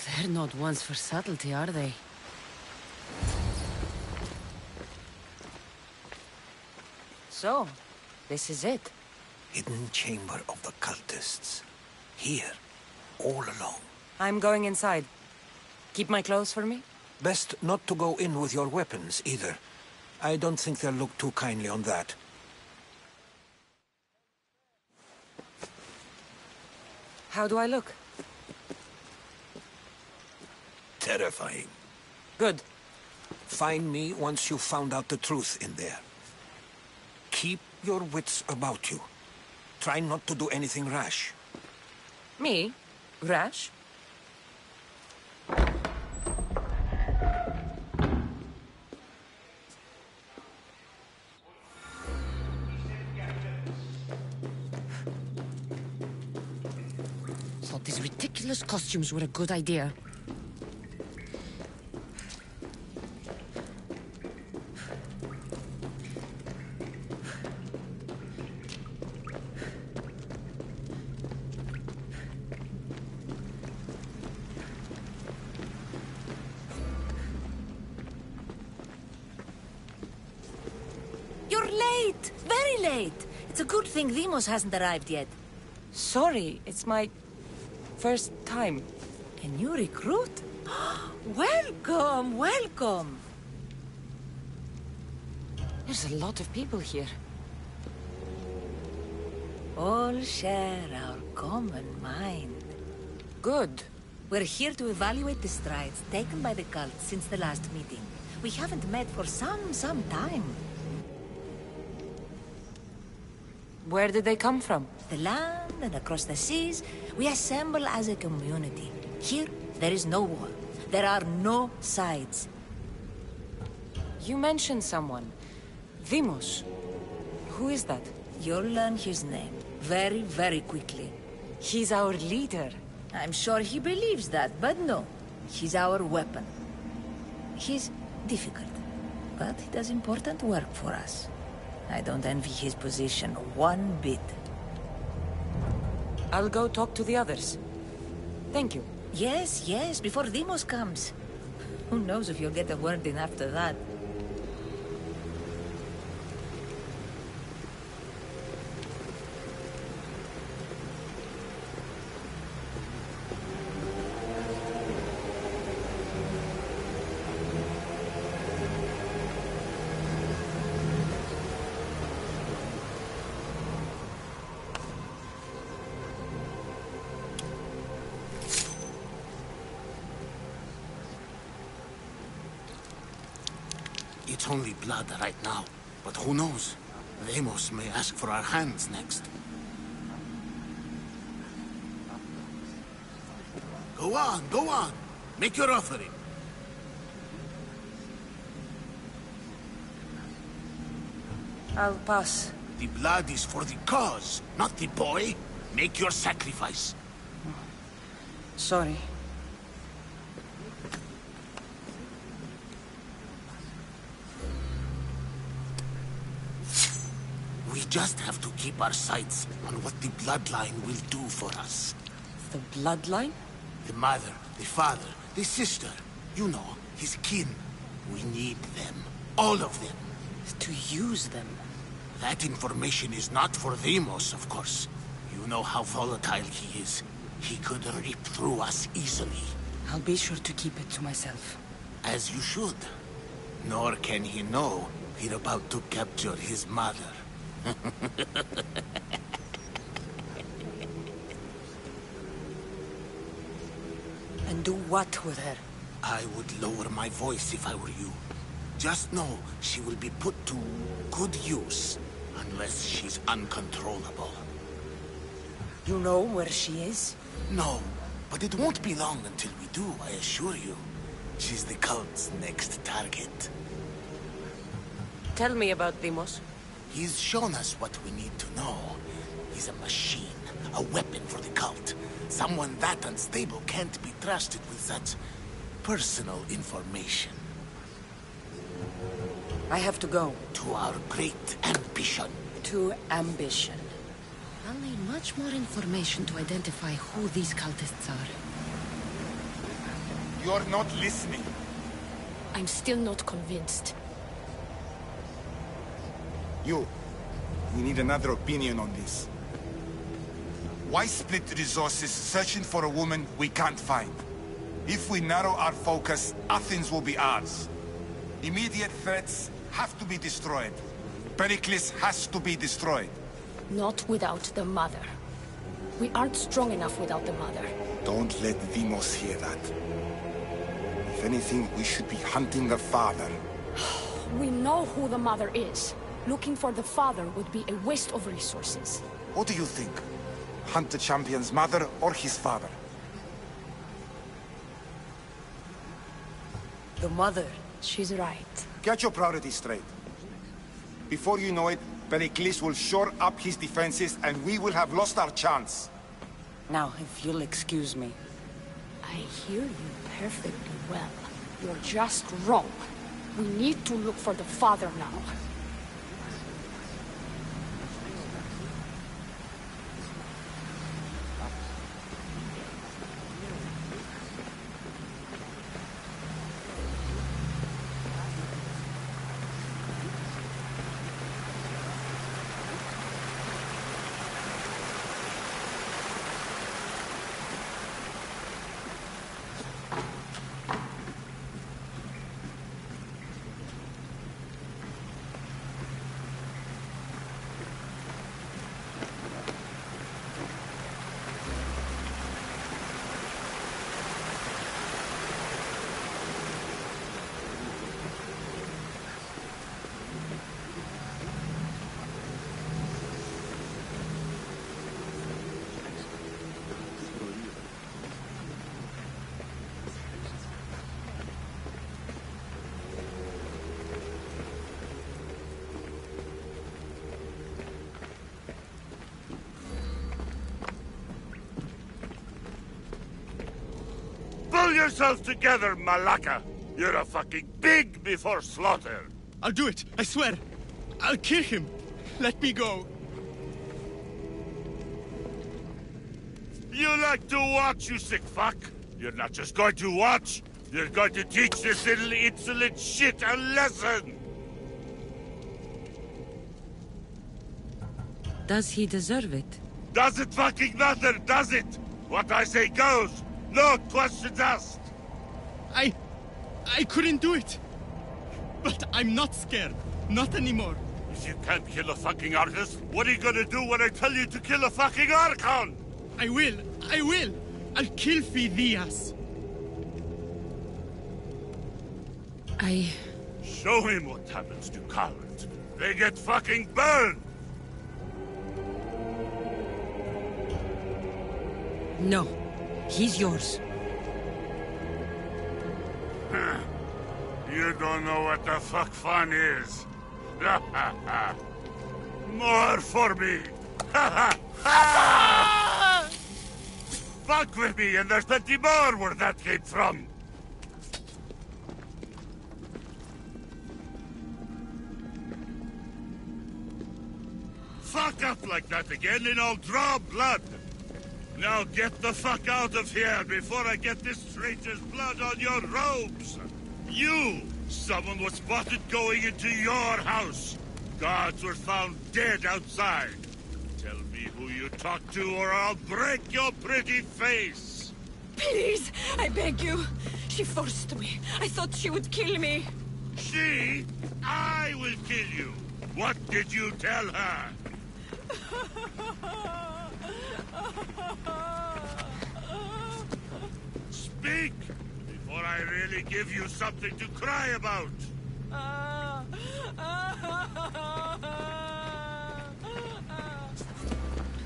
They're not ones for subtlety, are they? So, this is it. Hidden chamber of the cultists. Here, all along. I'm going inside. Keep my clothes for me? Best not to go in with your weapons, either. I don't think they'll look too kindly on that. How do I look? Terrifying. Good. Find me once you've found out the truth in there. Keep your wits about you. Try not to do anything rash. Me? Rash? Thought these ridiculous costumes were a good idea. You're late! Very late! It's a good thing Deimos hasn't arrived yet. Sorry, it's my first time. A new recruit? Welcome, welcome! There's a lot of people here. All share our common mind. Good. We're here to evaluate the strides taken by the cult since the last meeting. We haven't met for some time. Where did they come from? The land and across the seas, we assemble as a community. Here, there is no war. There are no sides. You mentioned someone. Deimos. Who is that? You'll learn his name very, very quickly. He's our leader. I'm sure he believes that, but no. He's our weapon. He's difficult, but he does important work for us. I don't envy his position one bit. I'll go talk to the others. Thank you. Yes, yes, before Deimos comes. Who knows if you'll get a word in after that. It's only blood right now, but who knows? Deimos may ask for our hands next. Go on, go on. Make your offering. I'll pass. The blood is for the cause, not the boy. Make your sacrifice. Sorry. We just have to keep our sights on what the bloodline will do for us. The bloodline? The mother, the father, the sister. You know, his kin. We need them. All of them. To use them. That information is not for Deimos, of course. You know how volatile he is. He could rip through us easily. I'll be sure to keep it to myself. As you should. Nor can he know we're about to capture his mother. And do what with her? I would lower my voice if I were you. Just know she will be put to good use, unless she's uncontrollable. You know where she is? No, but it won't be long until we do, I assure you. She's the cult's next target. Tell me about Deimos. He's shown us what we need to know. He's a machine, a weapon for the cult. Someone that unstable can't be trusted with such personal information. I have to go. To our great ambition. To ambition. I'll need much more information to identify who these cultists are. You're not listening. I'm still not convinced. You. We need another opinion on this. Why split resources searching for a woman we can't find? If we narrow our focus, Athens will be ours. Immediate threats have to be destroyed. Pericles has to be destroyed. Not without the mother. We aren't strong enough without the mother. Don't let Deimos hear that. If anything, we should be hunting the father. We know who the mother is. Looking for the father would be a waste of resources. What do you think? Hunt the champion's mother or his father? The mother. She's right. Get your priorities straight. Before you know it, Pericles will shore up his defenses and we will have lost our chance. Now, if you'll excuse me. I hear you perfectly well. You're just wrong. We need to look for the father now. Pull yourself together, Malaka! You're a fucking pig before slaughter! I'll do it, I swear! I'll kill him! Let me go! You like to watch, you sick fuck! You're not just going to watch! You're going to teach this little insolent shit a lesson! Does he deserve it? Does it fucking matter, does it? What I say goes! No questions asked! I couldn't do it! But I'm not scared. Not anymore. If you can't kill a fucking artist, what are you gonna do when I tell you to kill a fucking Archon? I will! I'll kill Phidias! Show him what happens to cowards. They get fucking burned! No. He's yours. You don't know what the fuck fun is. More for me. Fuck with me, and there's plenty more where that came from. Fuck up like that again, and I'll draw blood. Now get the fuck out of here before I get this traitor's blood on your robes! You! Someone was spotted going into your house! Guards were found dead outside! Tell me who you talked to or I'll break your pretty face! Please, I beg you. She forced me. I thought she would kill me. She? I will kill you! What did you tell her? Speak! Before I really give you something to cry about!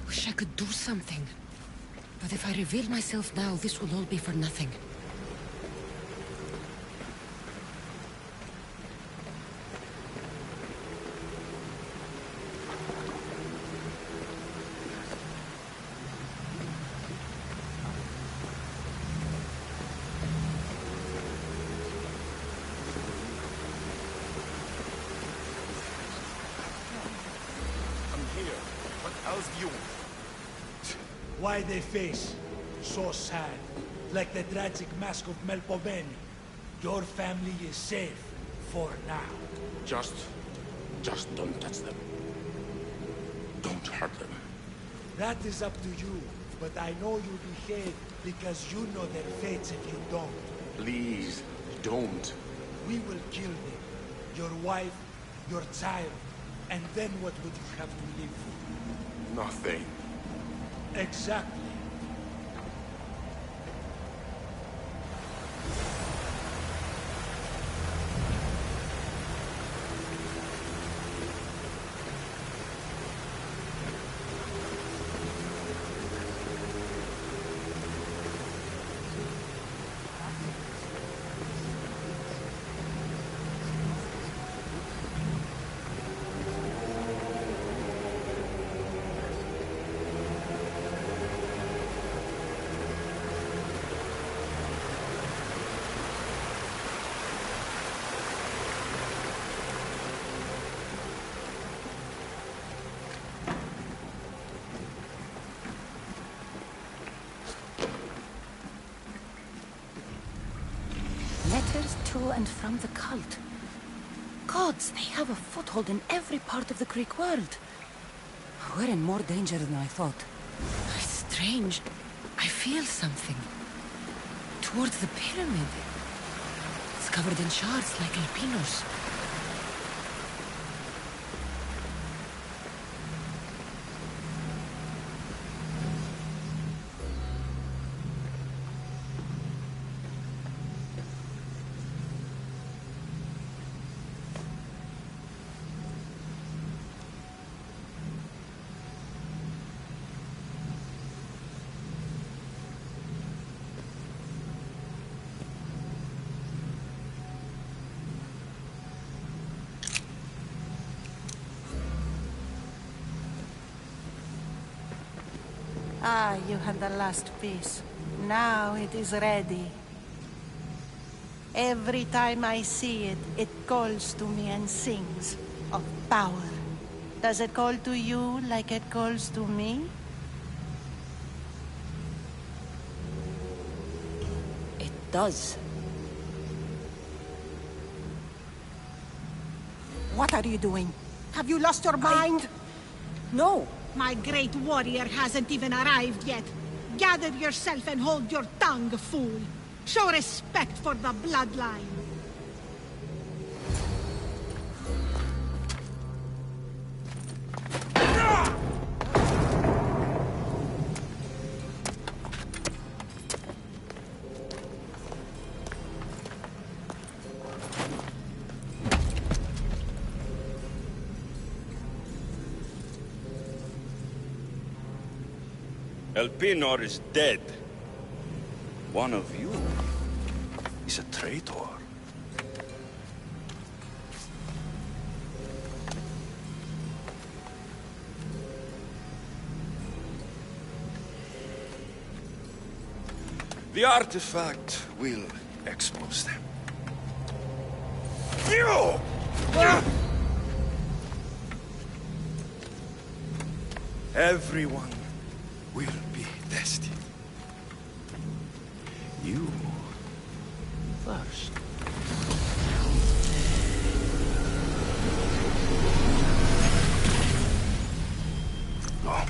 Wish I could do something. But if I reveal myself now, this will all be for nothing. Why they face? so sad. Like the tragic mask of Melpomene. Your family is safe. For now. Just don't touch them. Don't hurt them. That is up to you. But I know you behave because you know their fates if you don't. Please, don't. We will kill them. Your wife, your child. And then what would you have to live for? Nothing. Exactly. Letters to and from the cult. Gods, they have a foothold in every part of the Greek world. We're in more danger than I thought. It's strange. I feel something. Towards the pyramid. It's covered in shards like alpinos. Ah, you had the last piece. Now it is ready. Every time I see it, it calls to me and sings of power. Does it call to you like it calls to me? It does. What are you doing? Have you lost your mind? No! My great warrior hasn't even arrived yet. Gather yourself and hold your tongue, fool. Show respect for the bloodline. Elpenor is dead. One of you is a traitor. The artifact will expose them. You! Everyone will be tested. You first. Go.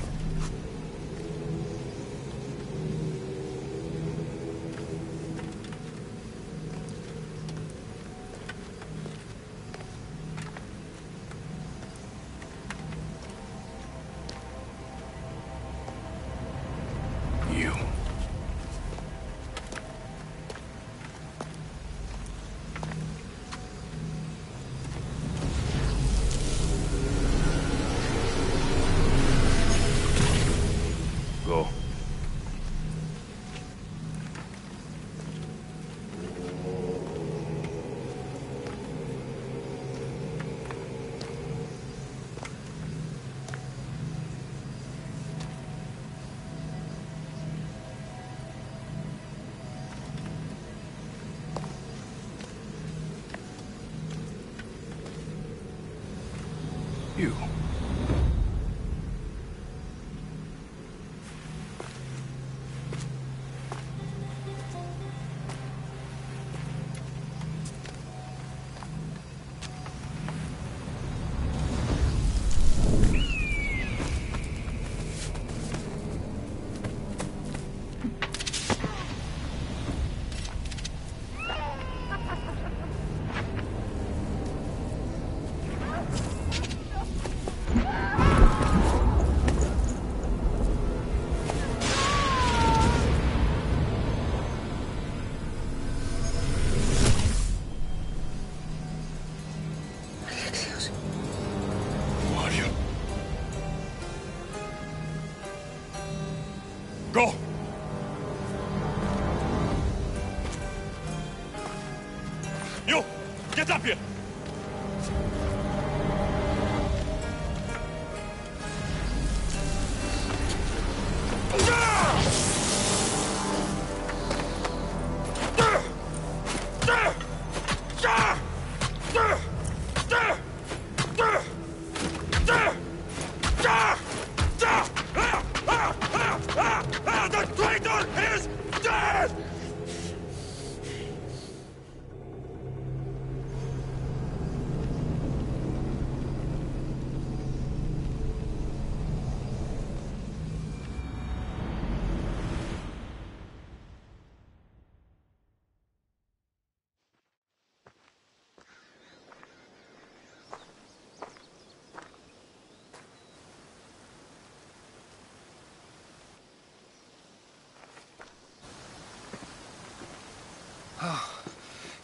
You! Get up here! The traitor is dead!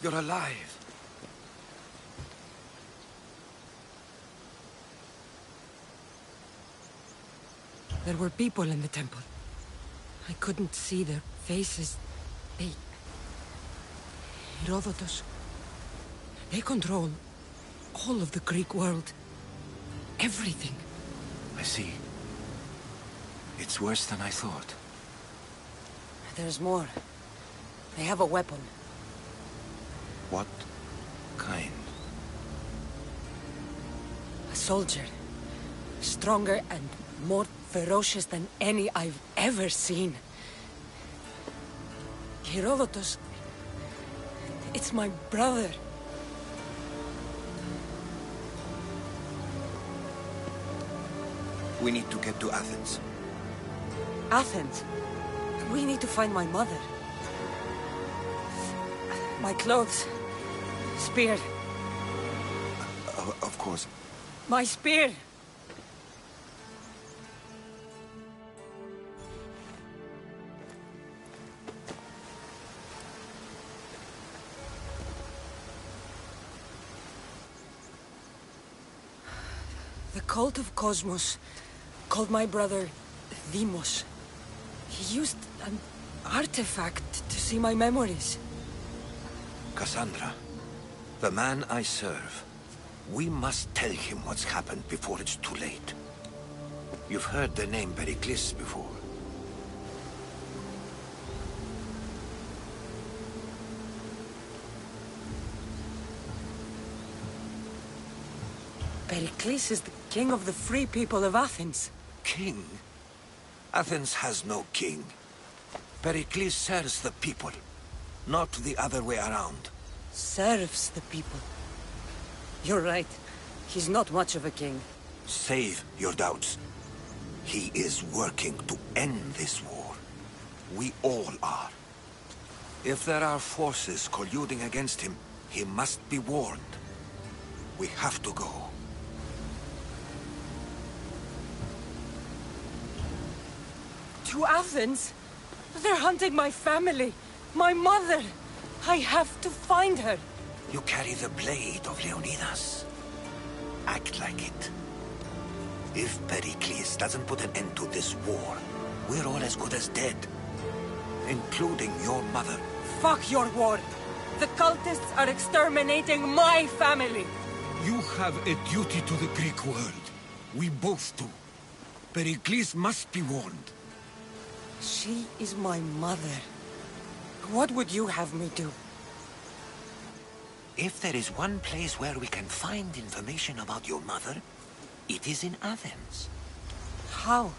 You're alive. There were people in the temple. I couldn't see their faces. Herodotus. They control all of the Greek world. Everything. I see. It's worse than I thought. There's more. They have a weapon. What kind? A soldier. Stronger and more ferocious than any I've ever seen. Herodotus. It's my brother. We need to get to Athens. Athens? We need to find my mother. My clothes. Spear. Of course. My spear! The cult of Cosmos called my brother Deimos. He used an artifact to see my memories. Cassandra, the man I serve. We must tell him what's happened before it's too late. You've heard the name Pericles before. Pericles is the king of the free people of Athens. King? Athens has no king. Pericles serves the people, not the other way around. Serves the people. You're right. He's not much of a king. Save your doubts. He is working to end this war. We all are. If there are forces colluding against him, he must be warned. We have to go. To Athens? They're hunting my family. My mother. I have to find her. You carry the blade of Leonidas. Act like it. If Pericles doesn't put an end to this war, we're all as good as dead. Including your mother. Fuck your war. The cultists are exterminating my family. You have a duty to the Greek world. We both do. Pericles must be warned. She is my mother. What would you have me do? If there is one place where we can find information about your mother, it is in Athens. How?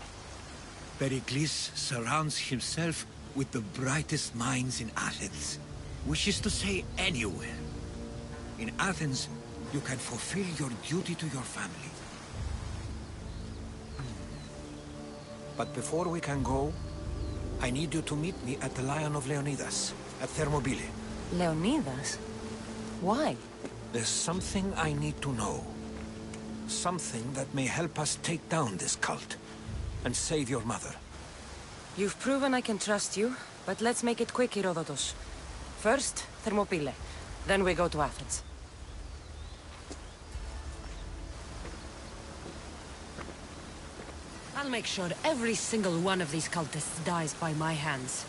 Pericles surrounds himself with the brightest minds in Athens. Which is to say, anywhere. In Athens, you can fulfill your duty to your family. But before we can go, I need you to meet me at the Lion of Leonidas, at Thermopylae. Leonidas? Why? There's something I need to know. Something that may help us take down this cult, and save your mother. You've proven I can trust you, but let's make it quick, Herodotus. First, Thermopylae. Then we go to Athens. I'll make sure every single one of these cultists dies by my hands.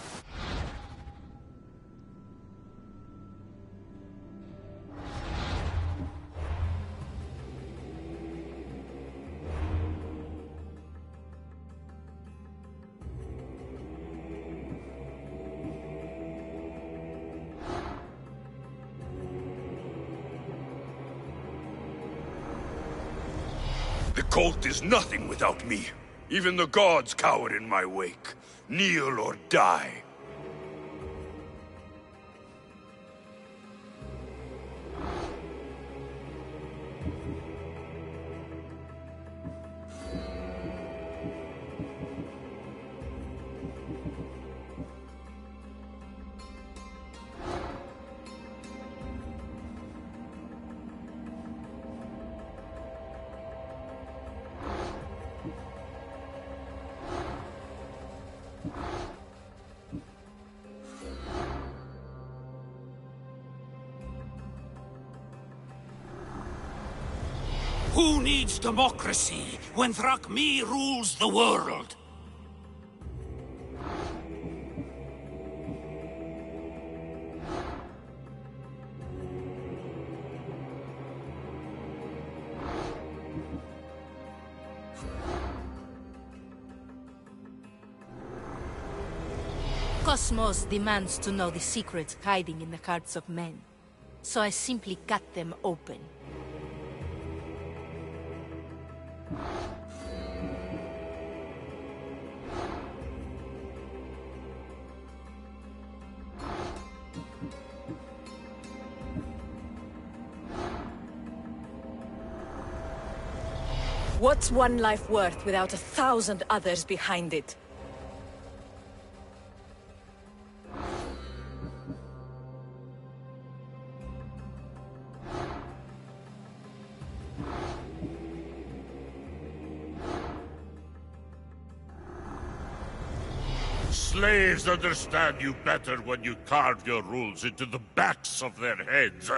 The cult is nothing without me. Even the gods cower in my wake. Kneel or die. Who needs democracy when Thrakmi rules the world? Cosmos demands to know the secrets hiding in the hearts of men, so I simply cut them open. What's one life worth without 1,000 others behind it? Slaves understand you better when you carve your rules into the backs of their heads.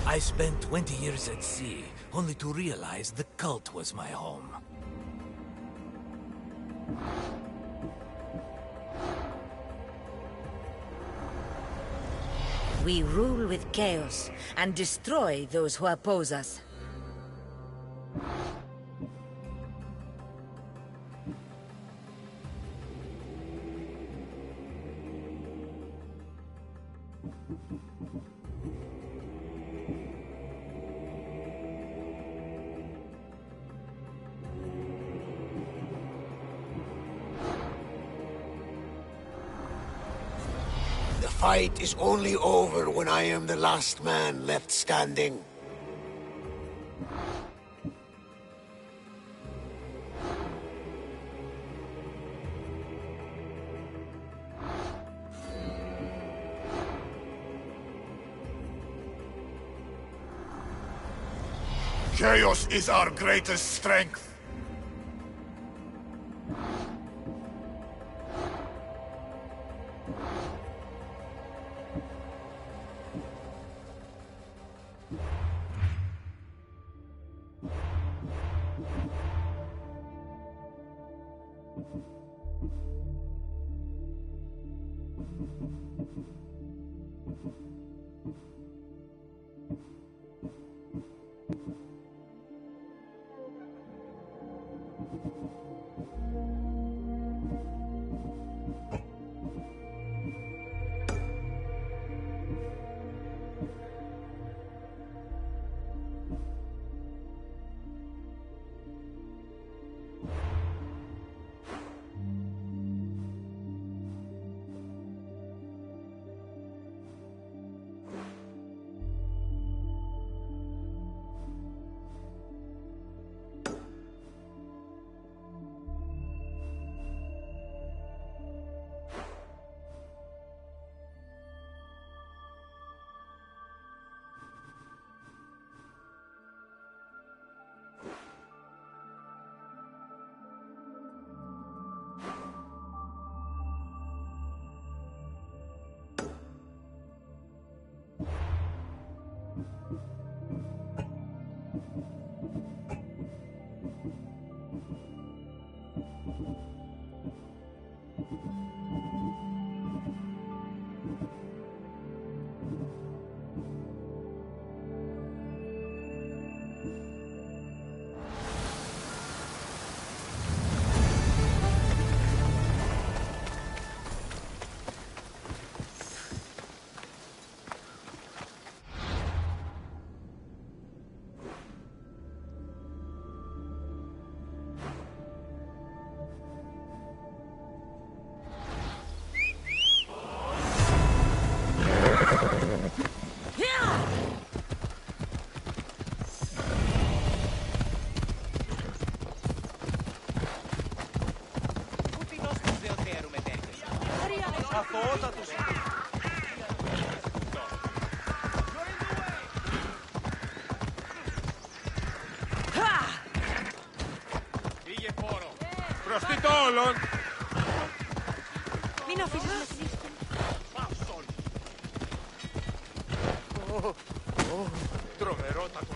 I spent 20 years at sea, only to realize the cult was my home. We rule with chaos and destroy those who oppose us. The fight is only over when I am the last man left standing. Chaos is our greatest strength. Προς τι τόλον! Μην αφήσεις να κλείσουν. Τρομερότατο!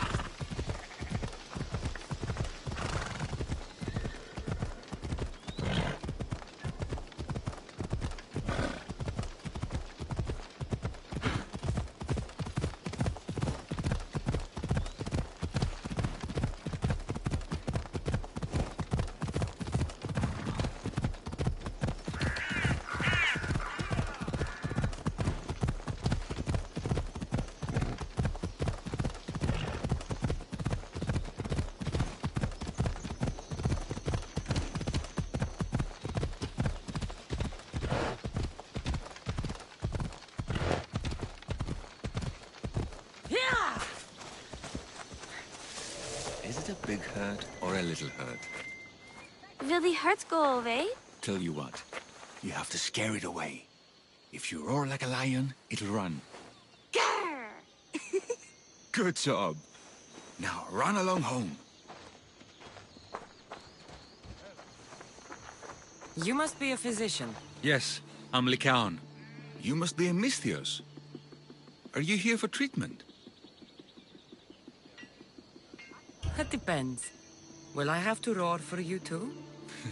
Is it a big herd or a little herd? Will the herds go away? Tell you what, you have to scare it away. If you roar like a lion, it'll run. Good job. Now run along home. You must be a physician. Yes, I'm Lycaon. You must be a Misthios. Are you here for treatment? That depends. Will I have to roar for you too?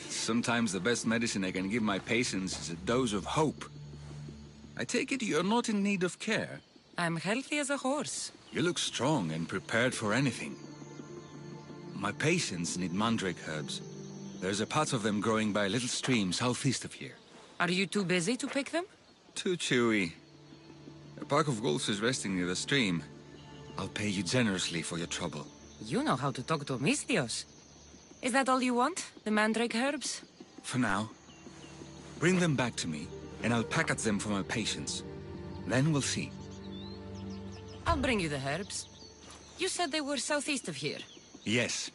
Sometimes the best medicine I can give my patients is a dose of hope. I take it you're not in need of care. I'm healthy as a horse. You look strong and prepared for anything. My patients need mandrake herbs. There's a patch of them growing by a little stream southeast of here. Are you too busy to pick them? Too chewy. A pack of wolves is resting near the stream. I'll pay you generously for your trouble. You know how to talk to Misthios. Is that all you want? The mandrake herbs? For now. Bring them back to me, and I'll package them for my patients. Then we'll see. I'll bring you the herbs. You said they were southeast of here. Yes,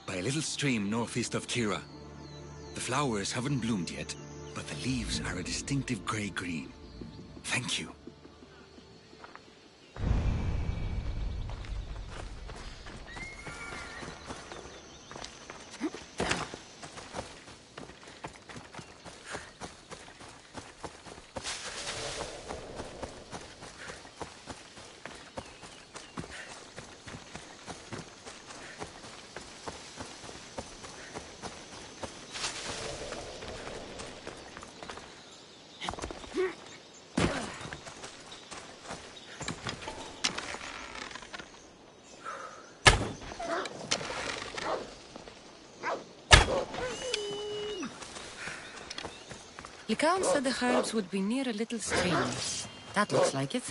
by a little stream northeast of Tira. The flowers haven't bloomed yet, but the leaves are a distinctive gray-green. Thank you. Lycaon said the herbs would be near a little stream. That looks like it.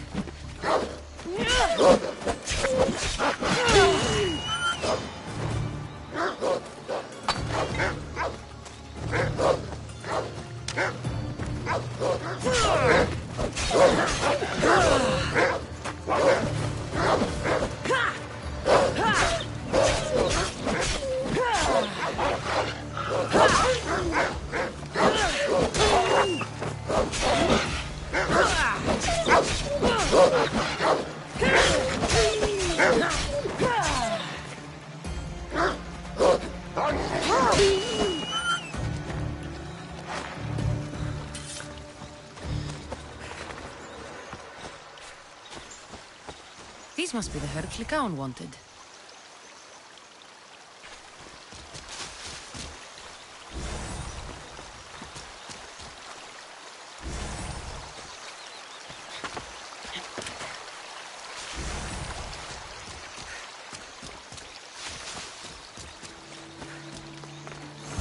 These must be the herbs Lycaon wanted.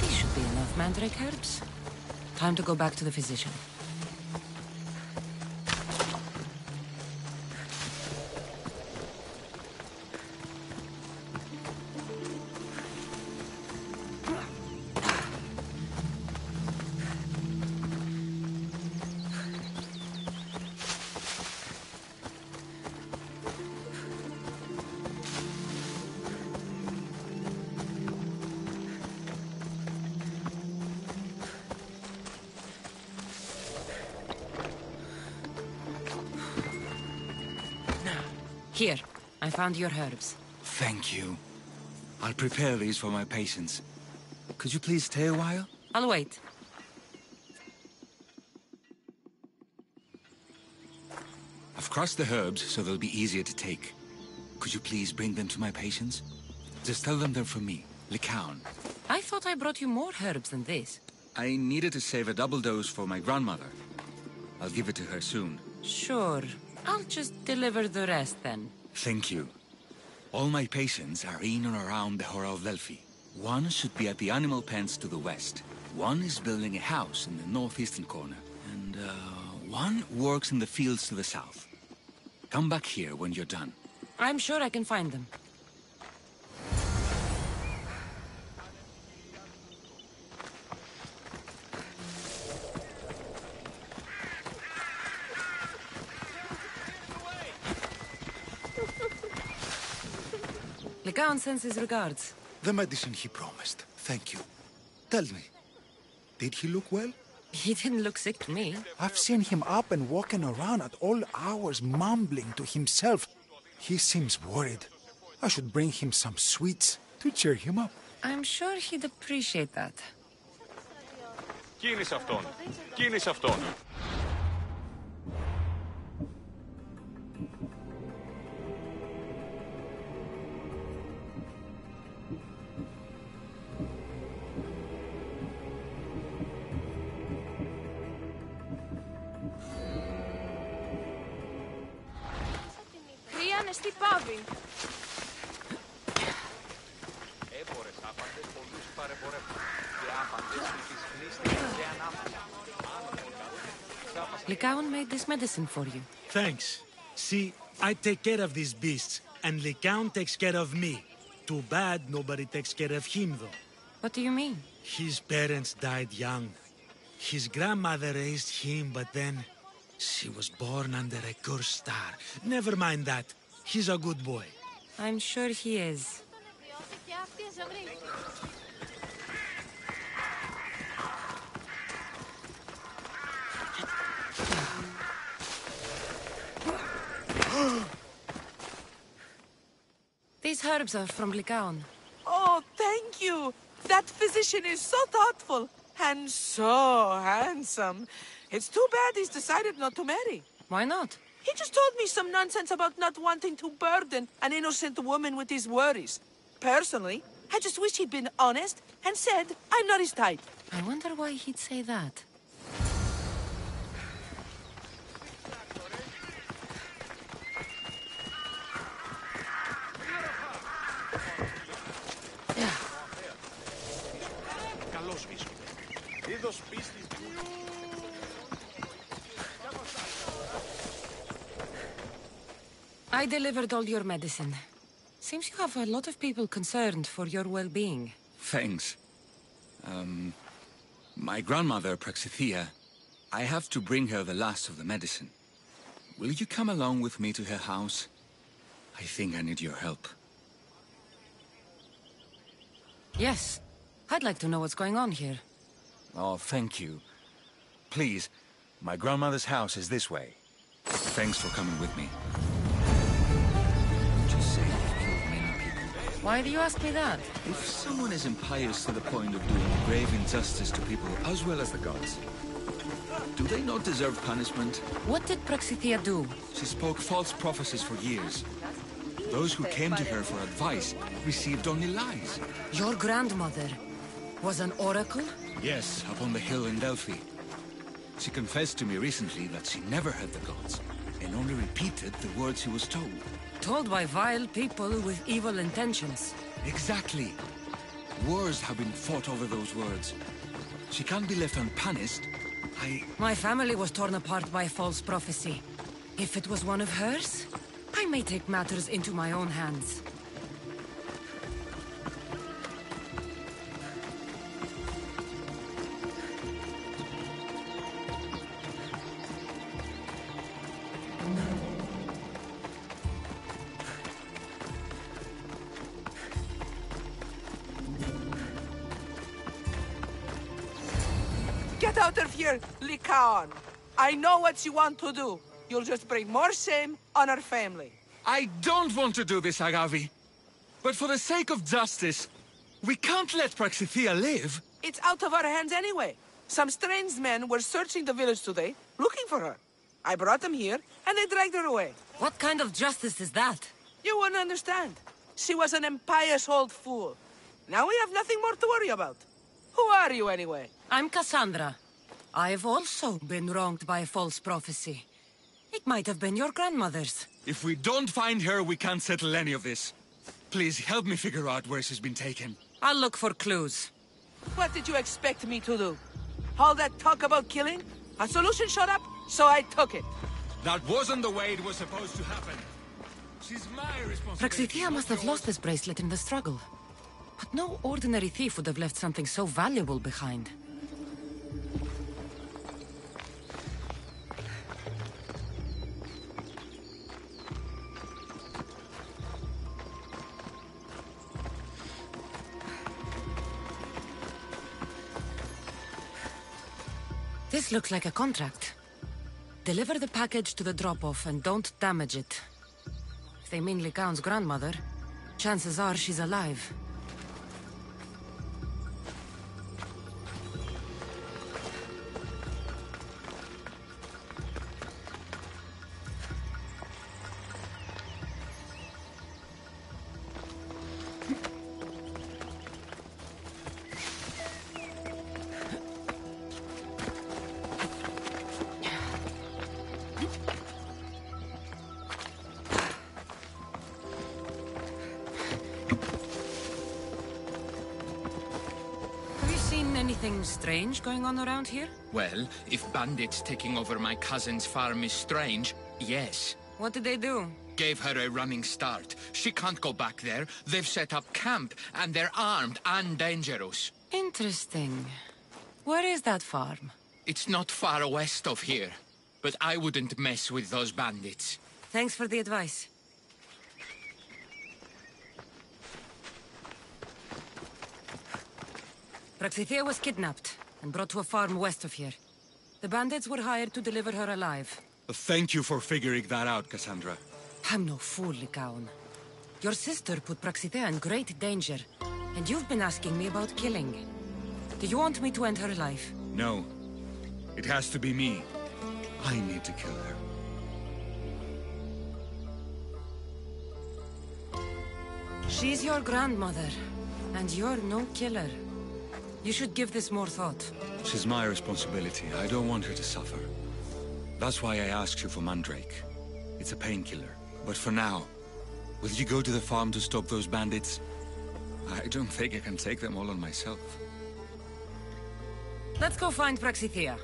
These should be enough mandrake herbs. Time to go back to the physician. Here, I found your herbs. Thank you. I'll prepare these for my patients. Could you please stay a while? I'll wait. I've crushed the herbs so they'll be easier to take. Could you please bring them to my patients? Just tell them they're from me, Lycaon. I thought I brought you more herbs than this. I needed to save a double dose for my grandmother. I'll give it to her soon. Sure. I'll just deliver the rest then. Thank you. All my patients are in and around the Hora of Delphi. One should be at the animal pens to the west. One is building a house in the northeastern corner. And, one works in the fields to the south. Come back here when you're done. I'm sure I can find them. Lycaon sends his regards. The medicine he promised. Thank you. Tell me, did he look well? He didn't look sick to me. I've seen him up and walking around at all hours, mumbling to himself. He seems worried. I should bring him some sweets to cheer him up. I'm sure he'd appreciate that. Κίνησε αυτόν. Κίνησε αυτόν. Χρειάνε στη πάβη. Έμπορες άπαντες πολλούς παρεμπορεύουν. Και άπαντες τις γνίστηκαν σε ανάπτυξη. Lycaon made this medicine for you. Thanks. See, I take care of these beasts, and Lycaon takes care of me. Too bad nobody takes care of him, though. What do you mean? His parents died young. His grandmother raised him, but then she was born under a cursed star. Never mind that. He's a good boy. I'm sure he is. These herbs are from Lycaon. Oh, thank you. That physician is so thoughtful and so handsome. It's too bad he's decided not to marry. Why not? He just told me some nonsense about not wanting to burden an innocent woman with his worries. Personally, I just wish he'd been honest and said I'm not his type. I wonder why he'd say that. I delivered all your medicine. Seems you have a lot of people concerned for your well-being. Thanks. My grandmother, Praxithea, I have to bring her the last of the medicine. Will you come along with me to her house? I think I need your help. Yes. I'd like to know what's going on here. Oh, thank you. Please, my grandmother's house is this way. Thanks for coming with me. Just say you've killed many people. Why do you ask me that? If someone is impious to the point of doing grave injustice to people as well as the gods, do they not deserve punishment? What did Praxithea do? She spoke false prophecies for years. Those who came to her for advice received only lies. Your grandmother was an oracle? Yes, up on the hill in Delphi. She confessed to me recently that she never heard the gods, and only repeated the words she was told. Told by vile people with evil intentions. Exactly. Wars have been fought over those words. She can't be left unpunished. My family was torn apart by false prophecy. If it was one of hers, I may take matters into my own hands. Get out of here, Lycaon. I know what you want to do. You'll just bring more shame on our family. I don't want to do this, Agavi. But for the sake of justice, we can't let Praxithea live. It's out of our hands anyway. Some strange men were searching the village today, looking for her. I brought them here, and they dragged her away. What kind of justice is that? You wouldn't understand. She was an impious old fool. Now we have nothing more to worry about. Who are you, anyway? I'm Cassandra. I've also been wronged by a false prophecy. It might have been your grandmother's. If we don't find her, we can't settle any of this. Please help me figure out where she's been taken. I'll look for clues. What did you expect me to do? All that talk about killing? A solution showed up, so I took it. That wasn't the way it was supposed to happen. She's my responsibility. Praxithea must have lost this bracelet in the struggle. But no ordinary thief would have left something so valuable behind. This looks like a contract. Deliver the package to the drop-off and don't damage it. If they mean Lycaon's grandmother, chances are she's alive. Anything strange going on around here? Well, if bandits taking over my cousin's farm is strange, yes. What did they do? Gave her a running start. She can't go back there. They've set up camp, and they're armed and dangerous. Interesting. Where is that farm? It's not far west of here, but I wouldn't mess with those bandits. Thanks for the advice. Praxithea was kidnapped and brought to a farm west of here. The bandits were hired to deliver her alive. Thank you for figuring that out, Cassandra. I'm no fool, Lycaon. Your sister put Praxithea in great danger, and you've been asking me about killing. Do you want me to end her life? No. It has to be me. I need to kill her. She's your grandmother, and you're no killer. You should give this more thought. She's my responsibility. I don't want her to suffer. That's why I asked you for Mandrake. It's a painkiller. But for now, will you go to the farm to stop those bandits? I don't think I can take them all on myself. Let's go find Praxithea.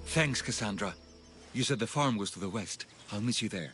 Thanks, Cassandra. You said the farm was to the west. I'll meet you there.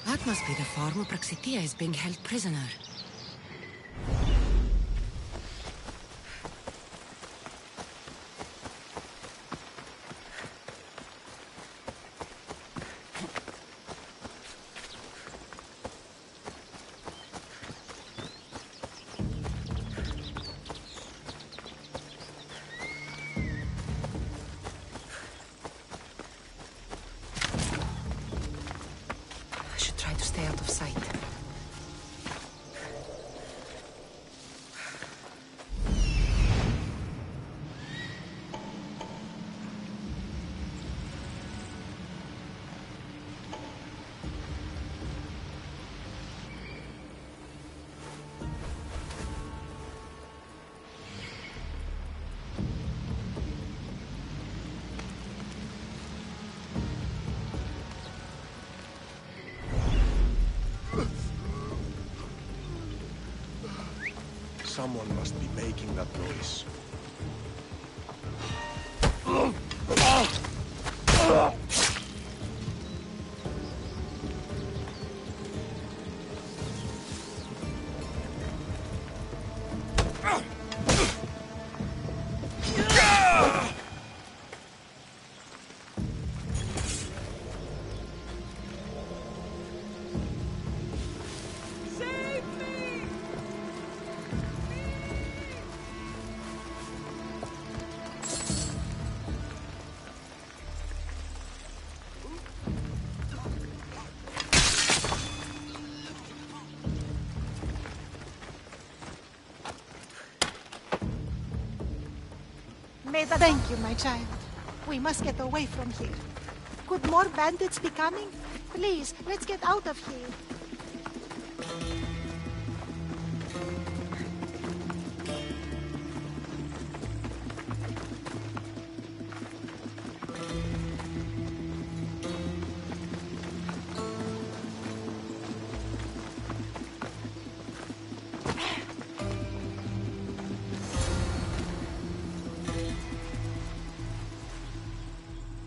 That must be the farm where Praxithea is being held prisoner. stay out of sight. Someone must be making that noise. Thank you, my child. We must get away from here. Could more bandits be coming? Please, let's get out of here.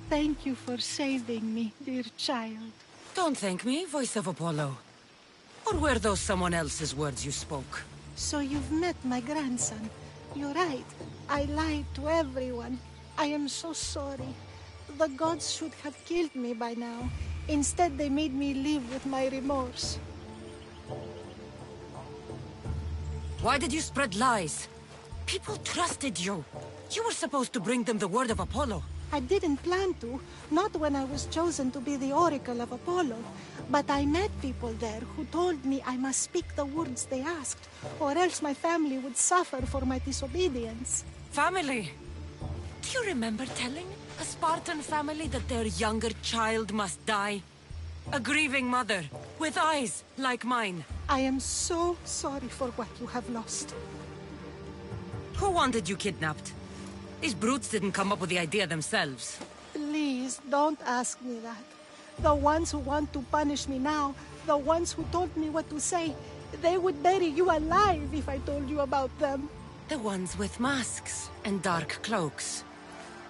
Thank you for saving me, dear child. Don't thank me, voice of Apollo. Or were those someone else's words you spoke? So you've met my grandson. You're right. I lied to everyone. I am so sorry. The gods should have killed me by now. Instead, they made me live with my remorse. Why did you spread lies? People trusted you. You were supposed to bring them the word of Apollo. I didn't plan to, not when I was chosen to be the Oracle of Apollo. But I met people there who told me I must speak the words they asked, or else my family would suffer for my disobedience. Family? Do you remember telling a Spartan family that their younger child must die? A grieving mother, with eyes like mine. I am so sorry for what you have lost. Who wanted you kidnapped? These brutes didn't come up with the idea themselves. Please, don't ask me that. The ones who want to punish me now, the ones who told me what to say, they would bury you alive if I told you about them. The ones with masks and dark cloaks.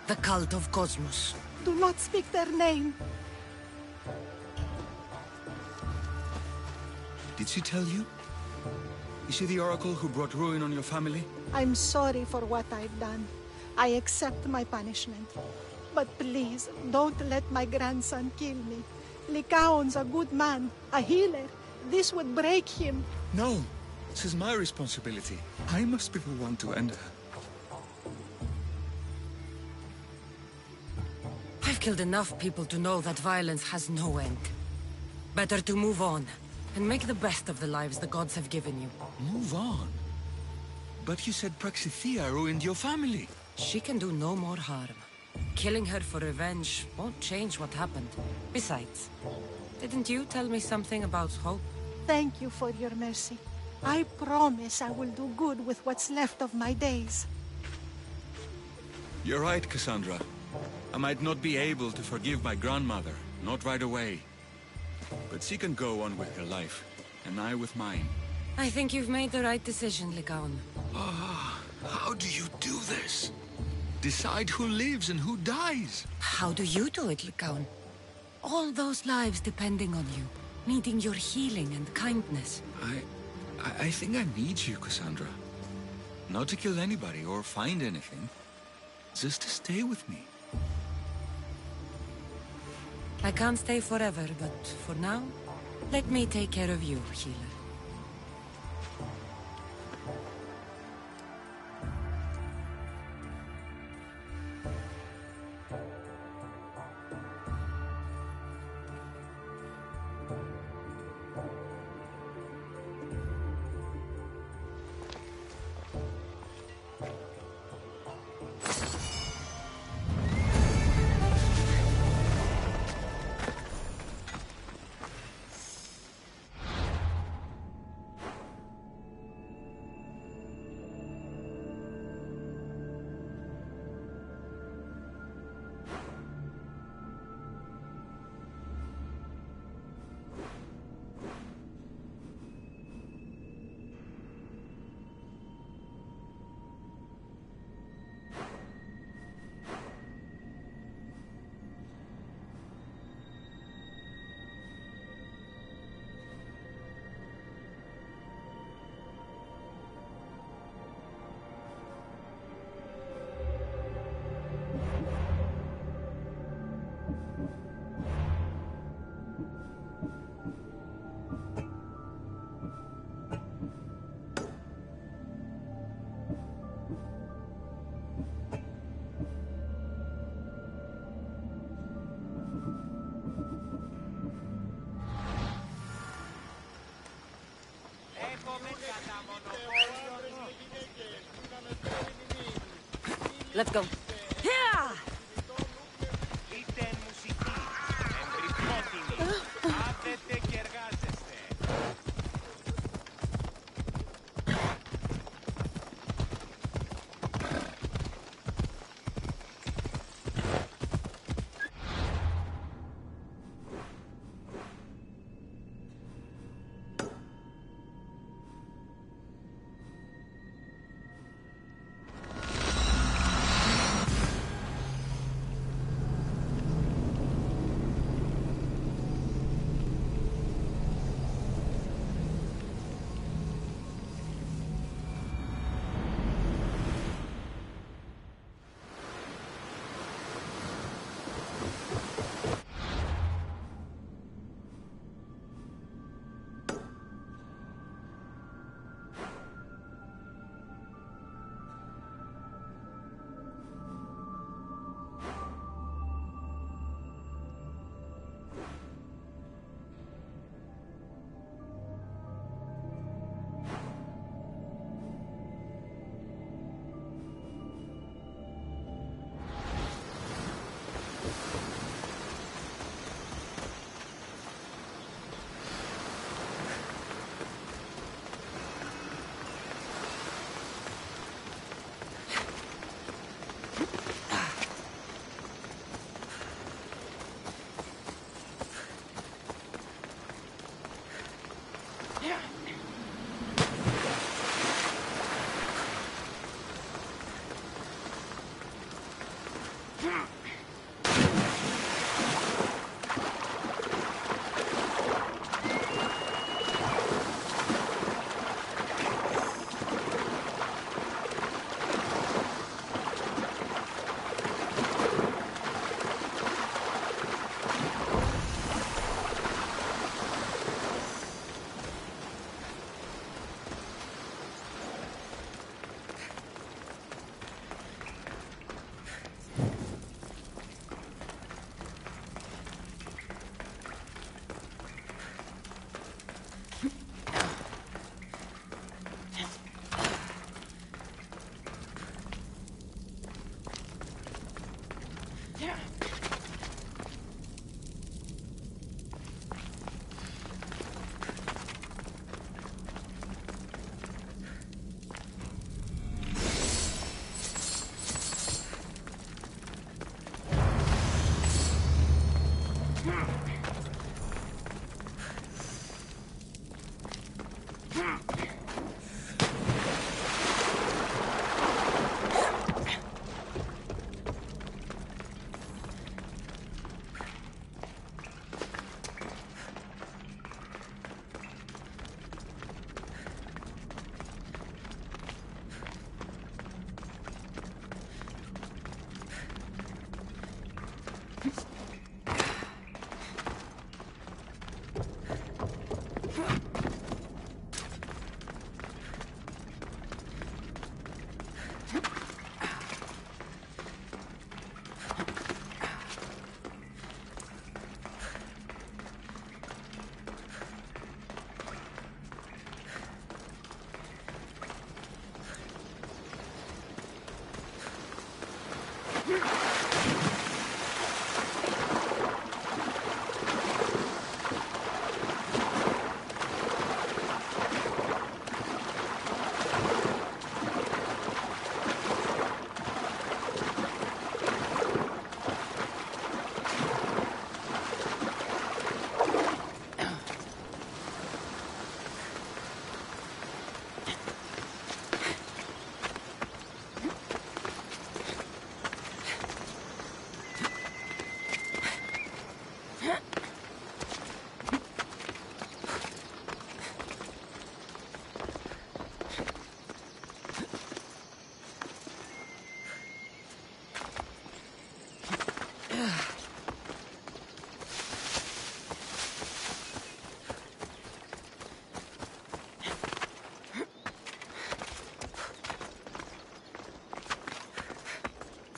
The cult of Cosmos. Do not speak their name. Did she tell you? Is she the Oracle who brought ruin on your family? I'm sorry for what I've done. I accept my punishment. But please, don't let my grandson kill me. Lycaon's a good man, a healer. This would break him. No, this is my responsibility. I must be the one to end her. I've killed enough people to know that violence has no end. Better to move on, and make the best of the lives the gods have given you. Move on? But you said Praxithea ruined your family. She can do no more harm. Killing her for revenge won't change what happened. Besides, didn't you tell me something about hope? Thank you for your mercy. I promise I will do good with what's left of my days. You're right, Cassandra. I might not be able to forgive my grandmother, not right away. But she can go on with her life, and I with mine. I think you've made the right decision, Lycaon. How do you do this? Decide who lives and who dies? How do you do it, Lycaon? All those lives depending on you, needing your healing and kindness. I think I need you, Cassandra. Not to kill anybody or find anything. Just to stay with me. I can't stay forever, but for now, let me take care of you, healer. Let's go. Yeah!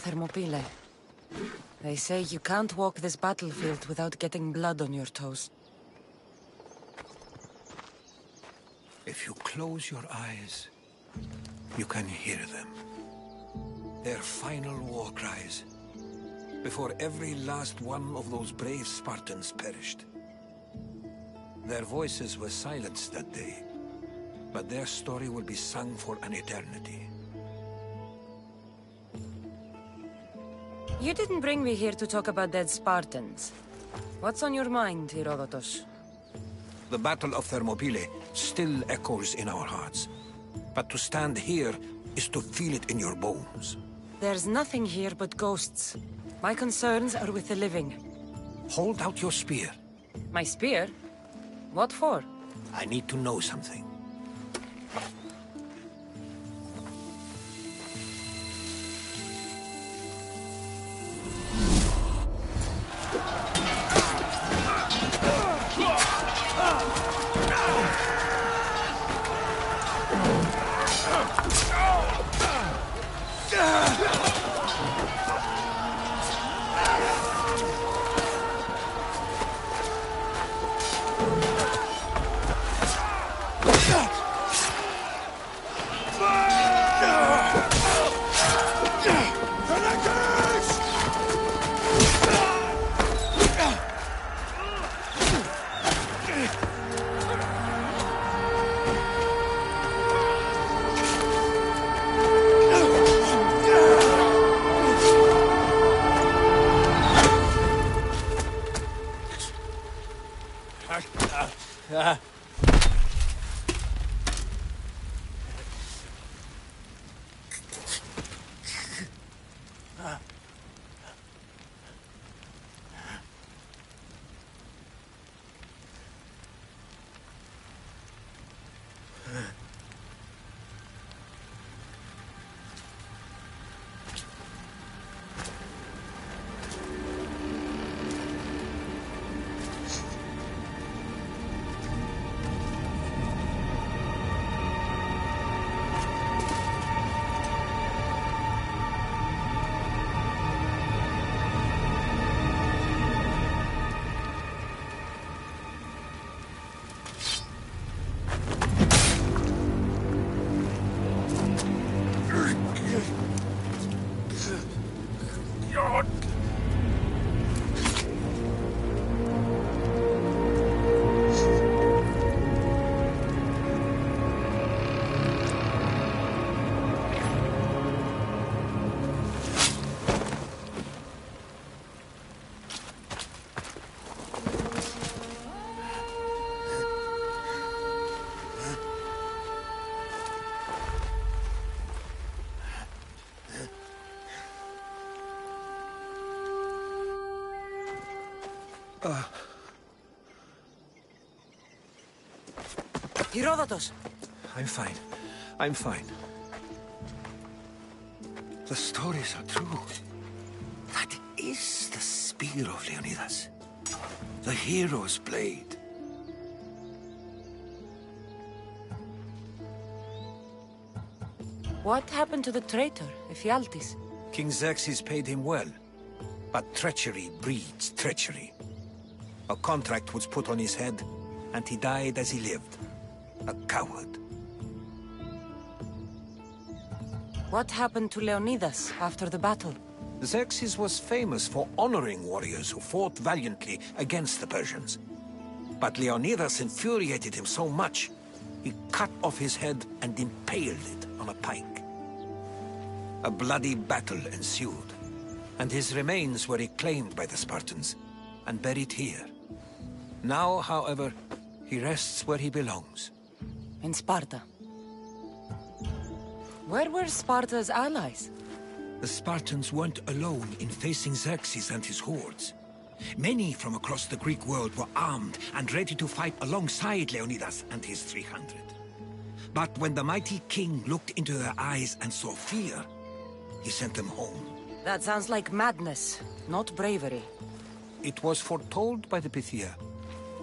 Thermopyle. They say you can't walk this battlefield without getting blood on your toes. If you close your eyes, you can hear them. Their final war cries, before every last one of those brave Spartans perished. Their voices were silenced that day, but their story will be sung for an eternity. You didn't bring me here to talk about dead Spartans. What's on your mind, Herodotus? The Battle of Thermopylae still echoes in our hearts. But to stand here is to feel it in your bones. There's nothing here but ghosts. My concerns are with the living. Hold out your spear. My spear? What for? I need to know something. Herodotus! I'm fine. I'm fine. The stories are true. That is the spear of Leonidas. The hero's blade. What happened to the traitor, Ephialtes? King Xerxes paid him well, but treachery breeds treachery. A contract was put on his head, and he died as he lived. A coward. What happened to Leonidas after the battle? Xerxes was famous for honoring warriors who fought valiantly against the Persians. But Leonidas infuriated him so much, he cut off his head and impaled it on a pike. A bloody battle ensued, and his remains were reclaimed by the Spartans and buried here. Now, however, he rests where he belongs. In Sparta. Where were Sparta's allies? The Spartans weren't alone in facing Xerxes and his hordes. Many from across the Greek world were armed and ready to fight alongside Leonidas and his 300. But when the mighty king looked into their eyes and saw fear, he sent them home. That sounds like madness, not bravery. It was foretold by the Pythia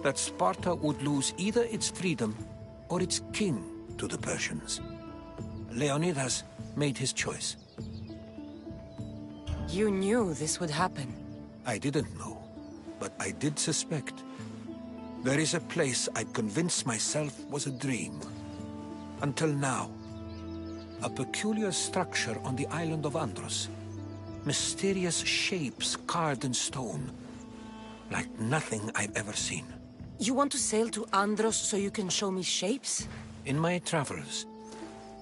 that Sparta would lose either its freedom or its king to the Persians. Leonidas made his choice. You knew this would happen. I didn't know, but I did suspect. There is a place I'd convinced myself was a dream. Until now. A peculiar structure on the island of Andros. Mysterious shapes carved in stone. Like nothing I've ever seen. You want to sail to Andros so you can show me shapes? In my travels,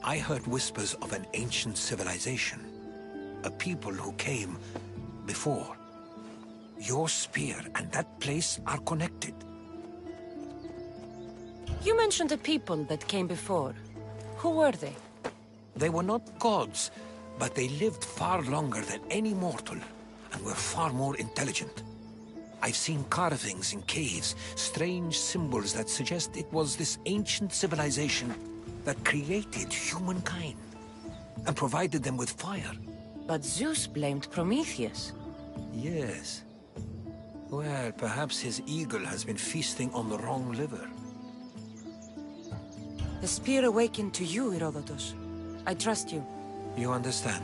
I heard whispers of an ancient civilization. A people who came before. Your spear and that place are connected. You mentioned a people that came before. Who were they? They were not gods, but they lived far longer than any mortal, and were far more intelligent. I've seen carvings in caves, strange symbols that suggest it was this ancient civilization that created humankind, and provided them with fire. But Zeus blamed Prometheus. Yes. Well, perhaps his eagle has been feasting on the wrong liver. The spear awakened to you, Herodotus. I trust you. You understand.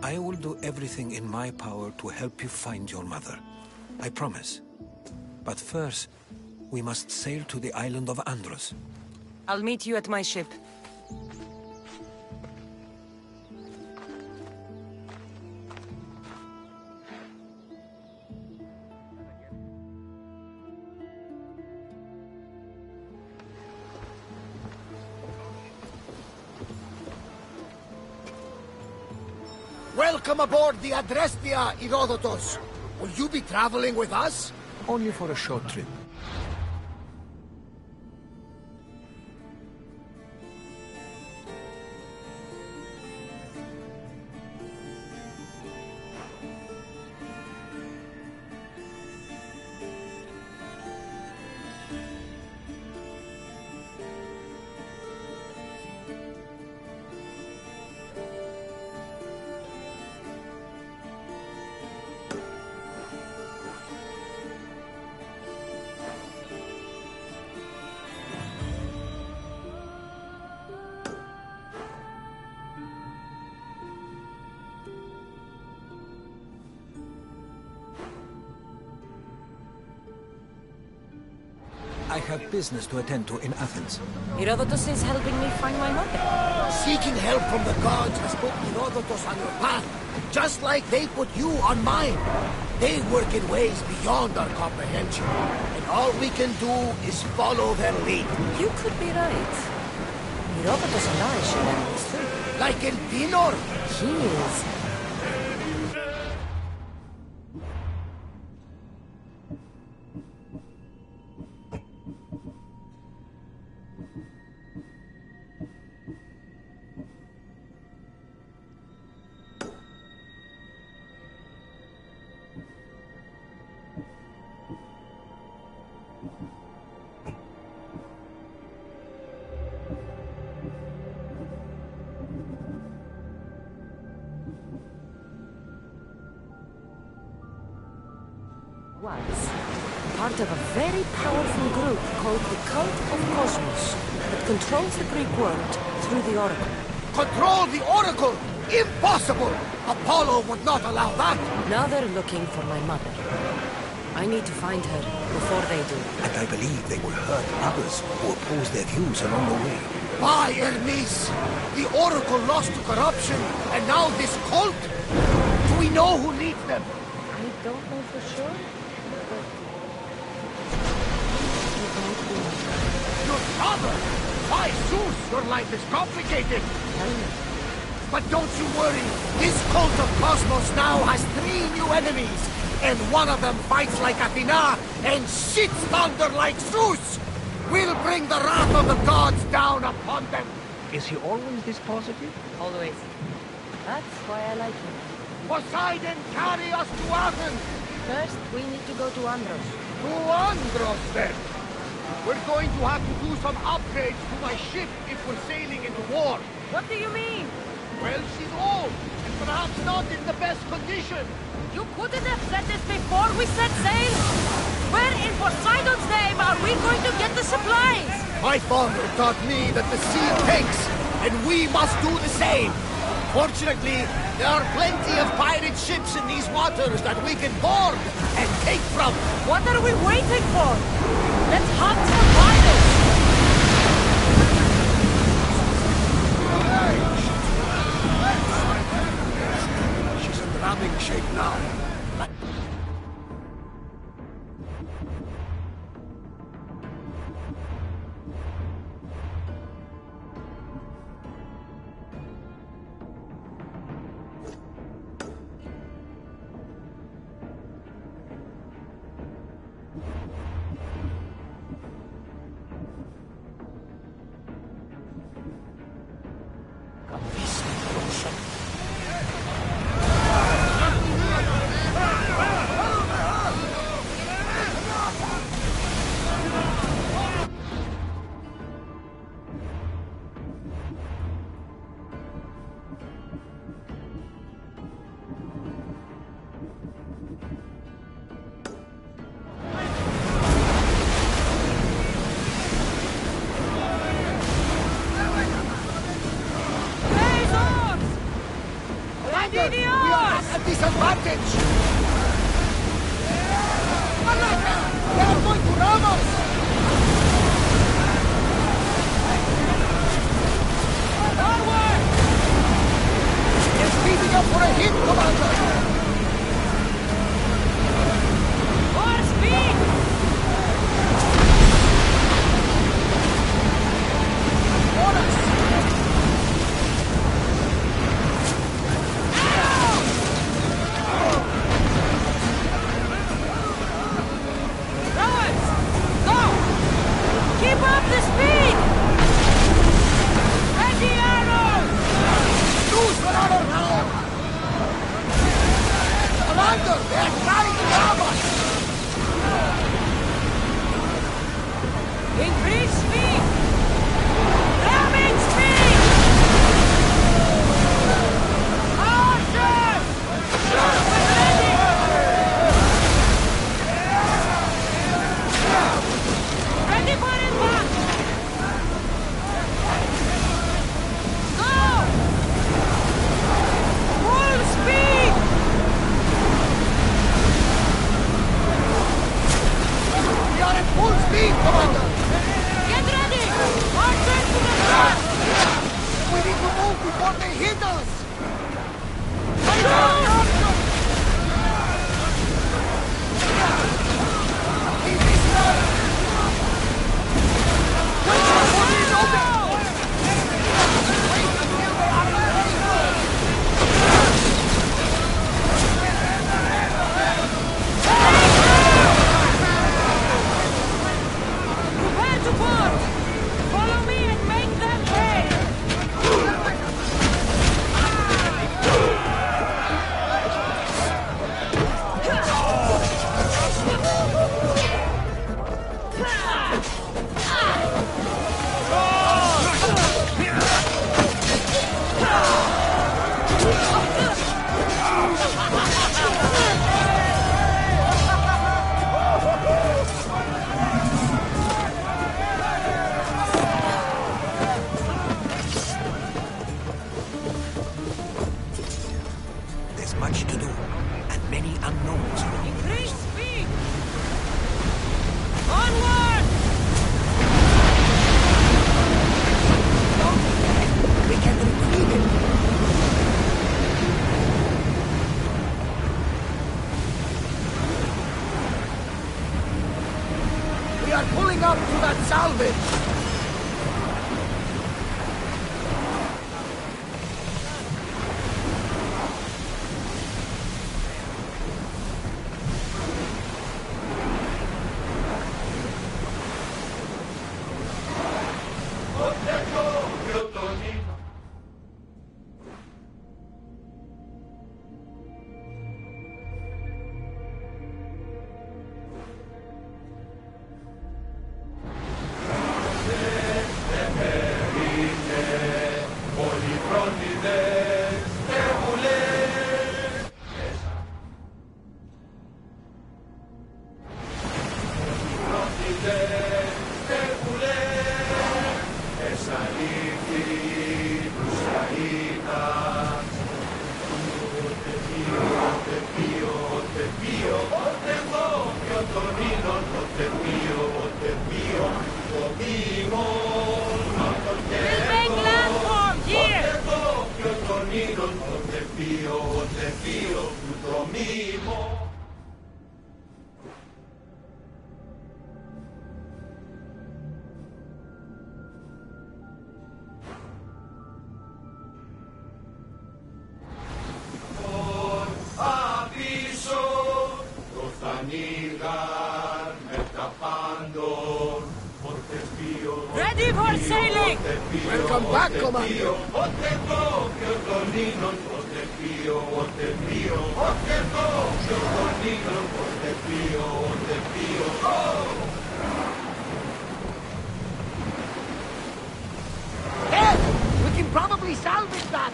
I will do everything in my power to help you find your mother. I promise. But first, we must sail to the island of Andros. I'll meet you at my ship. Welcome aboard the Adrestia, Herodotus. Will you be traveling with us? Only for a short trip. I have business to attend to in Athens. Herodotus is helping me find my mother. Seeking help from the gods has put Herodotus on your path, just like they put you on mine. They work in ways beyond our comprehension, and all we can do is follow their lead. You could be right. Herodotus and I should end this too. Like El Pinor? He is. Was part of a very powerful group called the Cult of Cosmos that controls the Greek world through the Oracle. Control the Oracle? Impossible! Apollo would not allow that! Now they're looking for my mother. I need to find her before they do. And I believe they will hurt others who oppose their views along the way. By Hermes! The Oracle lost to corruption, and now this cult? Do we know who leads them? I don't know for sure. Your father? Why, Zeus, your life is complicated. But don't you worry. This cult of Cosmos now has 3 new enemies. And one of them fights like Athena and shits thunder like Zeus. We'll bring the wrath of the gods down upon them. Is he always this positive? Always. That's why I like him. Poseidon, carry us to Athens. First, we need to go to Andros. To Andros, then. We're going to have to do some upgrades to my ship if we're sailing into war. What do you mean? Well, she's old, and perhaps not in the best condition. You couldn't have said this before we set sail? Where in Poseidon's name are we going to get the supplies? My father taught me that the sea takes, and we must do the same. Fortunately, there are plenty of pirate ships in these waters that we can board and take from. What are we waiting for? Let's hunt for pirates! disadvantage! They are going to ram us! Forward! It's speeding up for a hit, Commander! More speed! Keep up the speed! Ready arrows! Use another round! Commander, they're trying to rob us! Increase speed! Ramming speed! Archers! Ready for impact! Go! Full speed! We are at full speed, Commander! Get ready! Marching to the front! We need to move before they hit us! Follow me and make them pay! There's much to do, and many unknowns. Increase speed! Onward! We can retreat it. We are pulling up to that salvage! Ready for sailing! Welcome back, Commander! Hey! We can probably salvage that!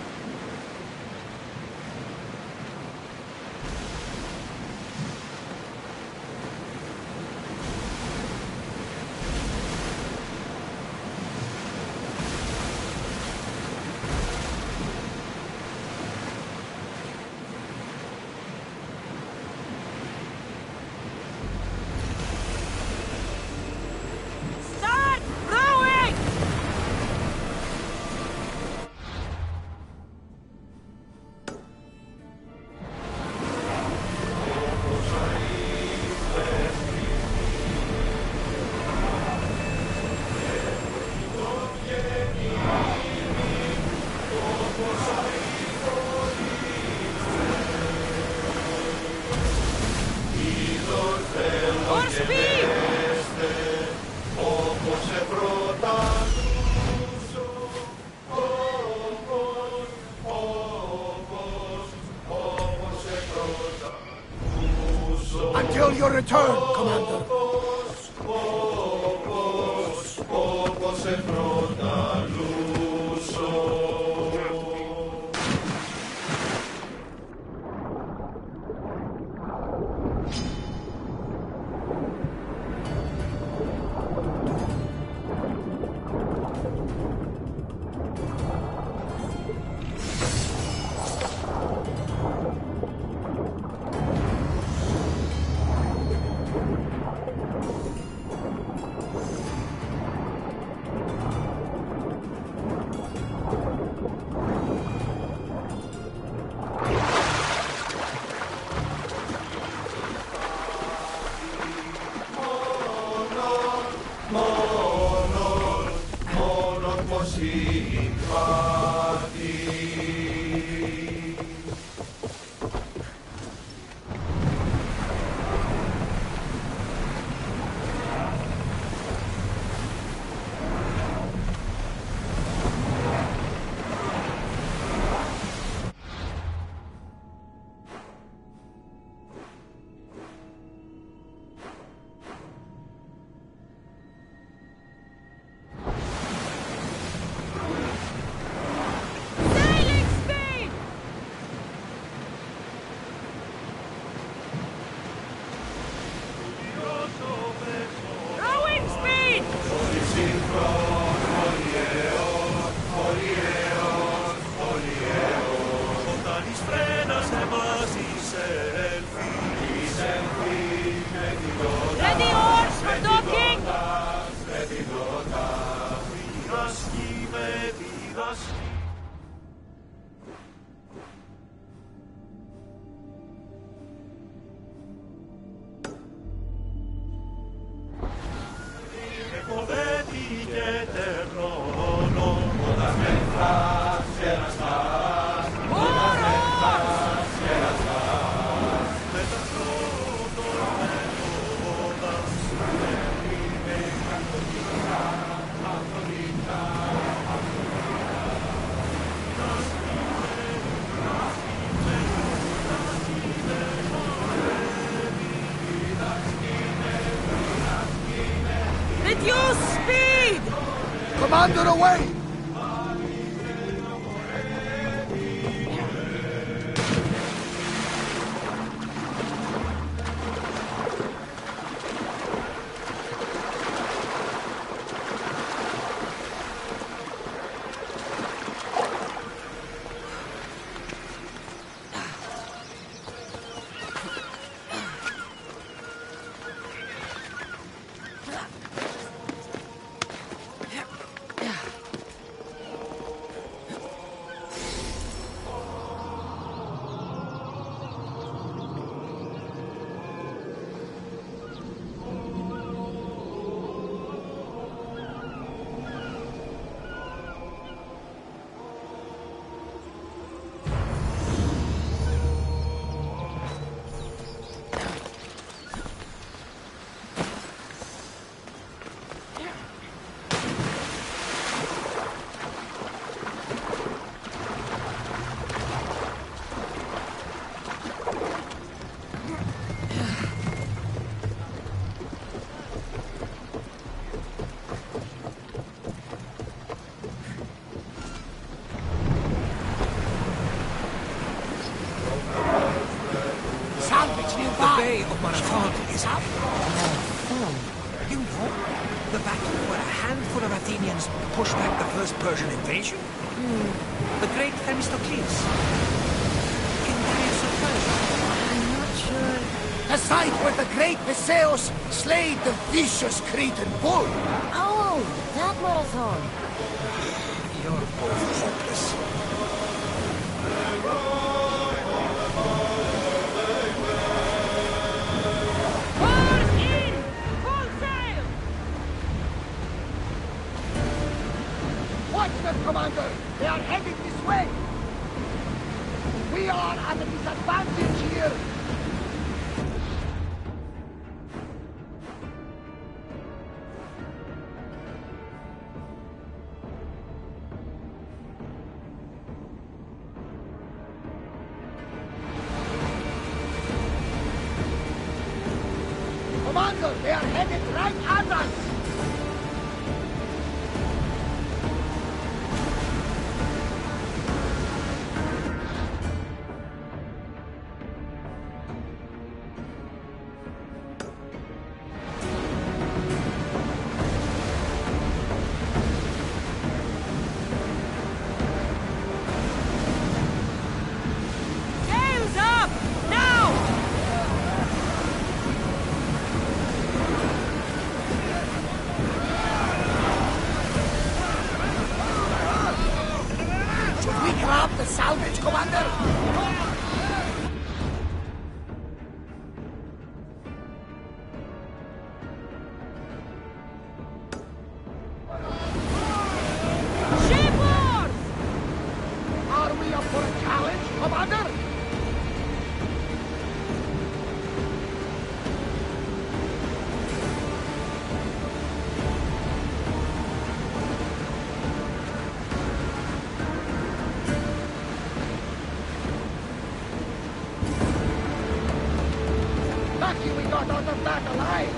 Until your return, Commander. Commander, away! Is up. You know, the battle where a handful of Athenians pushed back the first Persian invasion? The great Themistocles. In Greece of Persia. I'm not sure. The site where the great Theseus slayed the vicious Cretan bull. Oh, that marathon. You're both hopeless. Commander, they are heading this way. We are at a disadvantage here. like others! Salvage, Commander! Shipboard! Are we up for a challenge, Commander? Lucky we got out of that alive!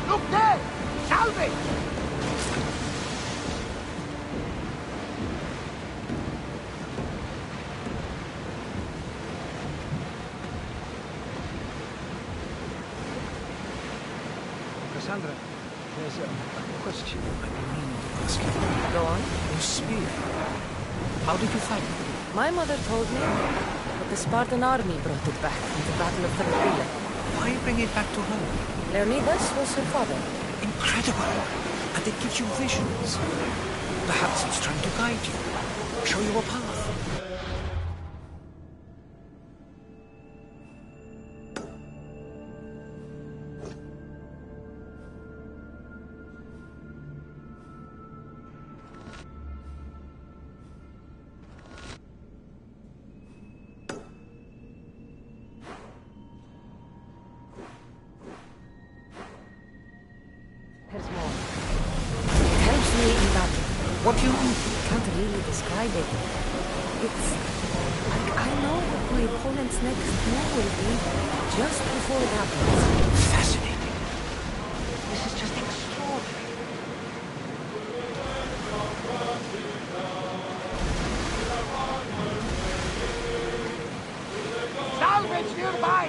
Look there! Salvage! Cassandra, there's a question I've been meaning to ask you. Go on. Your spear. How did you find it? My mother told me, but the Spartan army brought it back from the Battle of Thermopylae. Why bring it back to her? Leonidas was her father. Incredible! And it gives you visions. Perhaps it's trying to guide you, show you a path. There's more. It helps me in battle. What do you mean? Can't really describe it. It's like I know what my opponent's next move will be just before it happens. Fascinating. This is just extraordinary. Salvage nearby!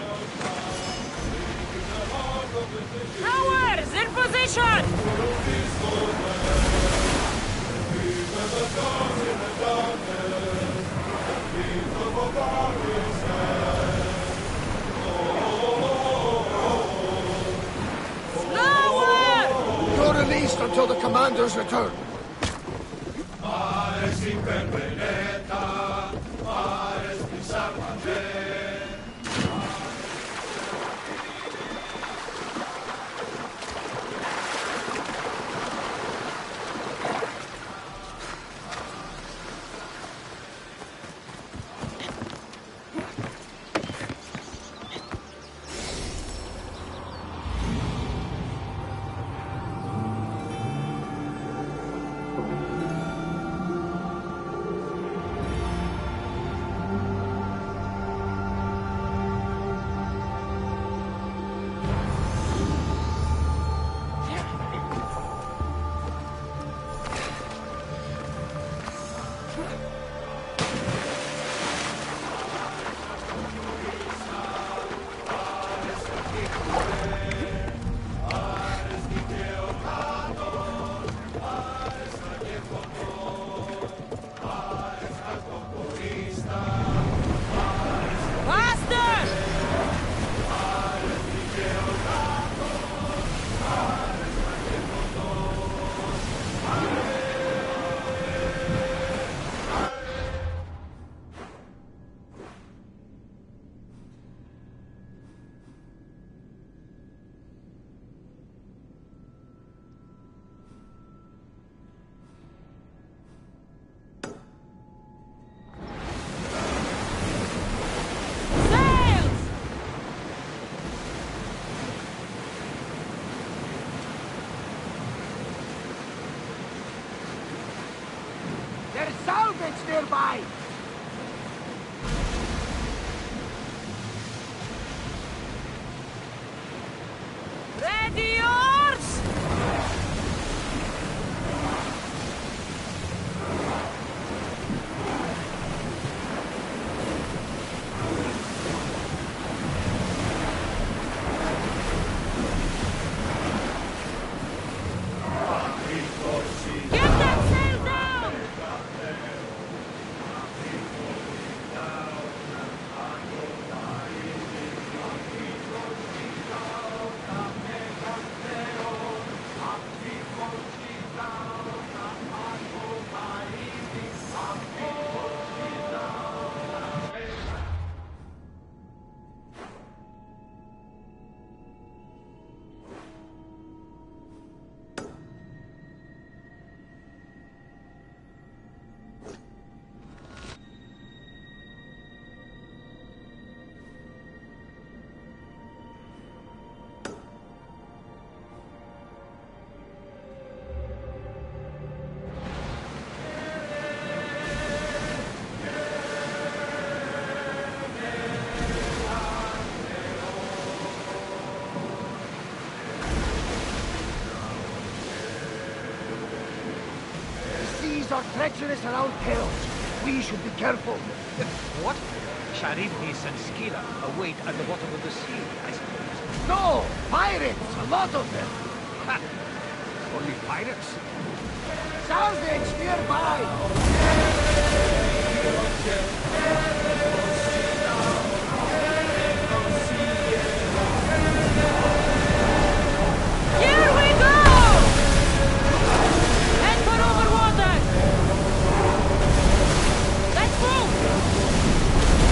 Towers in position! Slower! You're released until the commander's return. nearby! Ready yours! Are treacherous around Chaos. We should be careful. What? Charybdis and Scylla await at the bottom of the sea, I suppose. No! Pirates! A lot of them! Ha! Only pirates? Salvage nearby! Here we go! Head for over water! Let's move!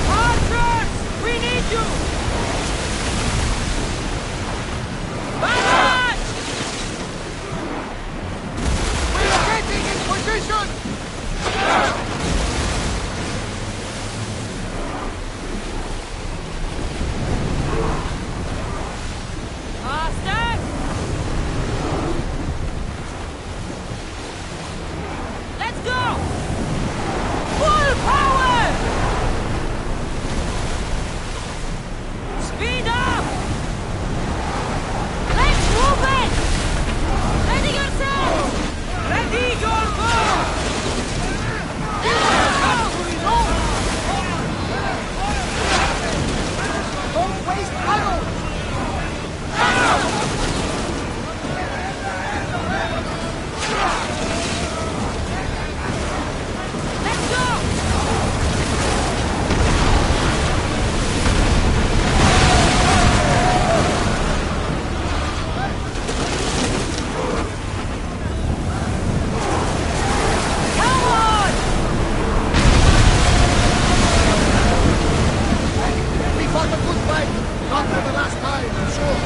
Archers! We need you! Back! We're getting in position! Faster! Let's go! Full power! Speed up! Let's move it! Ready yourselves! Ready your bow! Don't waste arrows! Let's go! Come on! We fought a good fight! Not for the last time, I'm sure!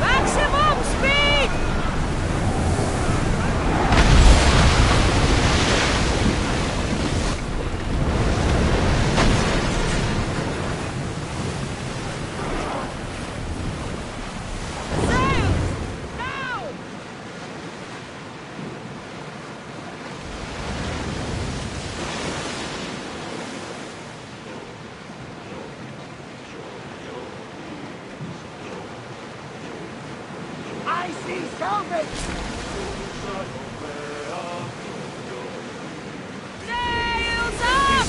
Maximum speed! Sails! Now! I see salvage! Sails up!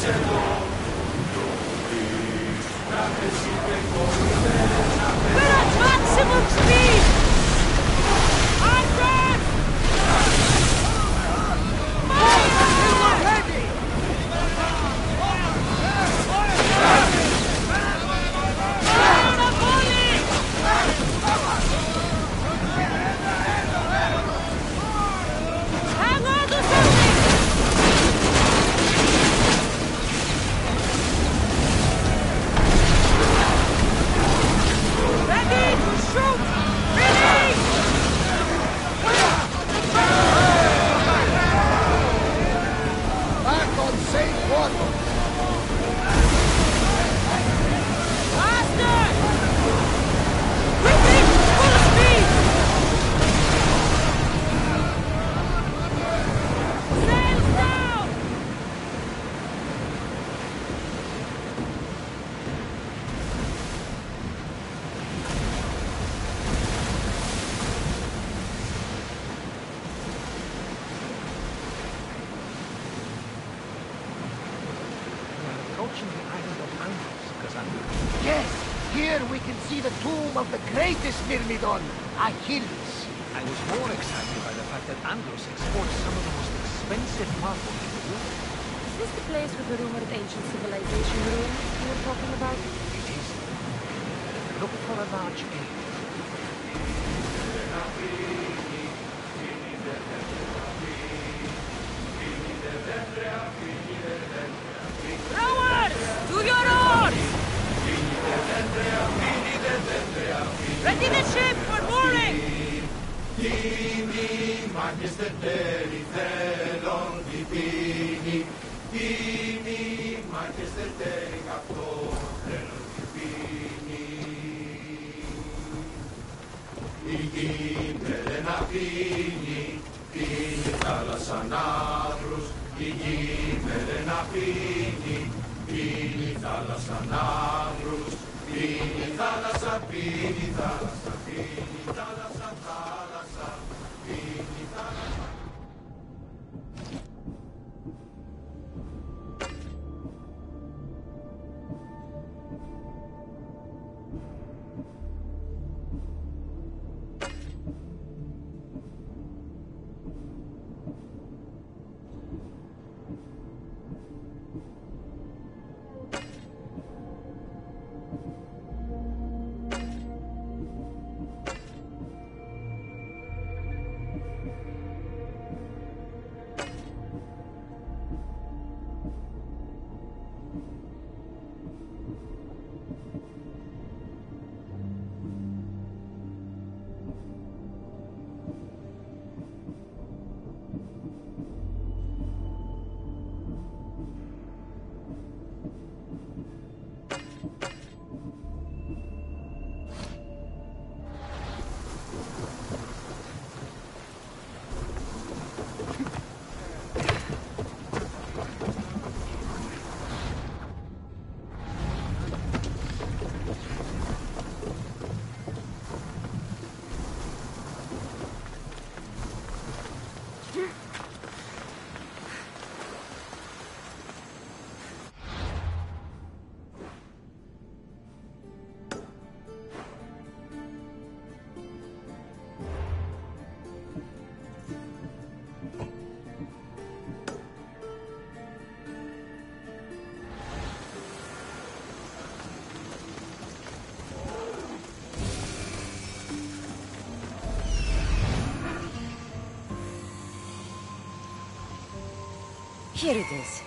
We're at maximum speed! Archers! Fire! Ready! Fire the volley! approaching the island of Andros, Cassandra. Yes! Here we can see the tomb of the greatest Pyramidon, Achilles. I was more excited by the fact that Andros exports some of the most expensive marble in the world. Is this the place with the rumored ancient civilization ruins you were talking about? It is. Look for a large ape. Rowers! To your oars! Ready the ship for mooring! Here it is.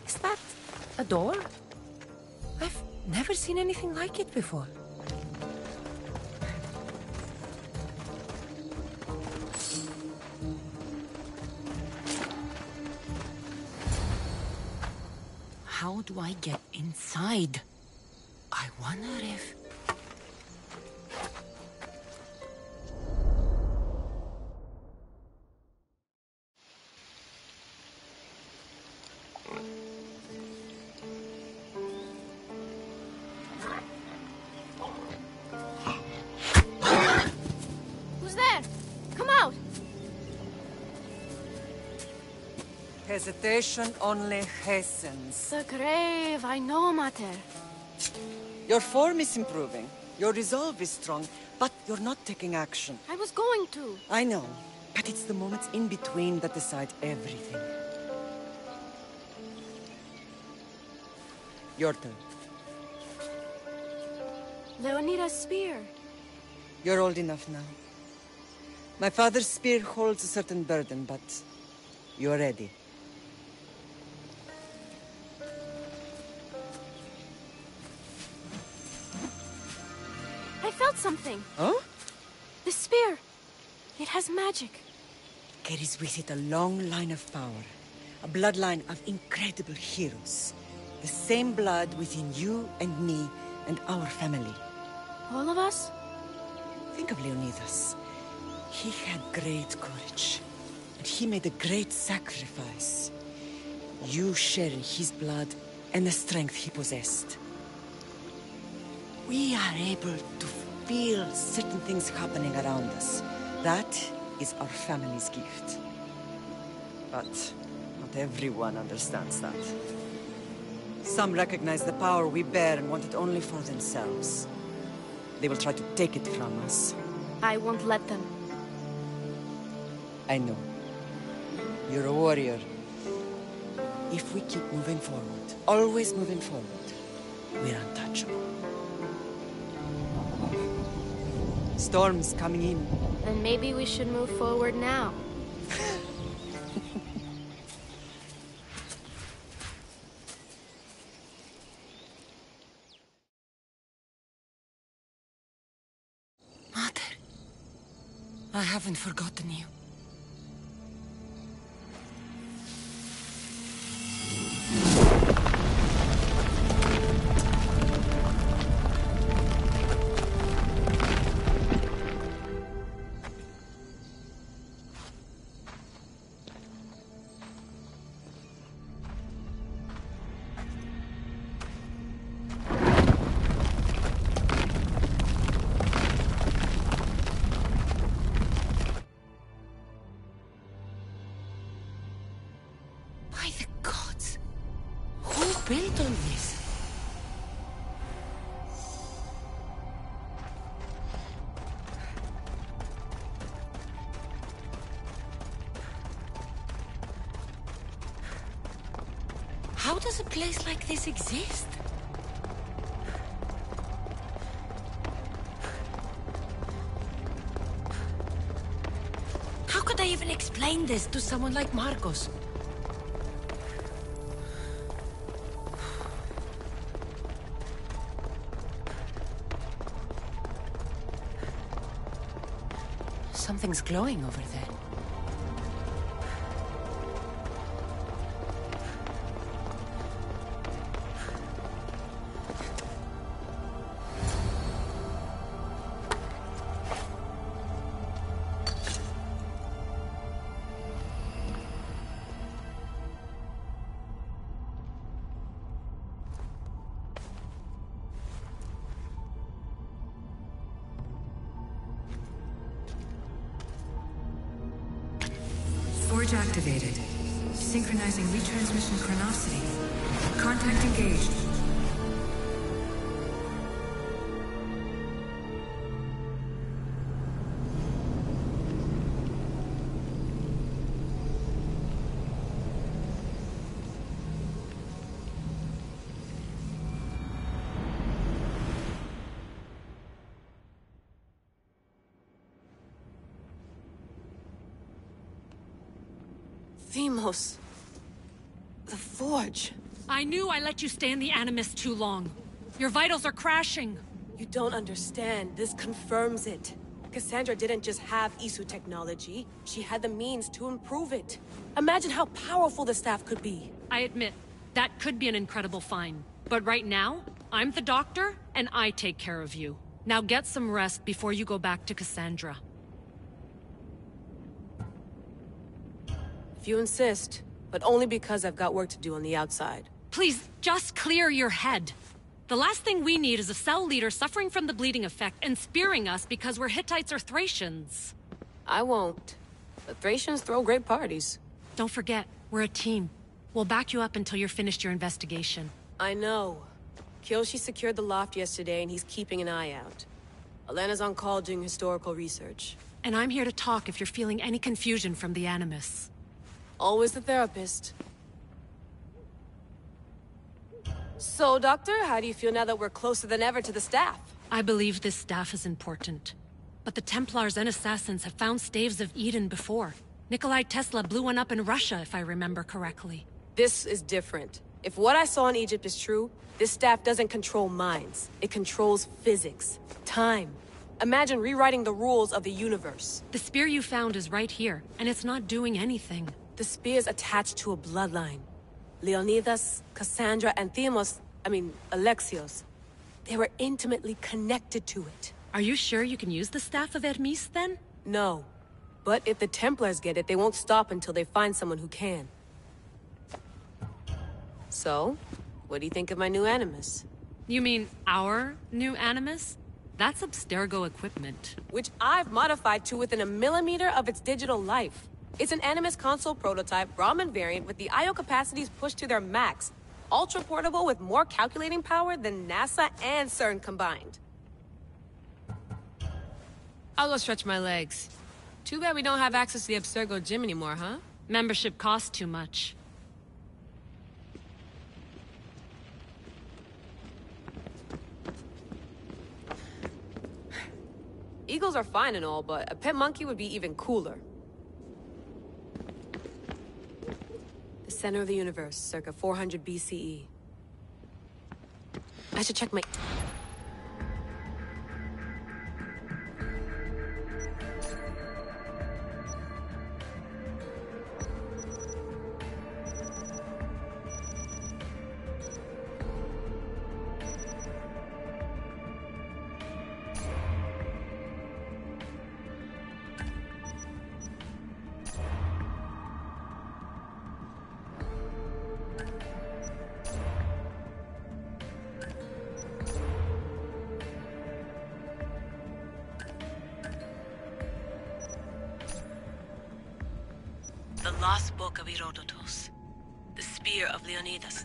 Is that a door? Never seen anything like it before. How do I get inside? I wonder if... Hesitation only hastens. The grave, I know, Mater. Your form is improving. Your resolve is strong, but you're not taking action. I was going to. I know, but it's the moments in between that decide everything. Your turn. Leonidas' spear. You're old enough now. My father's spear holds a certain burden, but you're ready. I felt something. Oh? The spear. It has magic. Carries with it a long line of power. A bloodline of incredible heroes. The same blood within you and me and our family. All of us? Think of Leonidas. He had great courage, and he made a great sacrifice. You share in his blood and the strength he possessed. We are able to feel certain things happening around us. That is our family's gift. But not everyone understands that. Some recognize the power we bear and want it only for themselves. They will try to take it from us. I won't let them. I know. You're a warrior. If we keep moving forward, always moving forward, we're untouchable. Storm's coming in. Then maybe we should move forward now. Mother, I haven't forgotten you. Built on this. How does a place like this exist? How could I even explain this to someone like Marcos? Something's glowing over there. Forge activated. Synchronizing retransmission chronicity. Contact engaged. Themos. The Forge. I knew I let you stay in the Animus too long. Your vitals are crashing. You don't understand. This confirms it. Cassandra didn't just have Isu technology. She had the means to improve it. Imagine how powerful the staff could be. I admit, that could be an incredible find. But right now, I'm the doctor, and I take care of you. Now get some rest before you go back to Cassandra. If you insist, but only because I've got work to do on the outside. Please, just clear your head. The last thing we need is a cell leader suffering from the bleeding effect and spearing us because we're Hittites or Thracians. I won't. The Thracians throw great parties. Don't forget, we're a team. We'll back you up until you're finished your investigation. I know. Kyoshi secured the loft yesterday and he's keeping an eye out. Elena's on call doing historical research. And I'm here to talk if you're feeling any confusion from the Animus. Always the therapist. So, Doctor, how do you feel now that we're closer than ever to the staff? I believe this staff is important. But the Templars and Assassins have found staves of Eden before. Nikolai Tesla blew one up in Russia, if I remember correctly. This is different. If what I saw in Egypt is true, this staff doesn't control minds. It controls physics, time. Imagine rewriting the rules of the universe. The spear you found is right here, and it's not doing anything. The spear's attached to a bloodline. Leonidas, Cassandra, and Alexios. They were intimately connected to it. Are you sure you can use the Staff of Hermes, then? No. But if the Templars get it, they won't stop until they find someone who can. So, what do you think of my new Animus? You mean our new Animus? That's Abstergo equipment. Which I've modified to within a millimeter of its digital life. It's an Animus console prototype, Raman variant with the I/O capacities pushed to their max. Ultra-portable with more calculating power than NASA and CERN combined. I'll go stretch my legs. Too bad we don't have access to the Abstergo gym anymore, huh? Membership costs too much. Eagles are fine and all, but a pet monkey would be even cooler. The center of the universe, circa 400 BCE. I should check my... The Lost Book of Herodotus. The Spear of Leonidas.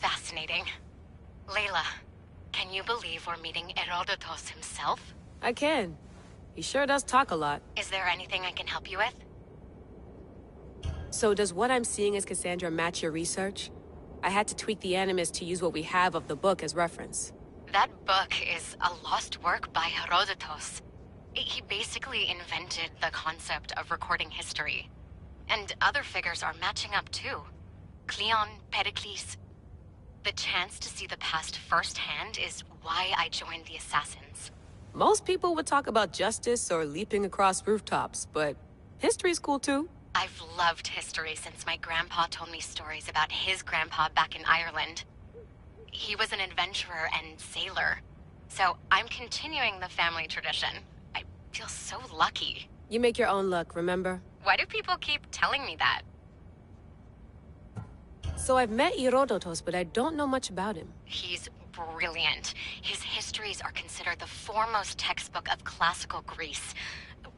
Fascinating. Layla, can you believe we're meeting Herodotus himself? I can. He sure does talk a lot. Is there anything I can help you with? So does what I'm seeing as Cassandra match your research? I had to tweak the Animus to use what we have of the book as reference. That book is a lost work by Herodotus. He basically invented the concept of recording history. And other figures are matching up too. Cleon, Pericles. The chance to see the past firsthand is why I joined the Assassins. Most people would talk about justice or leaping across rooftops, but history's cool too. I've loved history since my grandpa told me stories about his grandpa back in Ireland. He was an adventurer and sailor, so I'm continuing the family tradition. I feel so lucky. You make your own luck, remember? Why do people keep telling me that? So I've met Herodotus, but I don't know much about him. He's brilliant. His histories are considered the foremost textbook of classical Greece.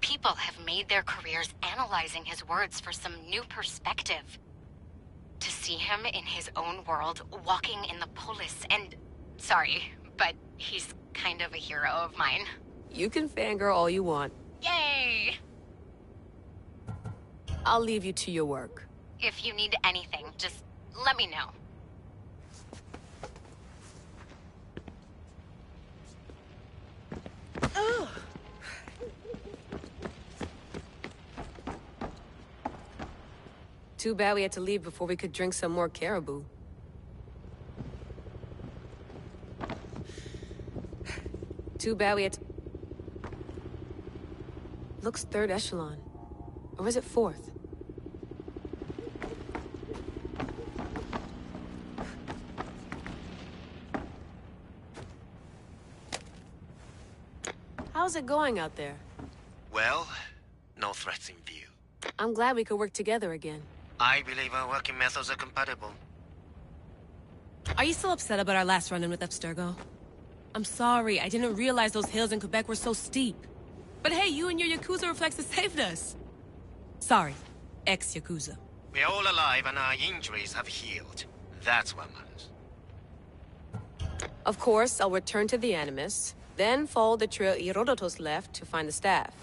People have made their careers analyzing his words for some new perspective. To see him in his own world, walking in the polis, and... Sorry, but he's kind of a hero of mine. You can fangirl all you want. Yay! I'll leave you to your work. If you need anything, just let me know. Oh. Too bad we had to leave before we could drink some more caribou. Too bad we had to... Looks third echelon. Or is it fourth? How's it going out there? Well, no threats in view. I'm glad we could work together again. I believe our working methods are compatible. Are you still upset about our last run-in with Abstergo? I'm sorry, I didn't realize those hills in Quebec were so steep. But hey, you and your Yakuza reflexes saved us. Sorry, ex-Yakuza. We're all alive and our injuries have healed. That's what matters. Of course, I'll return to the Animus, then follow the trail Herodotus left to find the staff.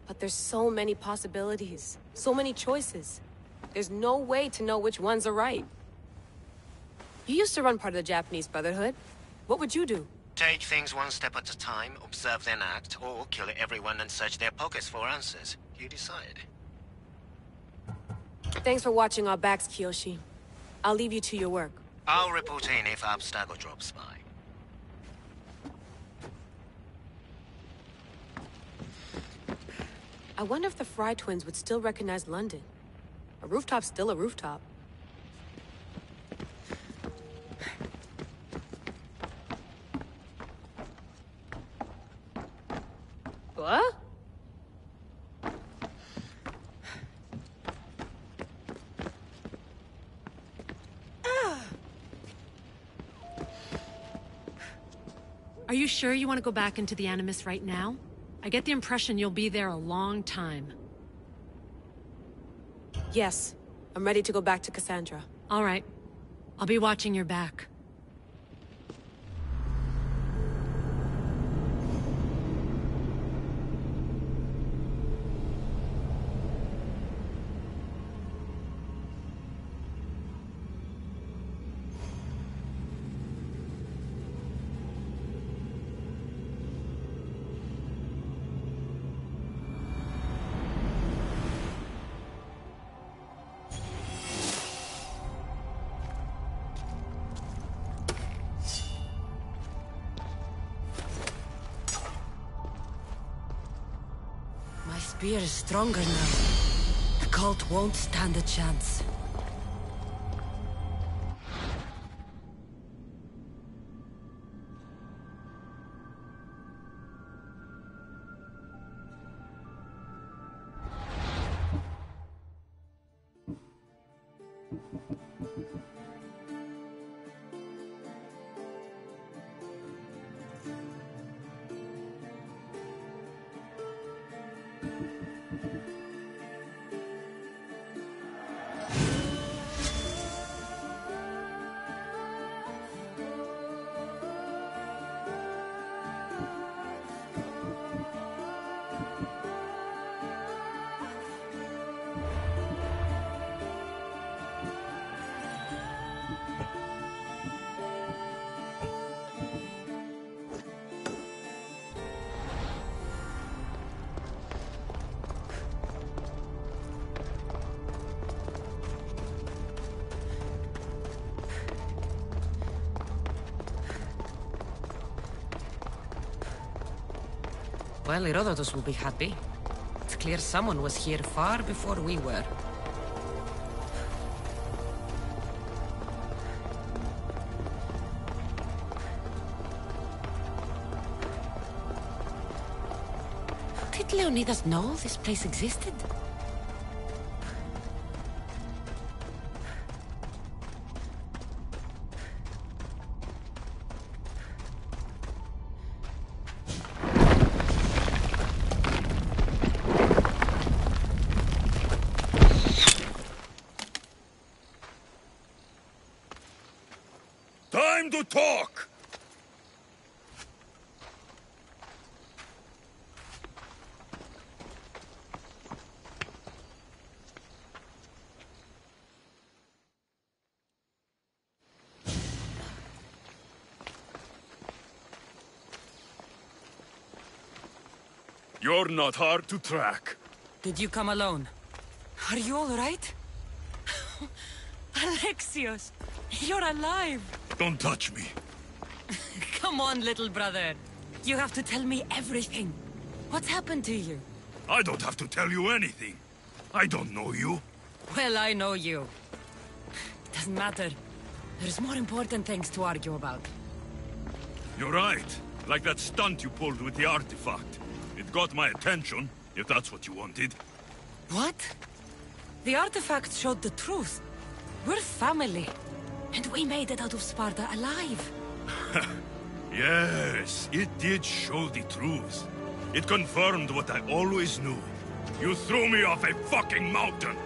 But there's so many possibilities, so many choices. There's no way to know which ones are right. You used to run part of the Japanese Brotherhood. What would you do? Take things one step at a time, observe then act, or kill everyone and search their pockets for answers. You decide. Thanks for watching our backs, Kiyoshi. I'll leave you to your work. I'll report in if Abstergo drops by. I wonder if the Fry twins would still recognize London. A rooftop's still a rooftop. What? Are you sure you want to go back into the Animus right now? I get the impression you'll be there a long time. Yes. I'm ready to go back to Cassandra. All right. I'll be watching your back. The spear is stronger now. The cult won't stand a chance. Well, Herodotus will be happy. It's clear someone was here far before we were. Did Leonidas know this place existed? Time to talk! You're not hard to track. Did you come alone? Are you all right? Alexios, you're alive! Don't touch me. Come on, little brother. You have to tell me everything. What's happened to you? I don't have to tell you anything. I don't know you. Well, I know you. Doesn't matter. There's more important things to argue about. You're right. Like that stunt you pulled with the artifact. It got my attention, if that's what you wanted. What? The artifact showed the truth. We're family. And we made it out of Sparta alive. Yes, it did show the truth. It confirmed what I always knew. You threw me off a fucking mountain!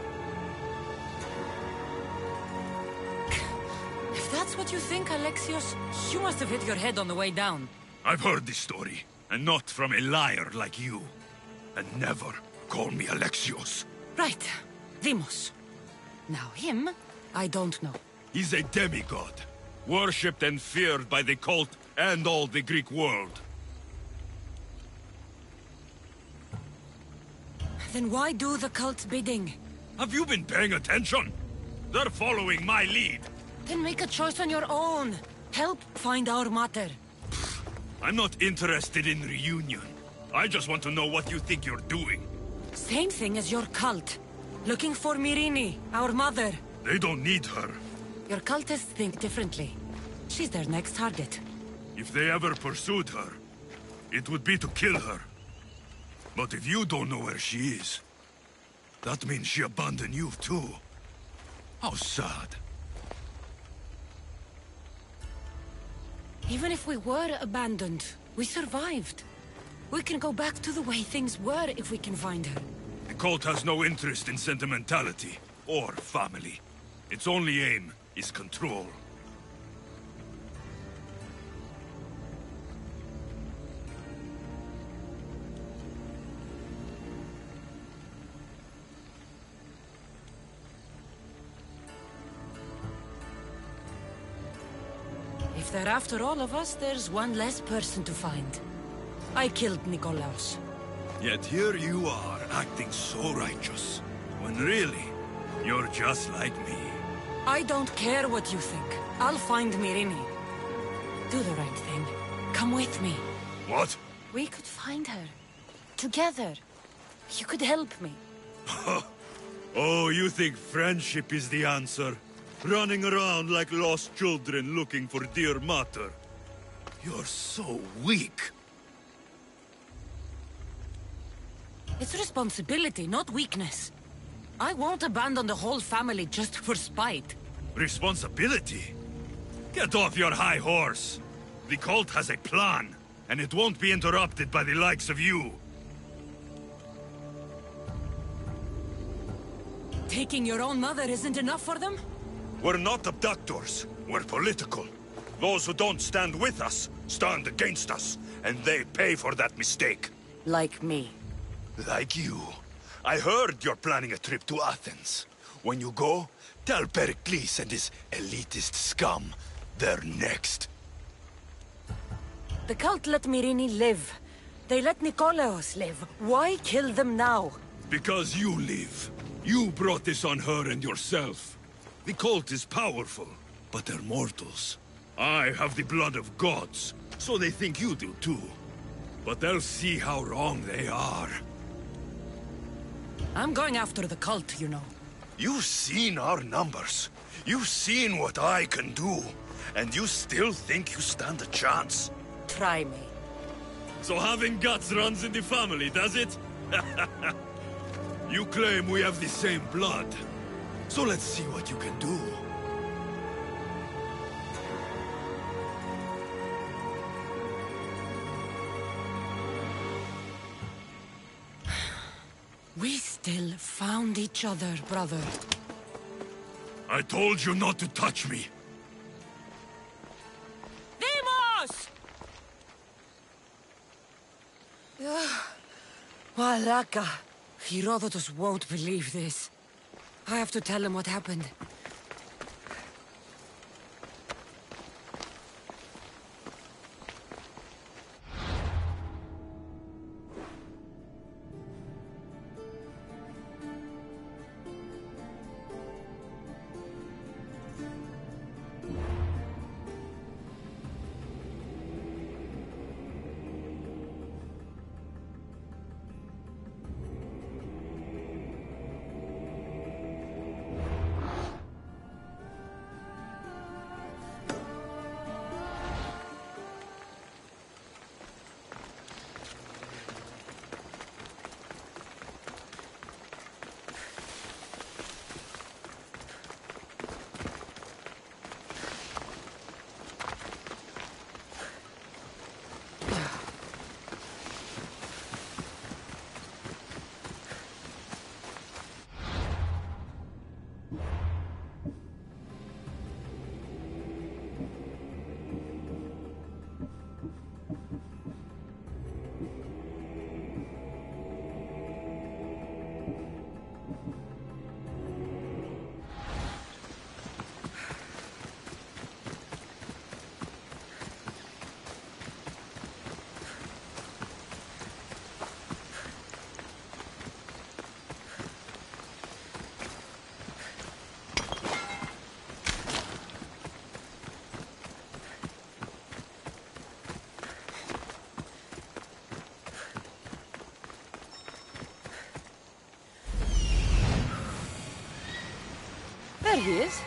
If that's what you think, Alexios, you must have hit your head on the way down. I've heard this story, and not from a liar like you. And never call me Alexios. Right. Demos. Now him, I don't know. He's a demigod, worshipped and feared by the cult and all the Greek world. Then why do the cult's bidding? Have you been paying attention? They're following my lead. Then make a choice on your own. Help find our mater. I'm not interested in reunion. I just want to know what you think you're doing. Same thing as your cult. Looking for Myrrine, our mother. They don't need her. Your cultists think differently. She's their next target. If they ever pursued her, it would be to kill her. But if you don't know where she is, that means she abandoned you too. How sad. Even if we were abandoned, we survived. We can go back to the way things were if we can find her. The cult has no interest in sentimentality or family. Its only aim is control. If they're after all of us, there's one less person to find. I killed Nikolaos. Yet here you are, acting so righteous, when really, you're just like me. I don't care what you think. I'll find Myrrine. Do the right thing. Come with me. What? We could find her. Together. You could help me. Oh, you think friendship is the answer? Running around like lost children looking for dear mater. You're so weak. It's responsibility, not weakness. I won't abandon the whole family just for spite. Responsibility? Get off your high horse. The cult has a plan, and it won't be interrupted by the likes of you. Taking your own mother isn't enough for them? We're not abductors. We're political. Those who don't stand with us, stand against us. And they pay for that mistake. Like me. Like you. I heard you're planning a trip to Athens. When you go, tell Pericles and his elitist scum they're next. The cult let Myrrine live. They let Nikolaos live. Why kill them now? Because you live. You brought this on her and yourself. The cult is powerful, but they're mortals. I have the blood of gods, so they think you do too. But they'll see how wrong they are. I'm going after the cult, you know. You've seen our numbers. You've seen what I can do. And you still think you stand a chance? Try me. So having guts runs in the family, does it? You claim we have the same blood. So let's see what you can do. We still found each other, brother. I told you not to touch me. Demos! Malaka. Herodotus won't believe this. I have to tell him what happened. he is.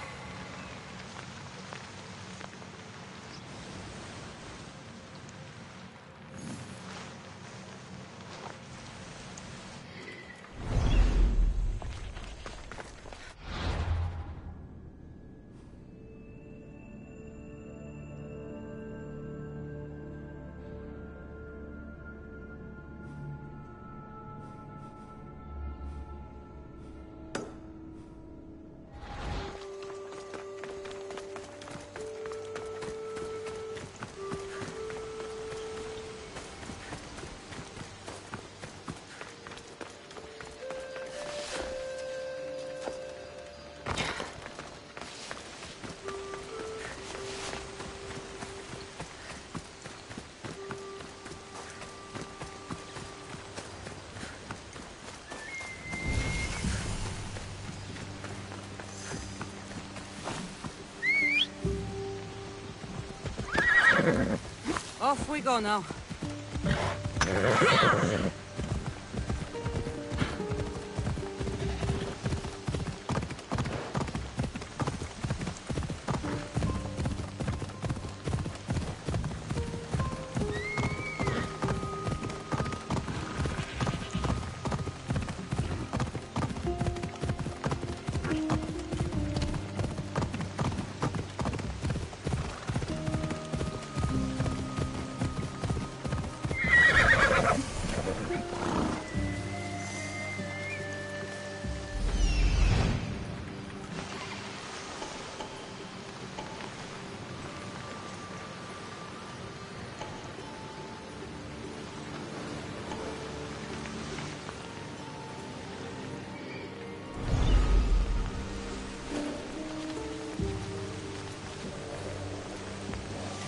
Off we go now.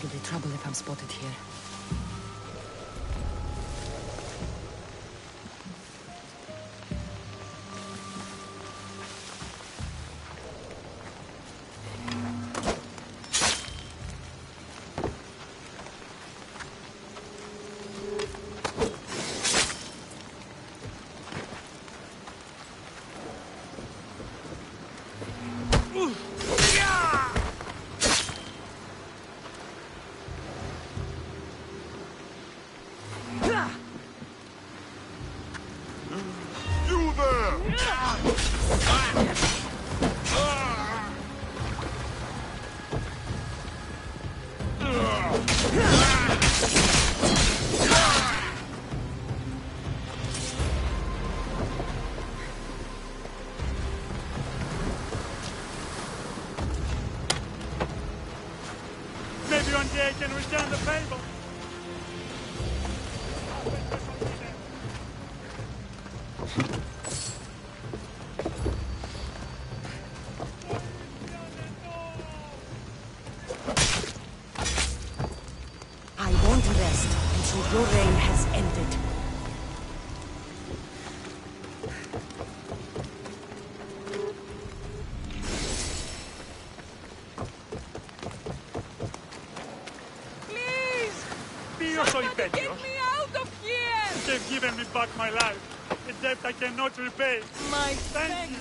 There'll be trouble if I'm spotted here. Maybe one day I can return the favor. I won't rest until your reign has ended. Get me out of here! You've given me back my life. A debt I cannot repay. My thank you.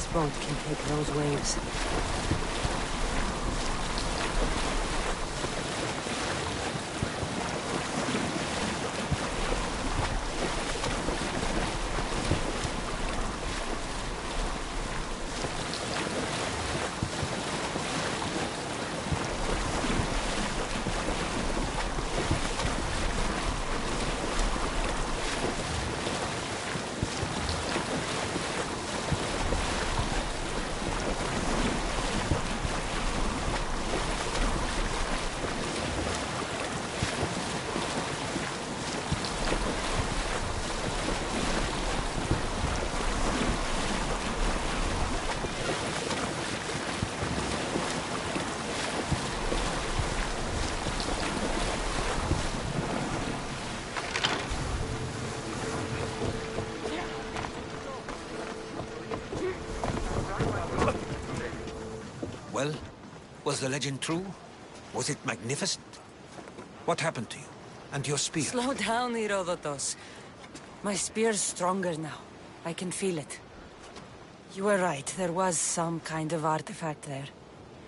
this boat can take those waves. Well, was the legend true? Was it magnificent? What happened to you? And your spear? Slow down, Herodotus. My spear's stronger now. I can feel it. You were right, there was some kind of artifact there.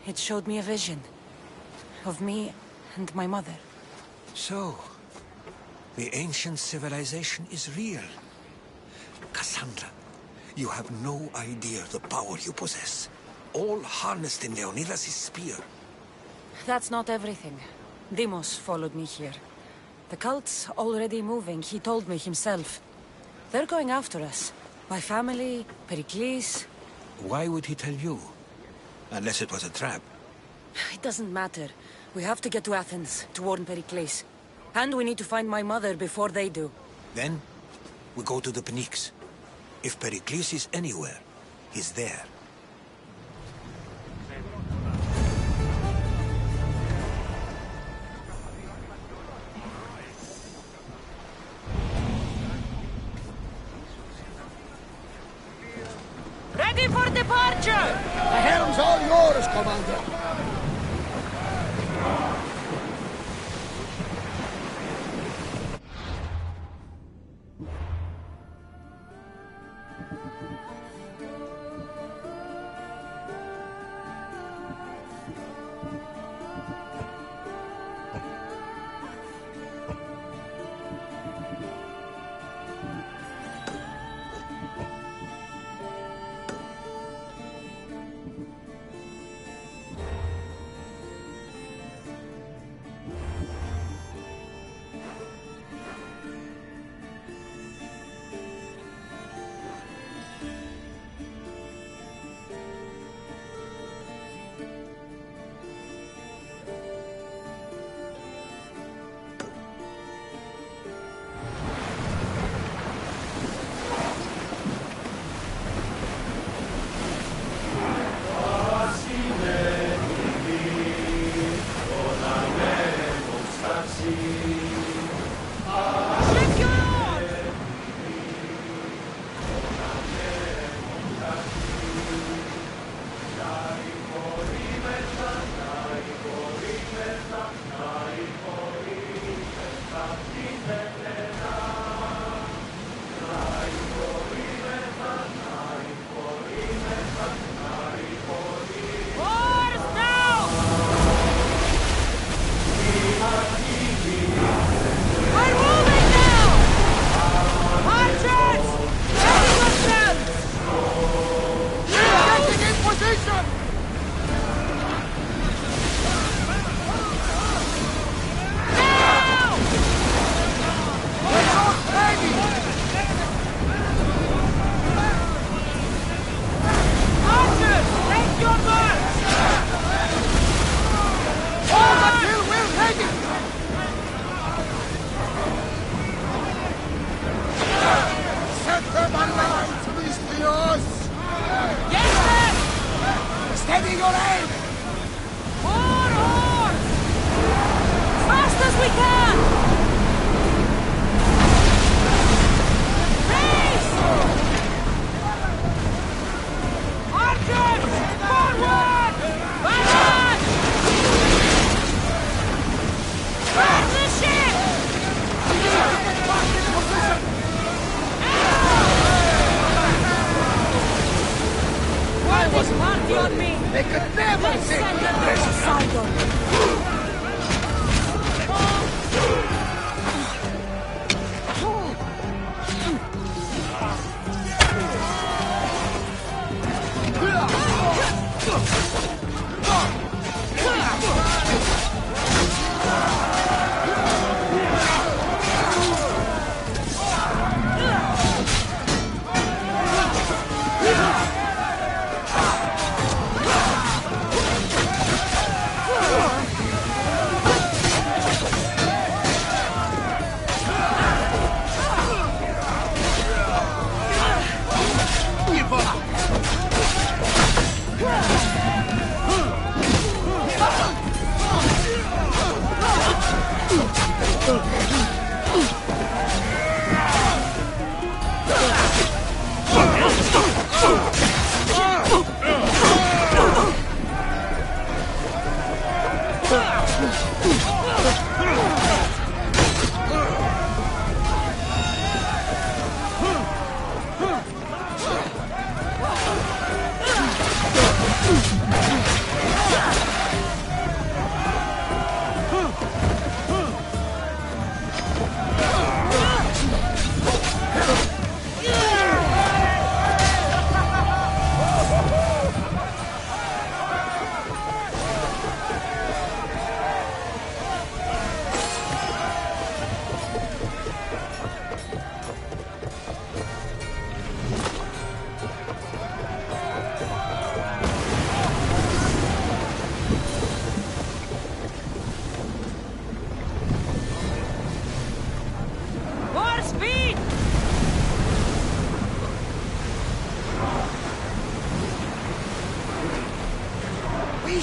It showed me a vision. Of me and my mother. So, the ancient civilization is real. Cassandra, you have no idea the power you possess. All harnessed in Leonidas' spear. That's not everything. Deimos followed me here. The cult's already moving, he told me himself. They're going after us. My family, Pericles. Why would he tell you? Unless it was a trap. It doesn't matter. We have to get to Athens, to warn Pericles. And we need to find my mother before they do. Then, we go to the Pnyx. If Pericles is anywhere, he's there. Ready for departure! The helm's all yours, Commander.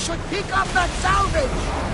should pick up that salvage!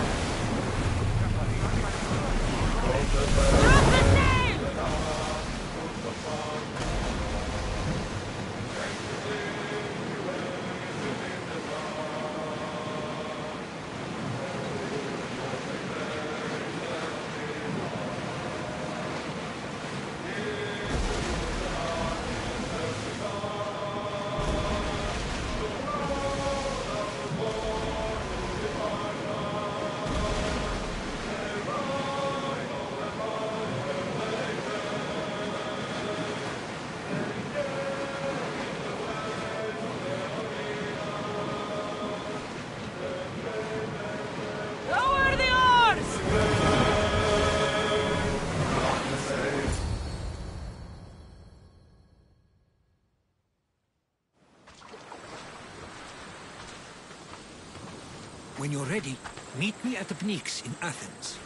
When you're ready, meet me at the Pnyx in Athens.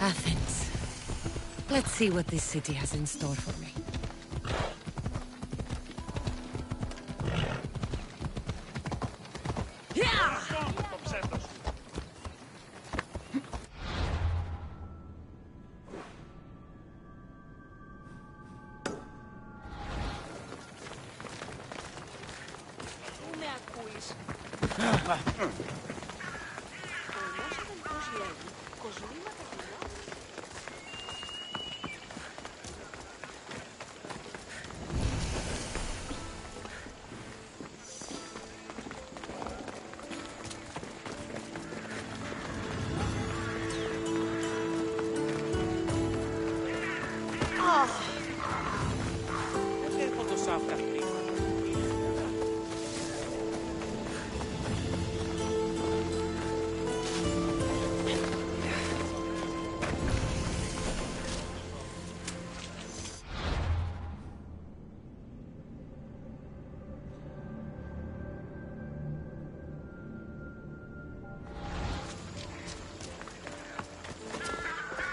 Athens. Let's see what this city has in store for me.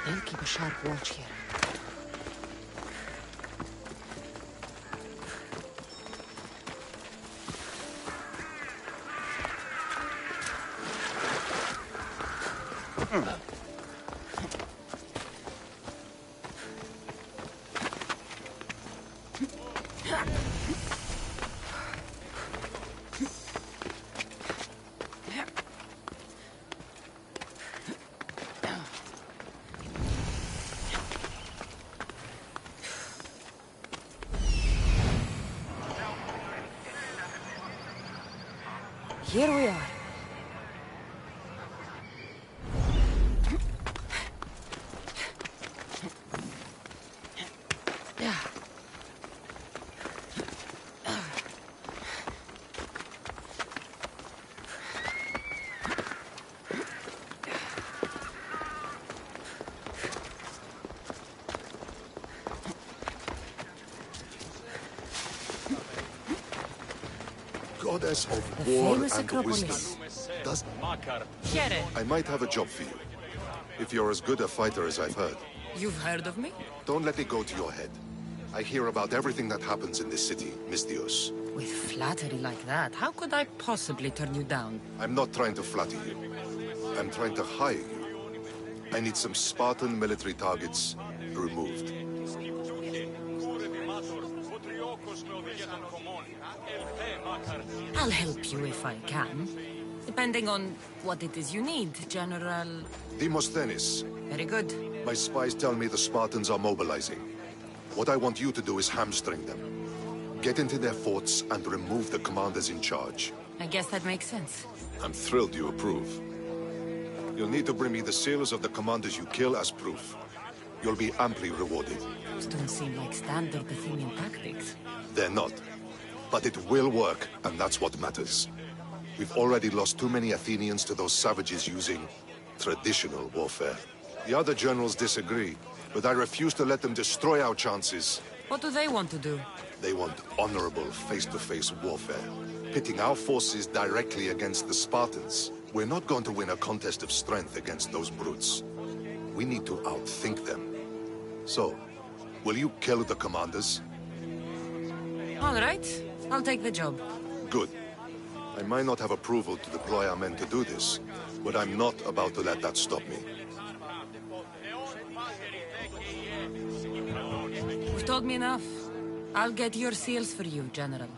I'll keep a sharp watch here. Here we are. Goddess of The war famous and Acropolis. wisdom. Get it. I might have a job for you. If you're as good a fighter as I've heard. You've heard of me? Don't let it go to your head. I hear about everything that happens in this city, Mystios. With flattery like that, how could I possibly turn you down? I'm not trying to flatter you. I'm trying to hire you. I need some Spartan military targets removed. I'll help you if I can. Depending on what it is you need, General... Demosthenes. Very good. My spies tell me the Spartans are mobilizing. What I want you to do is hamstring them. Get into their forts and remove the commanders in charge. I guess that makes sense. I'm thrilled you approve. You'll need to bring me the sailors of the commanders you kill as proof. You'll be amply rewarded. Those don't seem like standard Athenian tactics. They're not. But it will work, and that's what matters. We've already lost too many Athenians to those savages using traditional warfare. The other generals disagree, but I refuse to let them destroy our chances. What do they want to do? They want honorable face-to-face warfare, pitting our forces directly against the Spartans. We're not going to win a contest of strength against those brutes. We need to outthink them. So, will you kill the commanders? All right. I'll take the job. Good. I might not have approval to deploy our men to do this, but I'm not about to let that stop me. You've told me enough. I'll get your seals for you, General.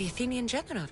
The Athenian general.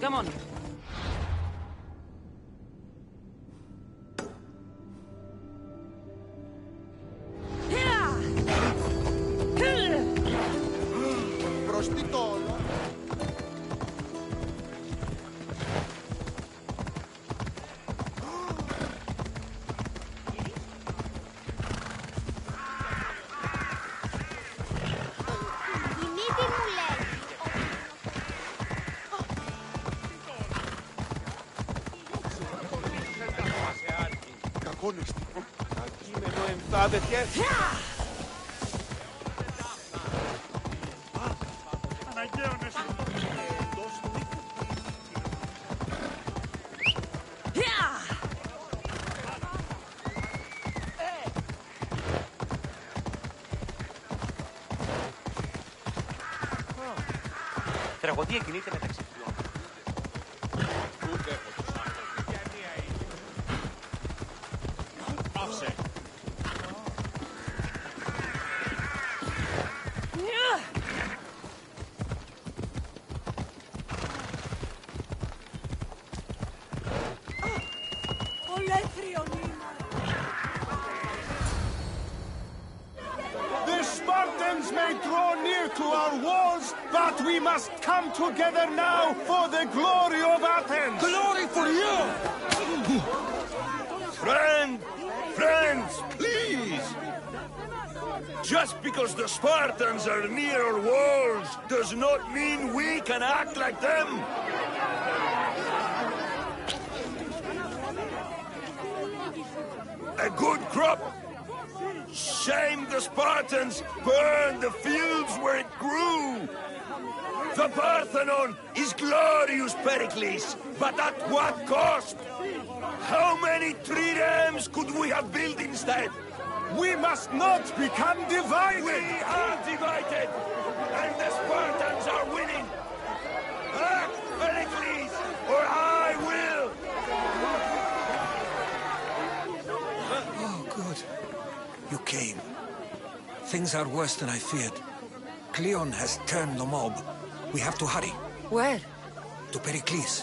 Come on. Prostituto. Τραγωδία κινείται μεταξύ φλών. Ούτε έχω τους άλλους. Άφησε. The Spartans may draw near to our walls, but we must come together now for the glory of Athens! Glory for you! Friends, please! Just because the Spartans are near our walls does not mean we can act like them! A good crop? Shame the Spartans burned the fields where it grew! The Parthenon is glorious, Pericles, but at what cost? How many triremes could we have built instead? We must not become divided! We are divided, and the Spartans are winning! Act, Pericles, or I will! Oh, good. You came. Things are worse than I feared. Cleon has turned the mob. We have to hurry. Where? To Pericles.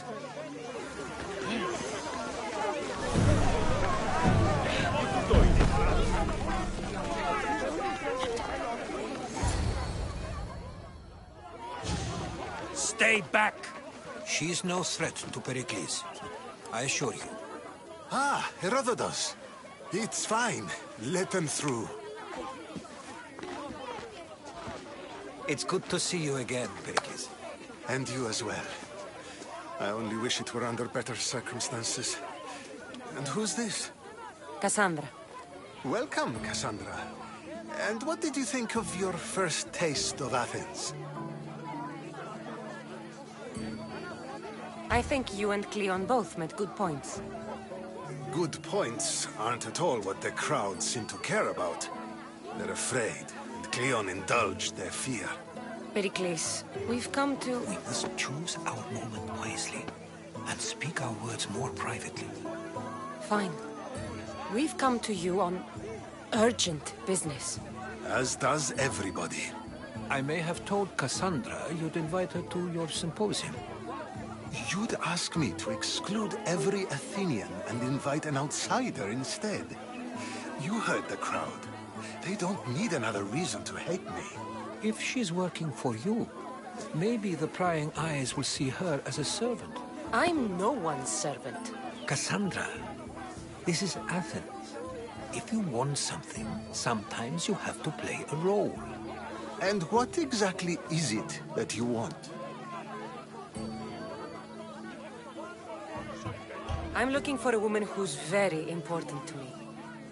Stay back! She's no threat to Pericles. I assure you. Ah, Herodotus. It's fine. Let them through. It's good to see you again, Pericles. And you as well. I only wish it were under better circumstances. And who's this? Cassandra. Welcome, Cassandra. And what did you think of your first taste of Athens? I think you and Cleon both made good points. Good points aren't at all what the crowd seem to care about. They're afraid, and Cleon indulged their fear. Pericles, we've come to... We must choose our moment wisely, and speak our words more privately. Fine. We've come to you on urgent business. As does everybody. I may have told Cassandra you'd invite her to your symposium. You'd ask me to exclude every Athenian and invite an outsider instead. You heard the crowd. They don't need another reason to hate me. If she's working for you, maybe the prying eyes will see her as a servant. I'm no one's servant. Cassandra, this is Athens. If you want something, sometimes you have to play a role. And what exactly is it that you want? I'm looking for a woman who's very important to me.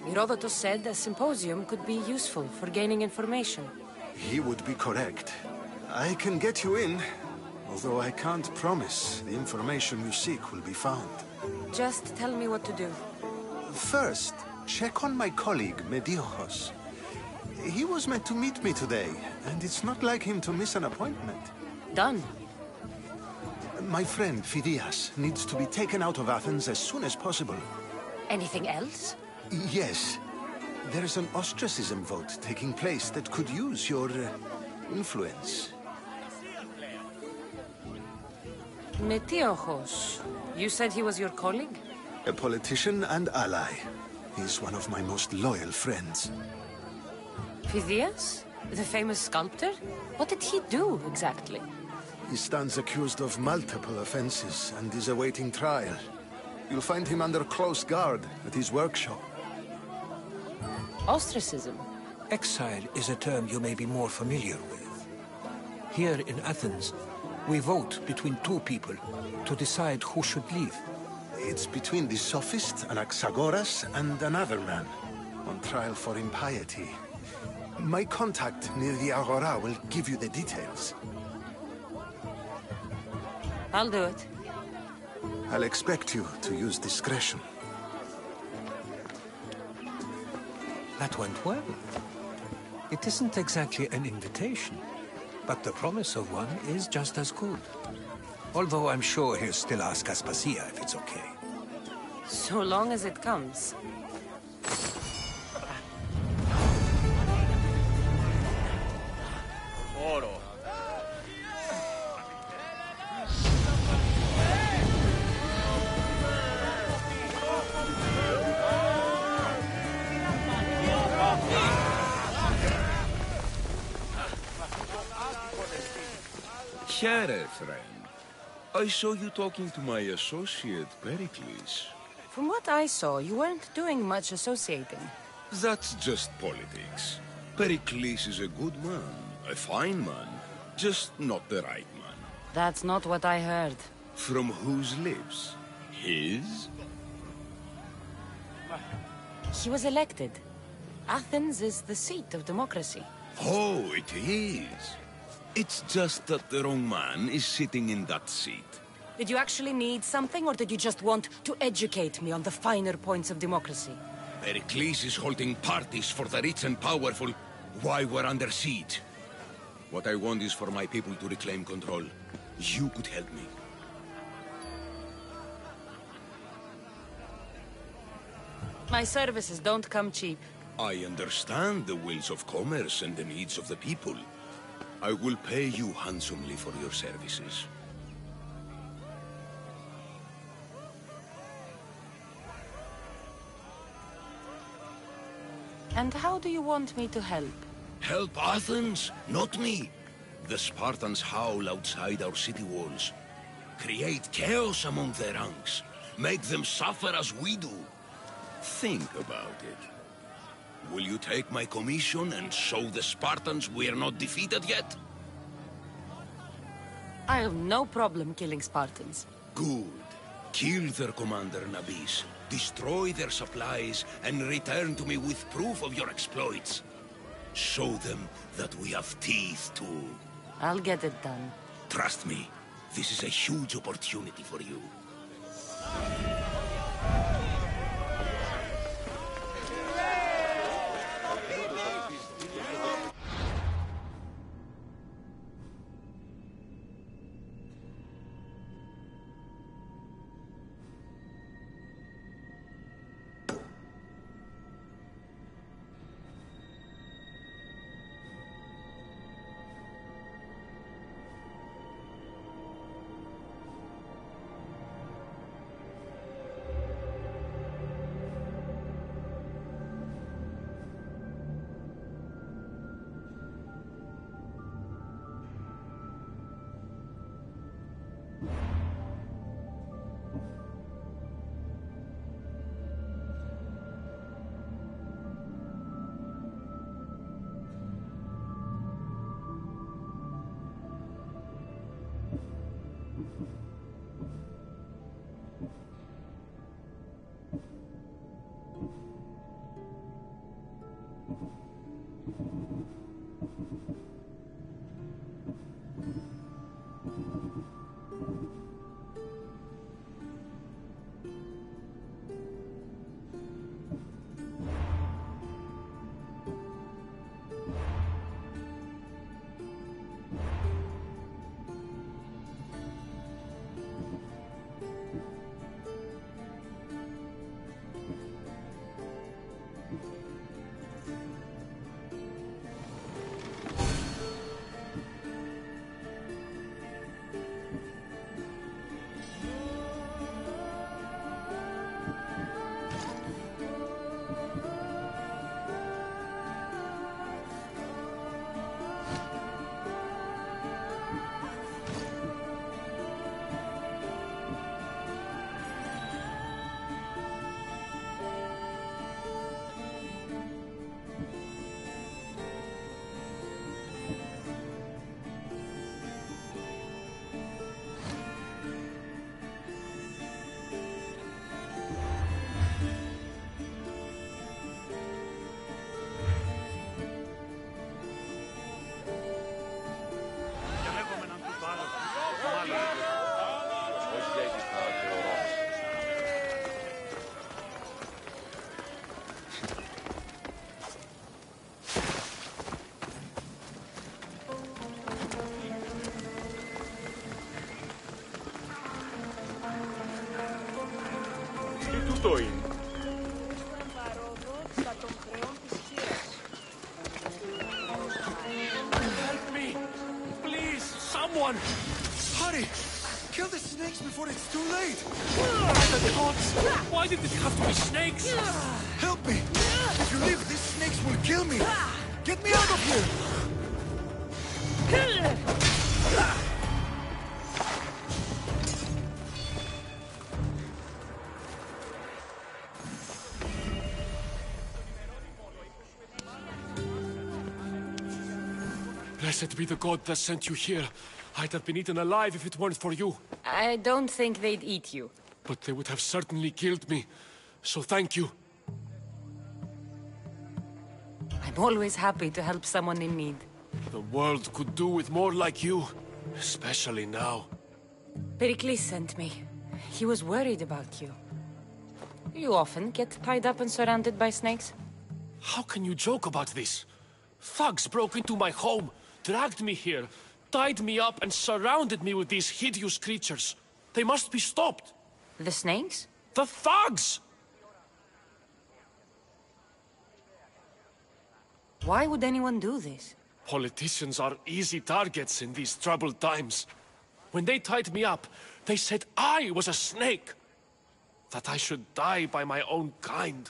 Herodotus said a symposium could be useful for gaining information. He would be correct. I can get you in, although I can't promise the information you seek will be found. Just tell me what to do. First, check on my colleague, Mediochos. He was meant to meet me today, and it's not like him to miss an appointment. Done. My friend, Phidias, needs to be taken out of Athens as soon as possible. Anything else? Yes. There is an ostracism vote taking place that could use your influence. Metiochos. You said he was your colleague? A politician and ally. He's one of my most loyal friends. Phidias? The famous sculptor? What did he do, exactly? He stands accused of multiple offenses and is awaiting trial. You'll find him under close guard at his workshop. Ostracism? Exile is a term you may be more familiar with. Here in Athens, we vote between two people to decide who should leave. It's between the sophist Anaxagoras and another man, on trial for impiety. My contact near the Agora will give you the details. I'll do it. I'll expect you to use discretion. That went well. It isn't exactly an invitation, but the promise of one is just as good. Although I'm sure he'll still ask Aspasia if it's okay. So long as it comes. Oro. Here, friend. I saw you talking to my associate, Pericles. From what I saw, you weren't doing much associating. That's just politics. Pericles is a good man, a fine man, just not the right man. That's not what I heard. From whose lips? His? He was elected. Athens is the seat of democracy. Oh, it is. It's just that the wrong man is sitting in that seat. Did you actually need something, or did you just want to educate me on the finer points of democracy? Pericles is holding parties for the rich and powerful while we're under siege. What I want is for my people to reclaim control. You could help me. My services don't come cheap. I understand the wills of commerce and the needs of the people. I will pay you handsomely for your services. And how do you want me to help? Help Athens, not me. The Spartans howl outside our city walls. Create chaos among their ranks. Make them suffer as we do. Think about it. Will you take my commission and show the Spartans we are not defeated yet? I have no problem killing Spartans. Good. Kill their commander, Nabis. Destroy their supplies and return to me with proof of your exploits. Show them that we have teeth too. I'll get it done. Trust me, this is a huge opportunity for you. Τούτο είναι. Help me! Please, someone! Hurry! Kill the snakes before it's too late! The gods! Why did it have to be snakes? Help me! If you leave, these snakes will kill me! Get me out of here! Blessed be the god that sent you here. I'd have been eaten alive if it weren't for you. I don't think they'd eat you. But they would have certainly killed me. So thank you. I'm always happy to help someone in need. The world could do with more like you. Especially now. Pericles sent me. He was worried about you. You often get tied up and surrounded by snakes? How can you joke about this? Thugs broke into my home, dragged me here, tied me up and surrounded me with these hideous creatures. They must be stopped. The snakes? The thugs! Why would anyone do this? Politicians are easy targets in these troubled times. When they tied me up, they said I was a snake. That I should die by my own kind.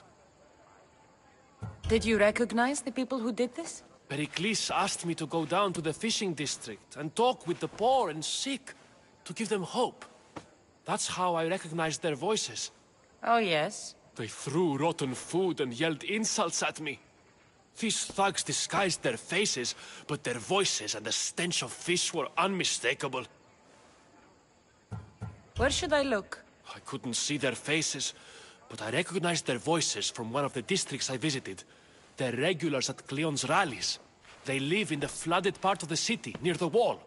Did you recognize the people who did this? Pericles asked me to go down to the fishing district and talk with the poor and sick, to give them hope. That's how I recognized their voices. Oh, yes? They threw rotten food and yelled insults at me. These thugs disguised their faces, but their voices and the stench of fish were unmistakable. Where should I look? I couldn't see their faces, but I recognized their voices from one of the districts I visited. They're regulars at Cleon's rallies. They live in the flooded part of the city, near the wall.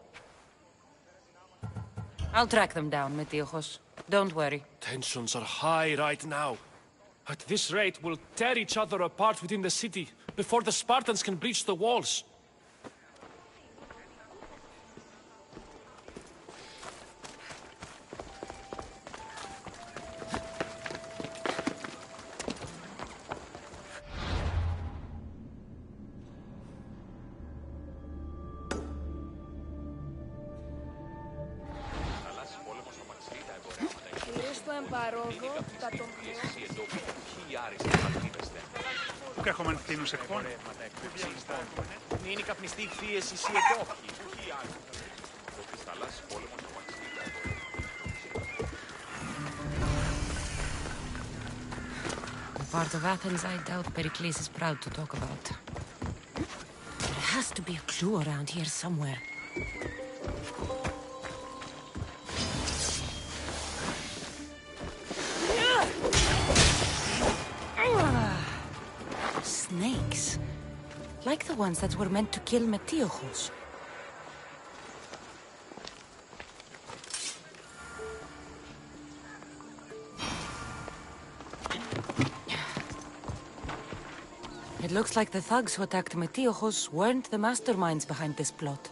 I'll track them down, Metiojos. Don't worry. Tensions are high right now. At this rate, we'll tear each other apart within the city, before the Spartans can breach the walls. Πού κάχομεν θύνους εκπών. Νίνη καπνιστή φίεση σι εδόχη. The part of Athens I doubt Pericles is proud to talk about. There has to be a clue around here somewhere. Snakes. Like the ones that were meant to kill Metiochos. It looks like the thugs who attacked Metiochos weren't the masterminds behind this plot.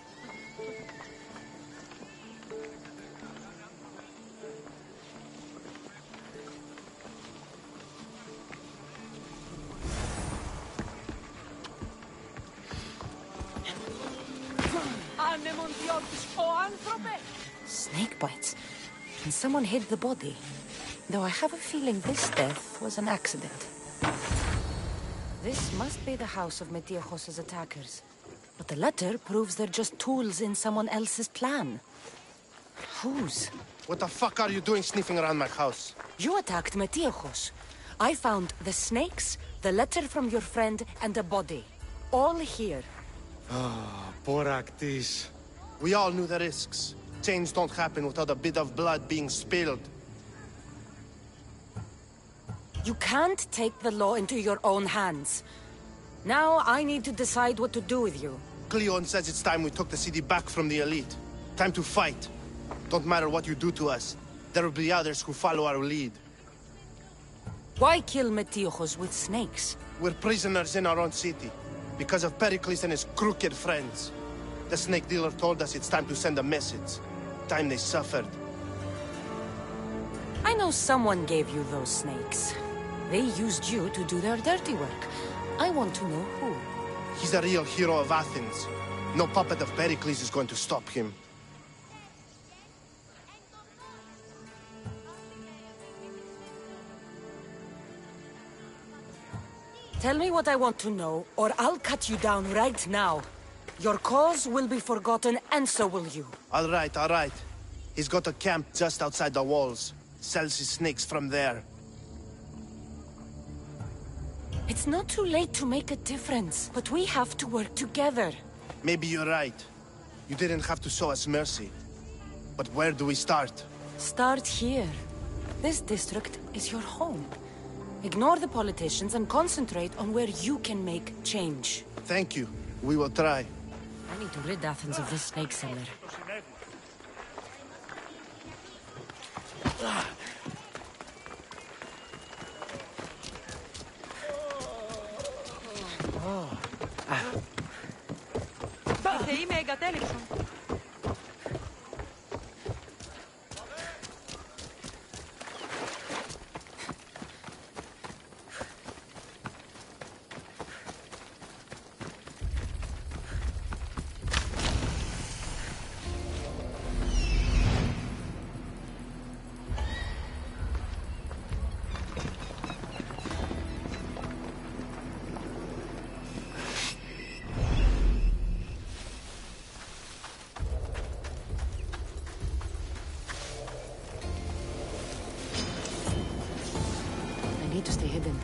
Snake bites. And someone hid the body. Though I have a feeling this death was an accident. This must be the house of Metiochos' attackers. But the letter proves they're just tools in someone else's plan. Whose? What the fuck are you doing sniffing around my house? You attacked Metiochos. I found the snakes, the letter from your friend, and a body. All here. Ah, Boraktis. We all knew the risks. Change don't happen without a bit of blood being spilled. You can't take the law into your own hands. Now I need to decide what to do with you. Cleon says it's time we took the city back from the elite. Time to fight. Don't matter what you do to us. There will be others who follow our lead. Why kill Metiochos with snakes? We're prisoners in our own city. Because of Pericles and his crooked friends. The snake dealer told us it's time to send a message. Time they suffered. I know someone gave you those snakes. They used you to do their dirty work. I want to know who. He's the real hero of Athens. No puppet of Pericles is going to stop him. Tell me what I want to know, or I'll cut you down right now. Your cause will be forgotten, and so will you. All right. He's got a camp just outside the walls. Sells his snakes from there. It's not too late to make a difference, but we have to work together. Maybe you're right. You didn't have to show us mercy. But where do we start? Start here. This district is your home. Ignore the politicians and concentrate on where you can make change. Thank you. We will try. I need to rid Athens of this snake seller. Οι θεοί με εγκατέλειψαν. Need to stay hidden.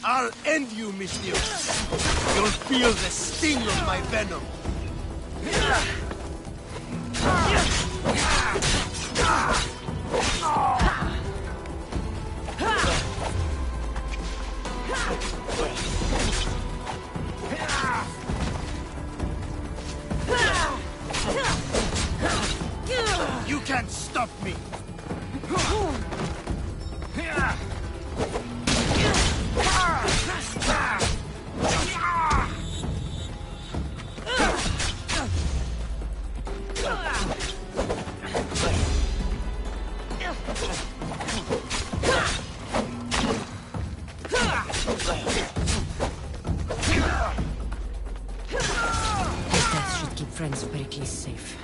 I'll end you, Mistio. You'll feel the sting of my venom. You can't stop me! Death should keep friends of Pericles safe.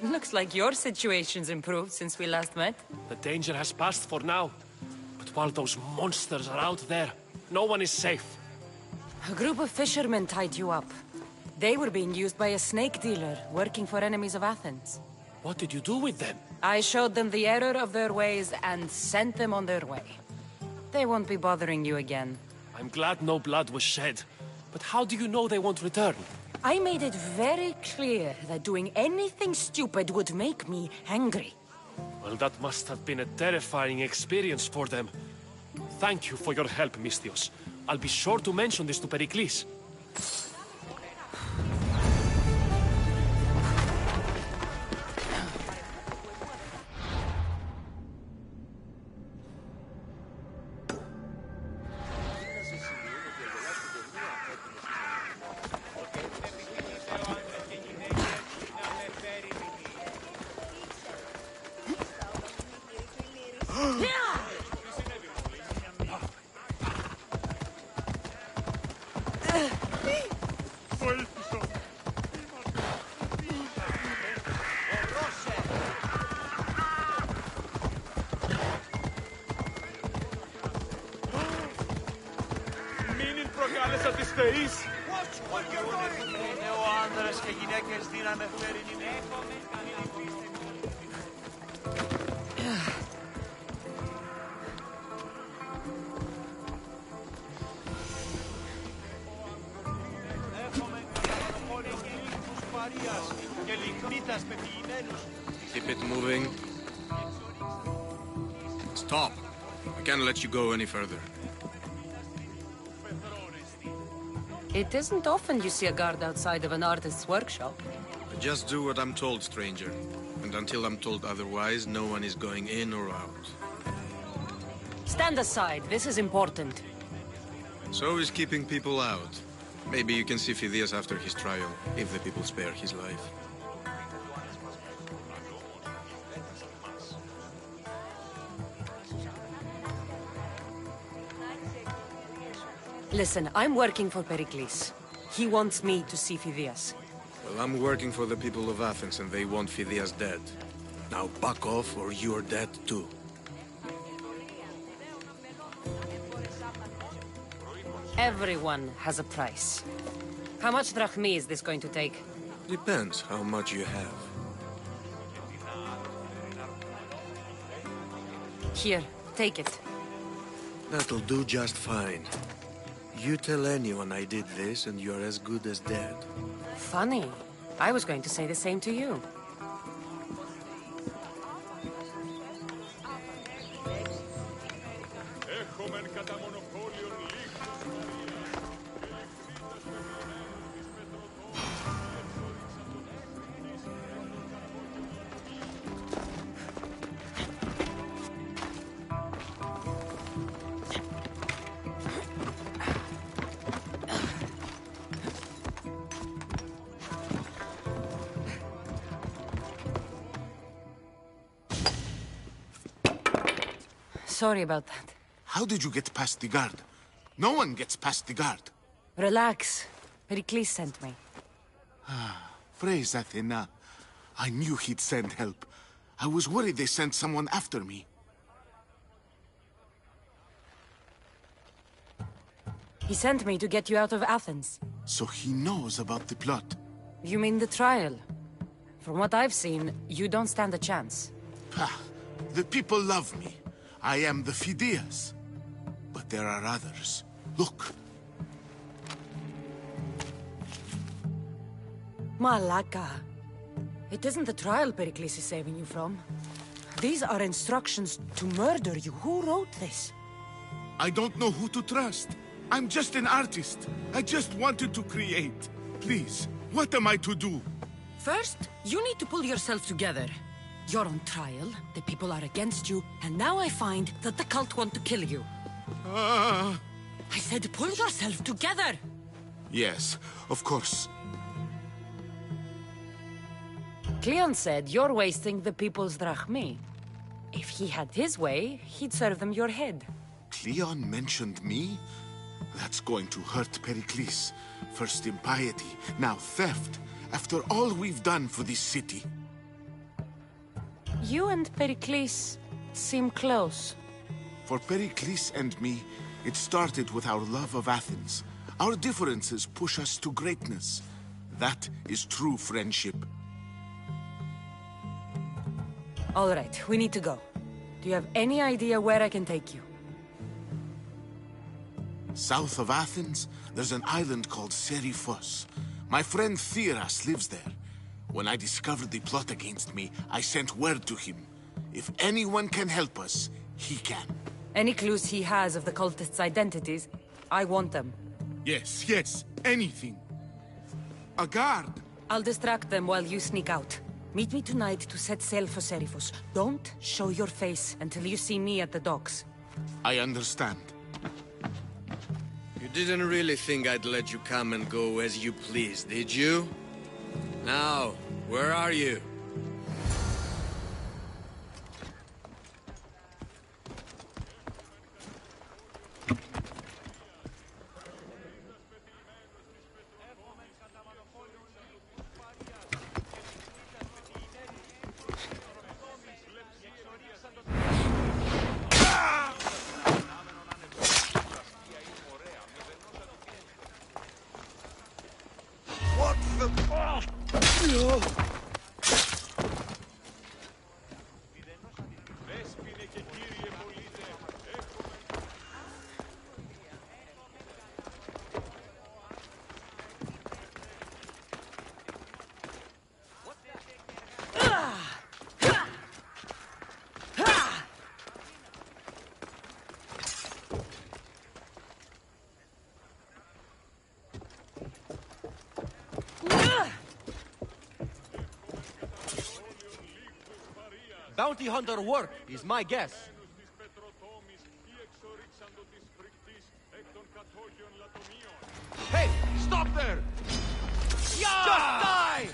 Looks like your situation's improved since we last met. The danger has passed for now. But while those monsters are out there, no one is safe. A group of fishermen tied you up. They were being used by a snake dealer working for enemies of Athens. What did you do with them? I showed them the error of their ways and sent them on their way. They won't be bothering you again. I'm glad no blood was shed. But how do you know they won't return? I made it very clear that doing anything stupid would make me angry. Well, that must have been a terrifying experience for them. Thank you for your help, Misthios. I'll be sure to mention this to Pericles. Keep it moving. Stop. I can't let you go any further. It isn't often you see a guard outside of an artist's workshop. I just do what I'm told, stranger. And until I'm told otherwise, no one is going in or out. Stand aside. This is important. So is keeping people out. Maybe you can see Phidias after his trial, if the people spare his life. Listen, I'm working for Pericles. He wants me to see Phidias. Well, I'm working for the people of Athens and they want Phidias dead. Now back off or you're dead too. Everyone has a price. How much drachmi is this going to take? Depends how much you have. Here, take it. That'll do just fine. You tell anyone I did this and you're as good as dead. Funny. I was going to say the same to you. Sorry about that. How did you get past the guard? No one gets past the guard. Relax. Pericles sent me. Praise Athena. I knew he'd send help. I was worried they sent someone after me. He sent me to get you out of Athens. So he knows about the plot. You mean the trial? From what I've seen, you don't stand a chance. The people love me. I am the Phidias. But there are others. Look. Malaka. It isn't the trial Pericles is saving you from. These are instructions to murder you. Who wrote this? I don't know who to trust. I'm just an artist. I just wanted to create. Please, what am I to do? First, you need to pull yourself together. You're on trial, the people are against you, and now I find that the cult want to kill you. I said pull yourself together! Yes, of course. Cleon said you're wasting the people's drachmi. If he had his way, he'd serve them your head. Cleon mentioned me? That's going to hurt Pericles. First impiety, now theft. After all we've done for this city. You and Pericles seem close. For Pericles and me, it started with our love of Athens. Our differences push us to greatness. That is true friendship. All right, we need to go. Do you have any idea where I can take you? South of Athens, there's an island called Seriphos. My friend Theras lives there. When I discovered the plot against me, I sent word to him. If anyone can help us, he can. Any clues he has of the cultists' identities, I want them. Yes, anything. A guard! I'll distract them while you sneak out. Meet me tonight to set sail for Seriphos. Don't show your face until you see me at the docks. I understand. You didn't really think I'd let you come and go as you please, did you? Now, where are you? Bounty hunter work is my guess. Hey, stop there! Yeah! Just die!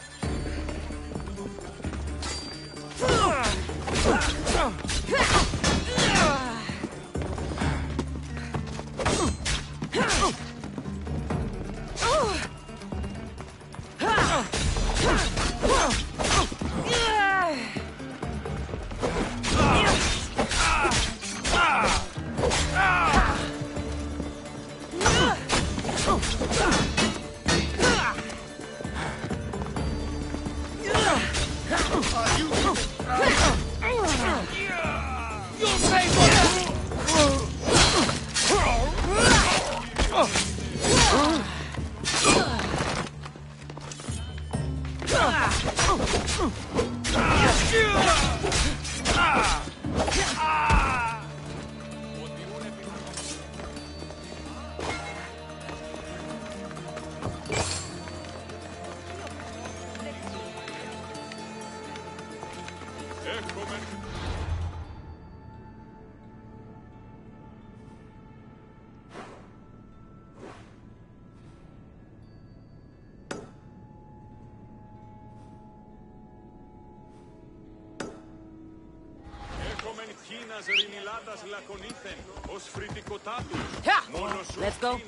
Let's go.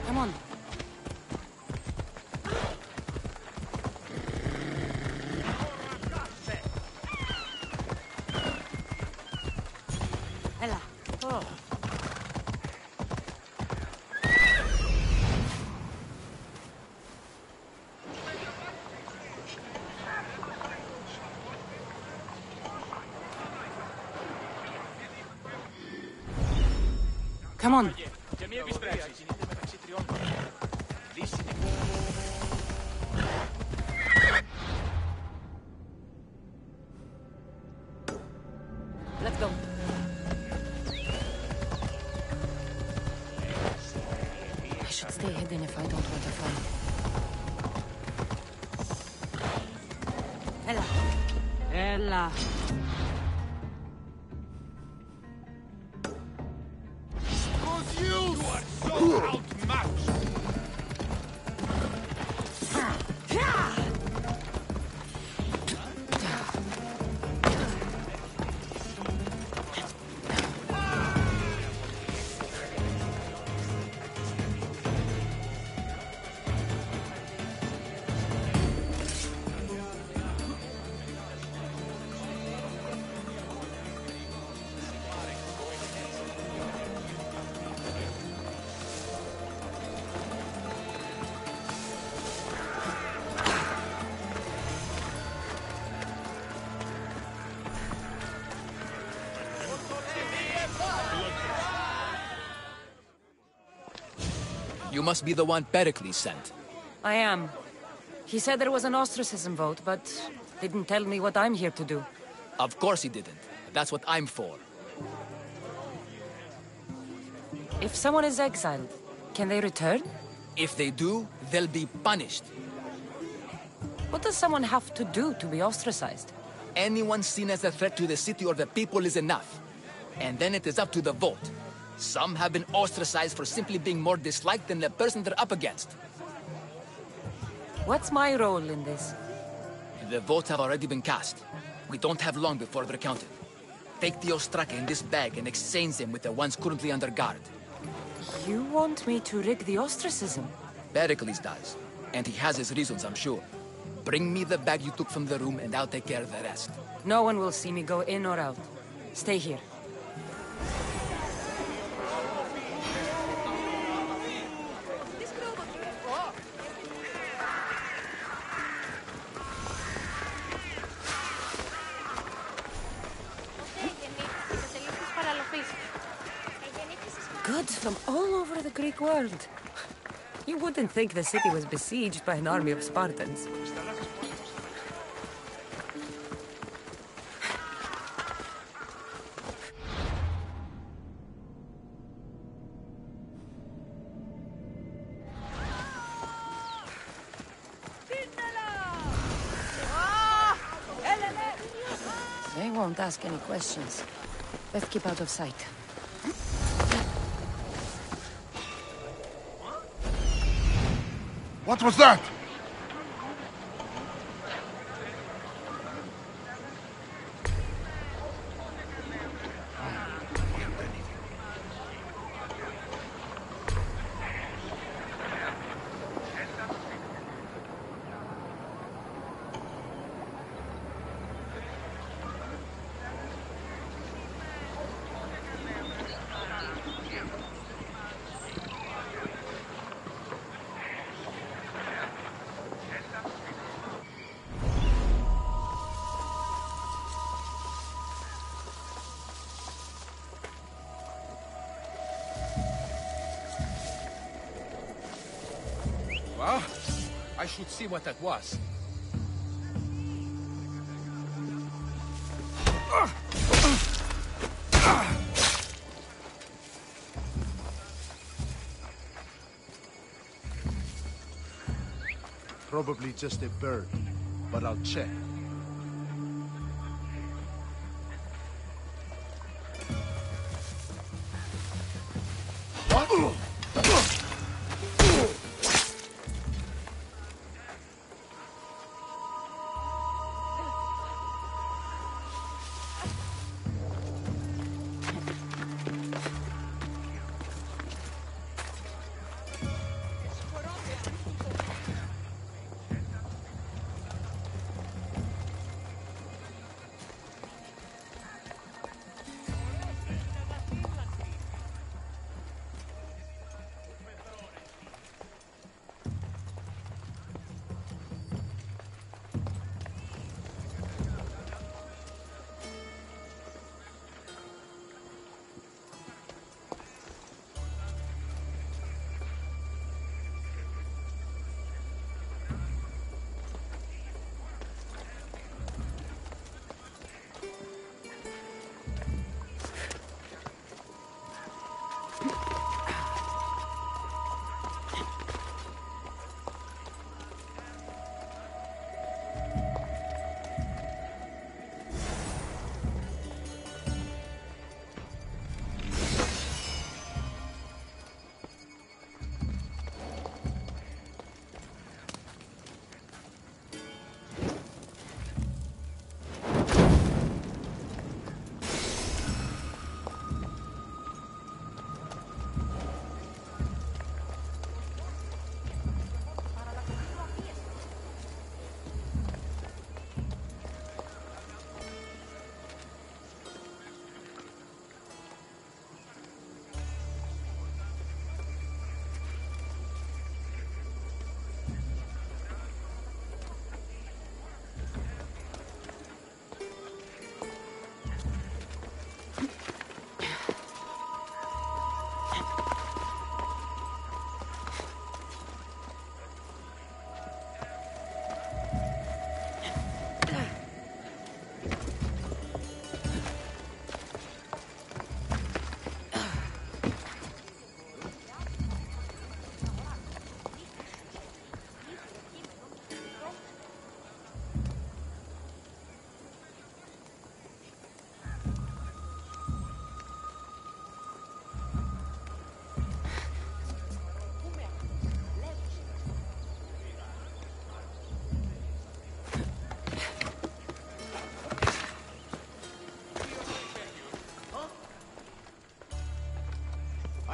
Come on. Ella. Oh. Come on. Let's go. I should stay hidden if I don't want to fight. Ella. Ella. Because you are so outmatched! You must be the one Pericles sent. I am. He said there was an ostracism vote, but didn't tell me what I'm here to do. Of course he didn't. That's what I'm for. If someone is exiled, can they return? If they do, they'll be punished. What does someone have to do to be ostracized? Anyone seen as a threat to the city or the people is enough. And then it is up to the vote. Some have been ostracized for simply being more disliked than the person they're up against. What's my role in this? The votes have already been cast. We don't have long before they're counted. Take the Ostraka in this bag and exchange them with the ones currently under guard. You want me to rig the ostracism? Pericles does. And he has his reasons, I'm sure. Bring me the bag you took from the room and I'll take care of the rest. No one will see me go in or out. Stay here. Goods from all over the Greek world. You wouldn't think the city was besieged by an army of Spartans. They won't ask any questions. Let's keep out of sight. What was that? Well, I should see what that was. Probably just a bird, but I'll check.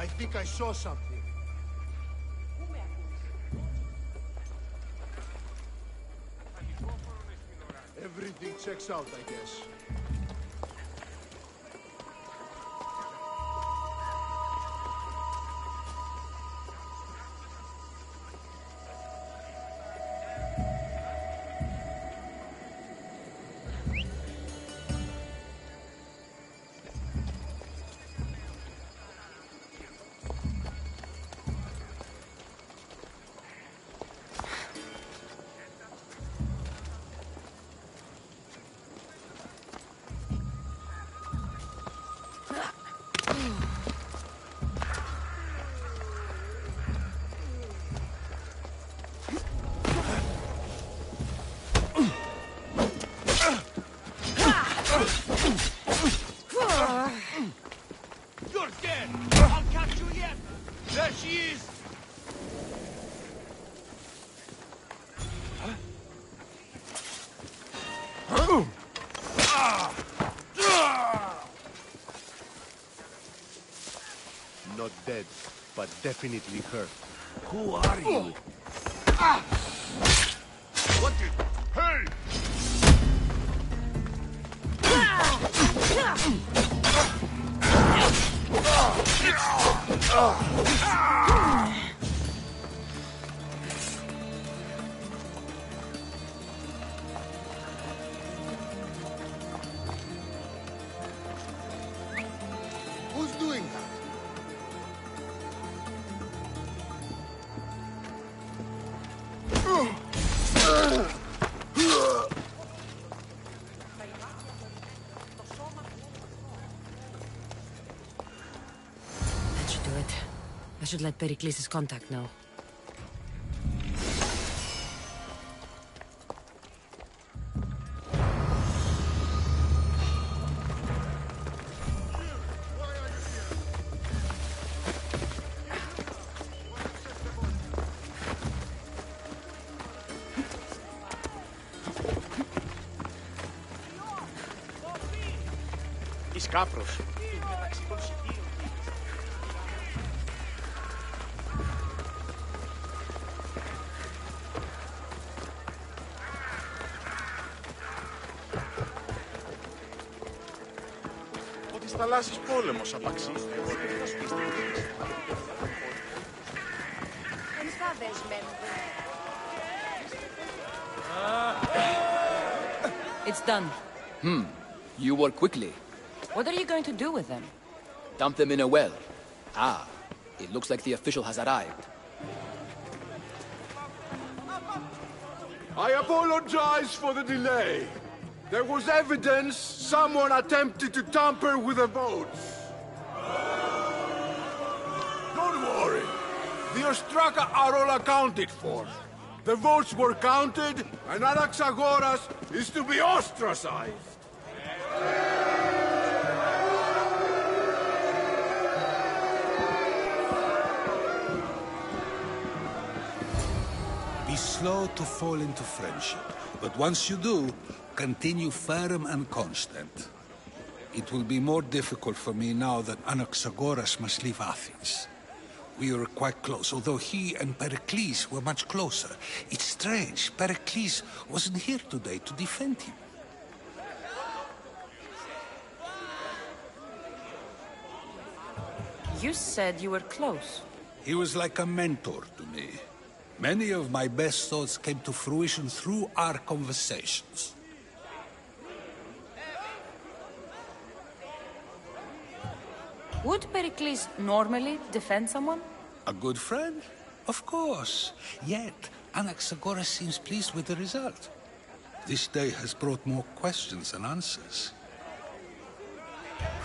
I think I saw something. Everything checks out, I guess. You're dead! I'll catch you yet! There she is! Not dead, but definitely hurt. Who are you? What did... Hey! Who's doing that? That should do it. I should let Pericles' contact know. Εις κάφρος. Ο της θαλάσσης πόλεμος, απαξί. It's done. You work quickly. What are you going to do with them? Dump them in a well. Ah, it looks like the official has arrived. I apologize for the delay. There was evidence someone attempted to tamper with the votes. Don't worry. The Ostraka are all accounted for. The votes were counted, and Anaxagoras is to be ostracized. Be slow to fall into friendship, but once you do, continue firm and constant. It will be more difficult for me now that Anaxagoras must leave Athens. We were quite close, although he and Pericles were much closer. It's strange, Pericles wasn't here today to defend him. You said you were close. He was like a mentor to me. Many of my best thoughts came to fruition through our conversations. Would Pericles normally defend someone? A good friend? Of course. Yet, Anaxagoras seems pleased with the result. This day has brought more questions than answers.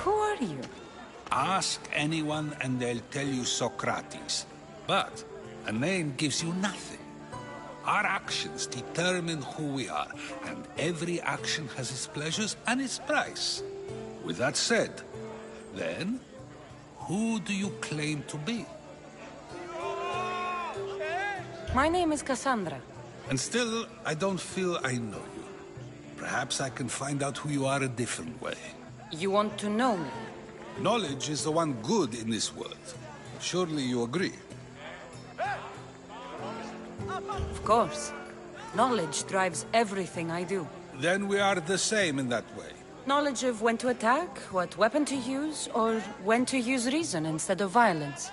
Who are you? Ask anyone and they'll tell you Socrates. But a name gives you nothing. Our actions determine who we are, and every action has its pleasures and its price. With that said, then, who do you claim to be? My name is Cassandra. And still, I don't feel I know you. Perhaps I can find out who you are a different way. You want to know me? Knowledge is the one good in this world. Surely you agree? Of course. Knowledge drives everything I do. Then we are the same in that way. Knowledge of when to attack, what weapon to use, or when to use reason instead of violence.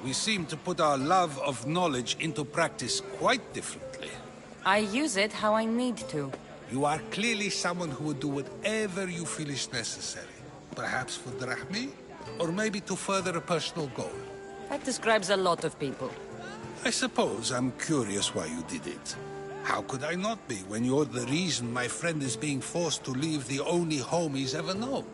We seem to put our love of knowledge into practice quite differently. I use it how I need to. You are clearly someone who would do whatever you feel is necessary. Perhaps for drachmi, or maybe to further a personal goal. That describes a lot of people. I suppose I'm curious why you did it. How could I not be when you're the reason my friend is being forced to leave the only home he's ever known?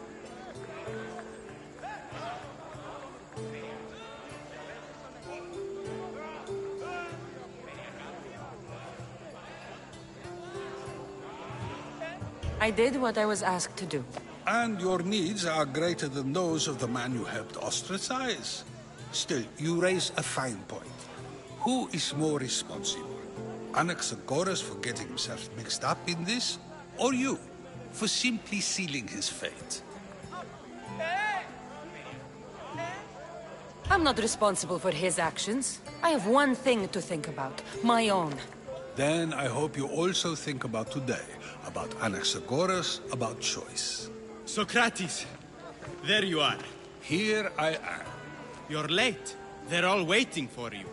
I did what I was asked to do. And your needs are greater than those of the man you helped ostracize. Still, you raise a fine point. Who is more responsible? Anaxagoras for getting himself mixed up in this? Or you, for simply sealing his fate? I'm not responsible for his actions. I have one thing to think about, my own. Then I hope you also think about today. About Anaxagoras, about choice. Socrates! There you are. Here I am. You're late. They're all waiting for you.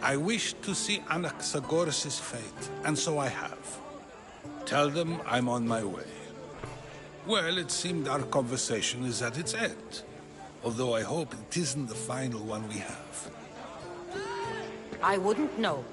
I wish to see Anaxagoras' fate, and so I have. Tell them I'm on my way. Well, it seemed our conversation is at its end. Although I hope it isn't the final one we have. I wouldn't know.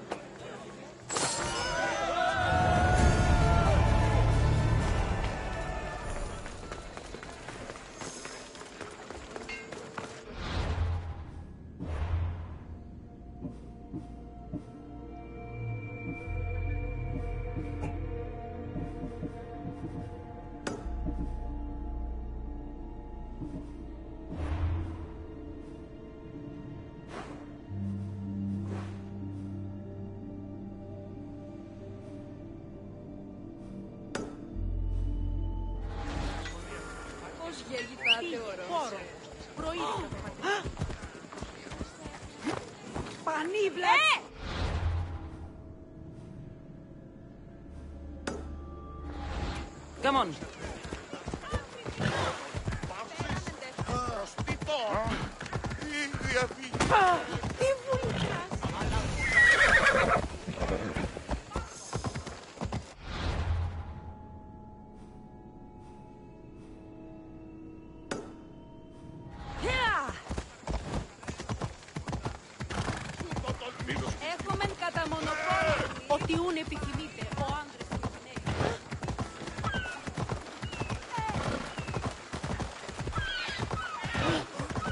Come on. Έχουμε κατά μονοπόλιο ότι ούν επιθυμείτε ο άντρες και η γυναίκα.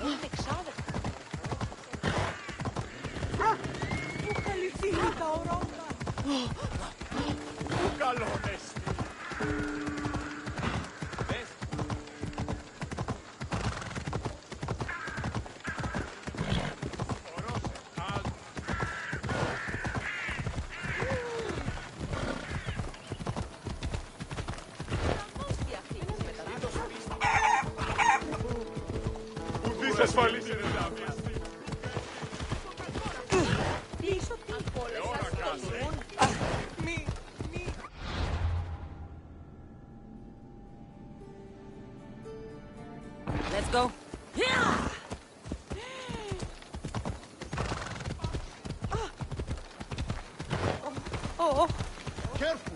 Είναι εξάδελφα. Πού καλυφθήκε τα ορόντα. Πού καλώνες. Ασφαλής είναι τα βιαστή. Πίσω τι πόλες Μη. Let's go. Oh. Careful.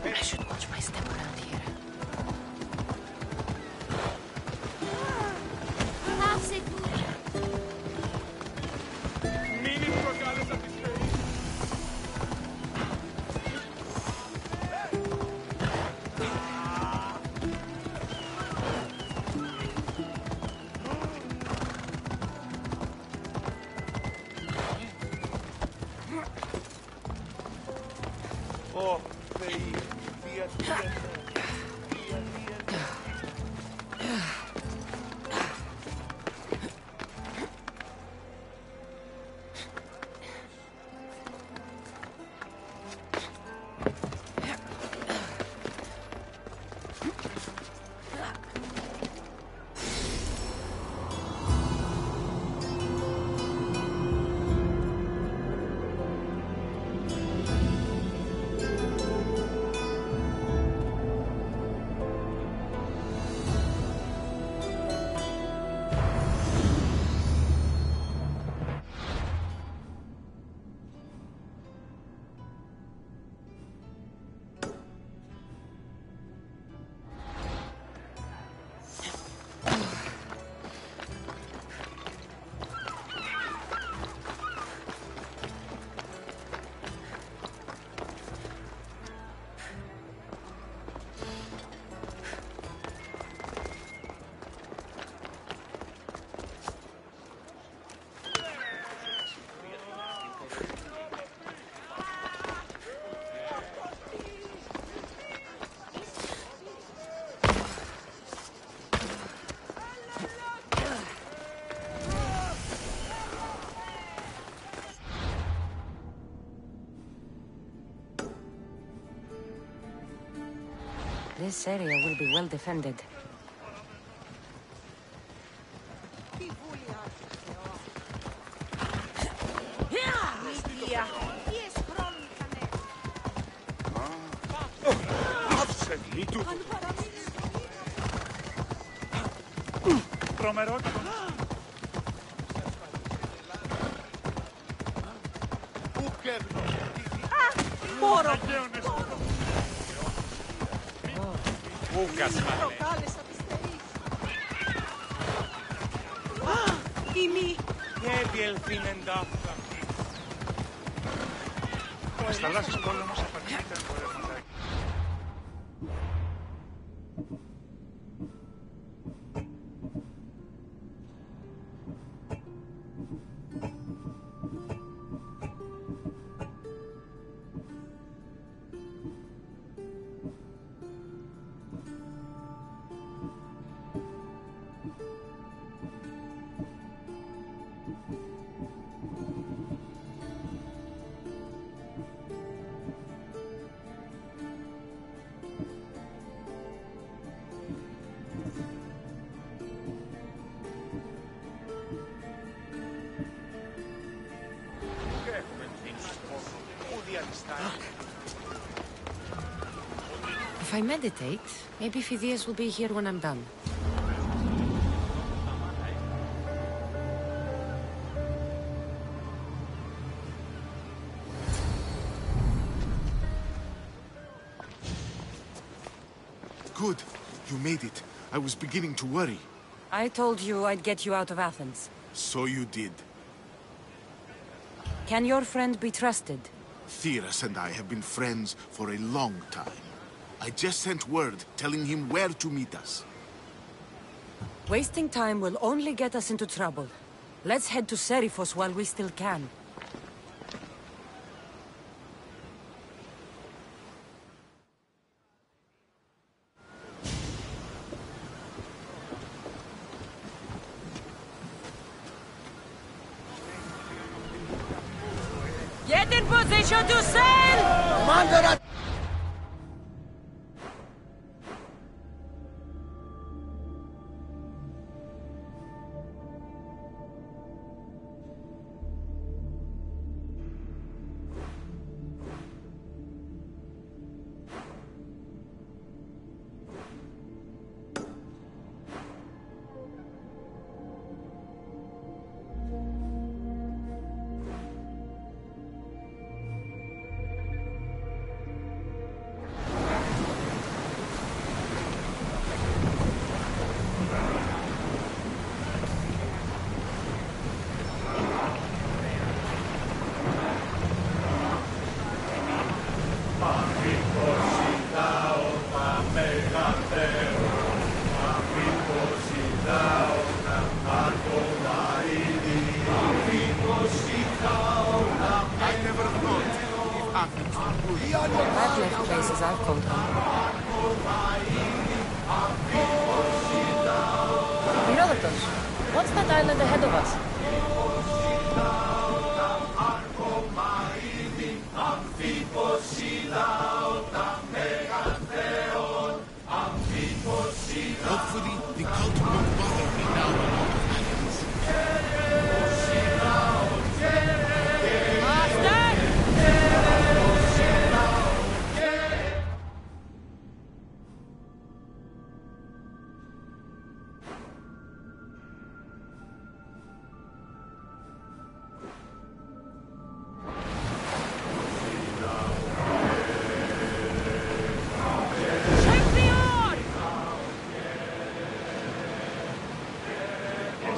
I should watch my step around here. Μην προκάλεσα τις φέρεις. This area will be well defended. If I meditate, maybe Phidias will be here when I'm done. Good. You made it. I was beginning to worry. I told you I'd get you out of Athens. So you did. Can your friend be trusted? Theras and I have been friends for a long time. I just sent word telling him where to meet us. Wasting time will only get us into trouble. Let's head to Seriphos while we still can. Get in position to sail! Commander! on your I've left places I've called home. Herodotus, what's that island ahead of us? Hopefully, the cult won't bother me now I'm out of Athens.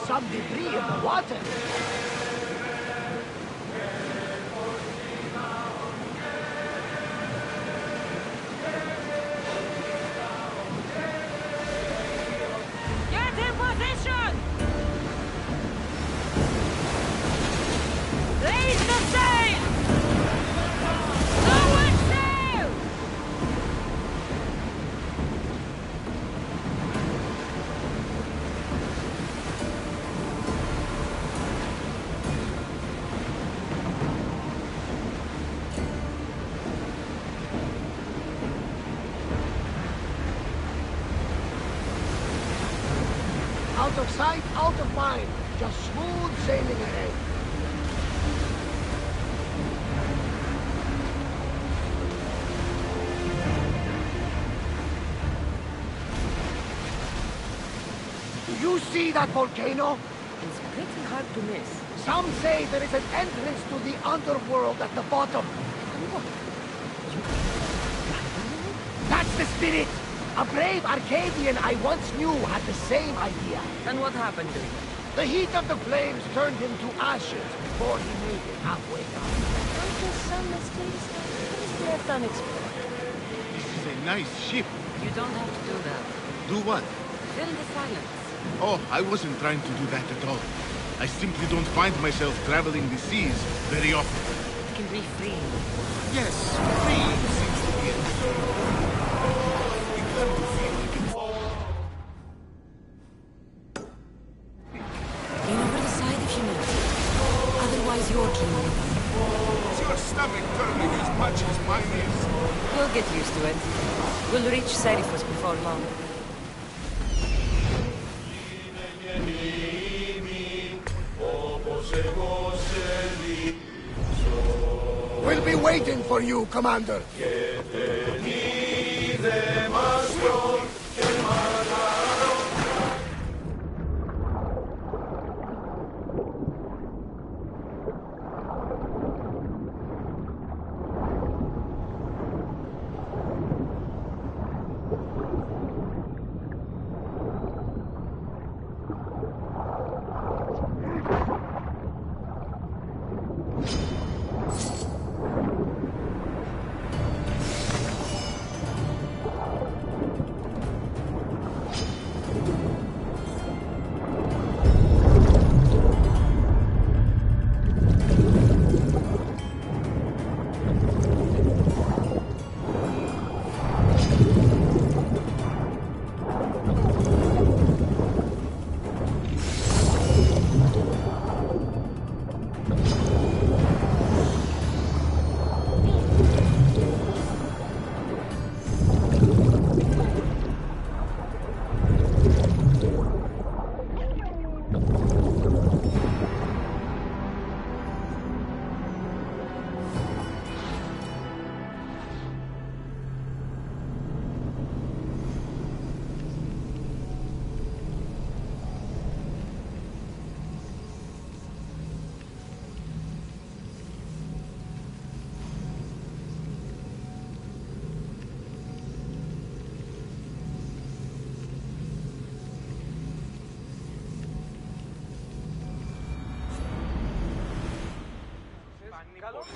Some debris in the water. Get in position! Raise the sail! Lower sail! Out of sight, out of mind. Just smooth sailing ahead. Do you see that volcano? It's pretty hard to miss. Some say there is an entrance to the underworld at the bottom. That's the spirit! A brave Arcadian I once knew had the same idea. And what happened to him? The heat of the flames turned him to ashes before he made it halfway down. Aren't there some mysteries left unexplored? This is a nice ship. You don't have to do that. Do what? Fill the silence. Oh, I wasn't trying to do that at all. I simply don't find myself traveling the seas very often. It can be free. Yes, free seems to be it. Lean over the side if you need to. Otherwise, you're keen. Is your stomach turning as much as mine is? You'll get used to it. We'll reach Seriphus before long. We'll be waiting for you, Commander.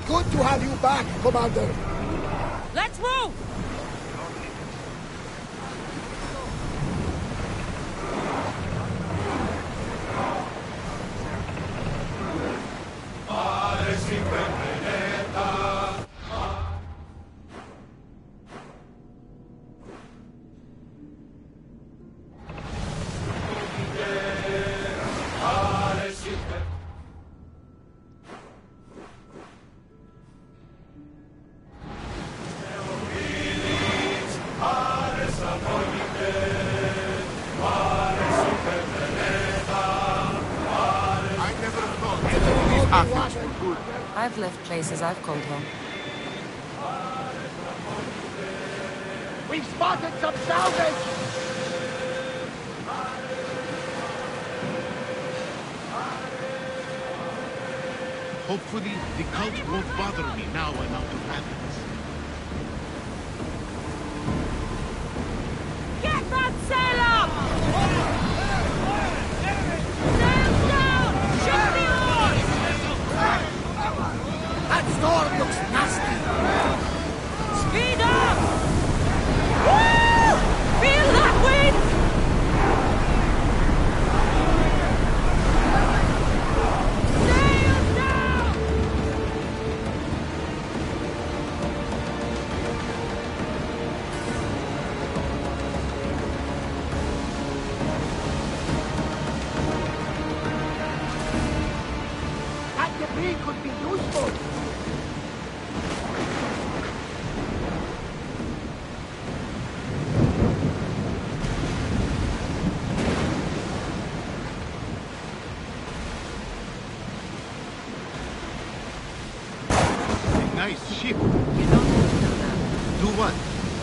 Good to have you back, Commander. Let's move! Athens for good. I've left places I've called home. We've spotted some salvage! Hopefully, the cult won't bother me now I'm out of Athens. Get that sail up! Sails down! Shoot the oars! That storm looks nasty! Speed up! Woo! Feel that wind! Sails down! That debris could be useful! Nice ship. You don't have to do that. Do what?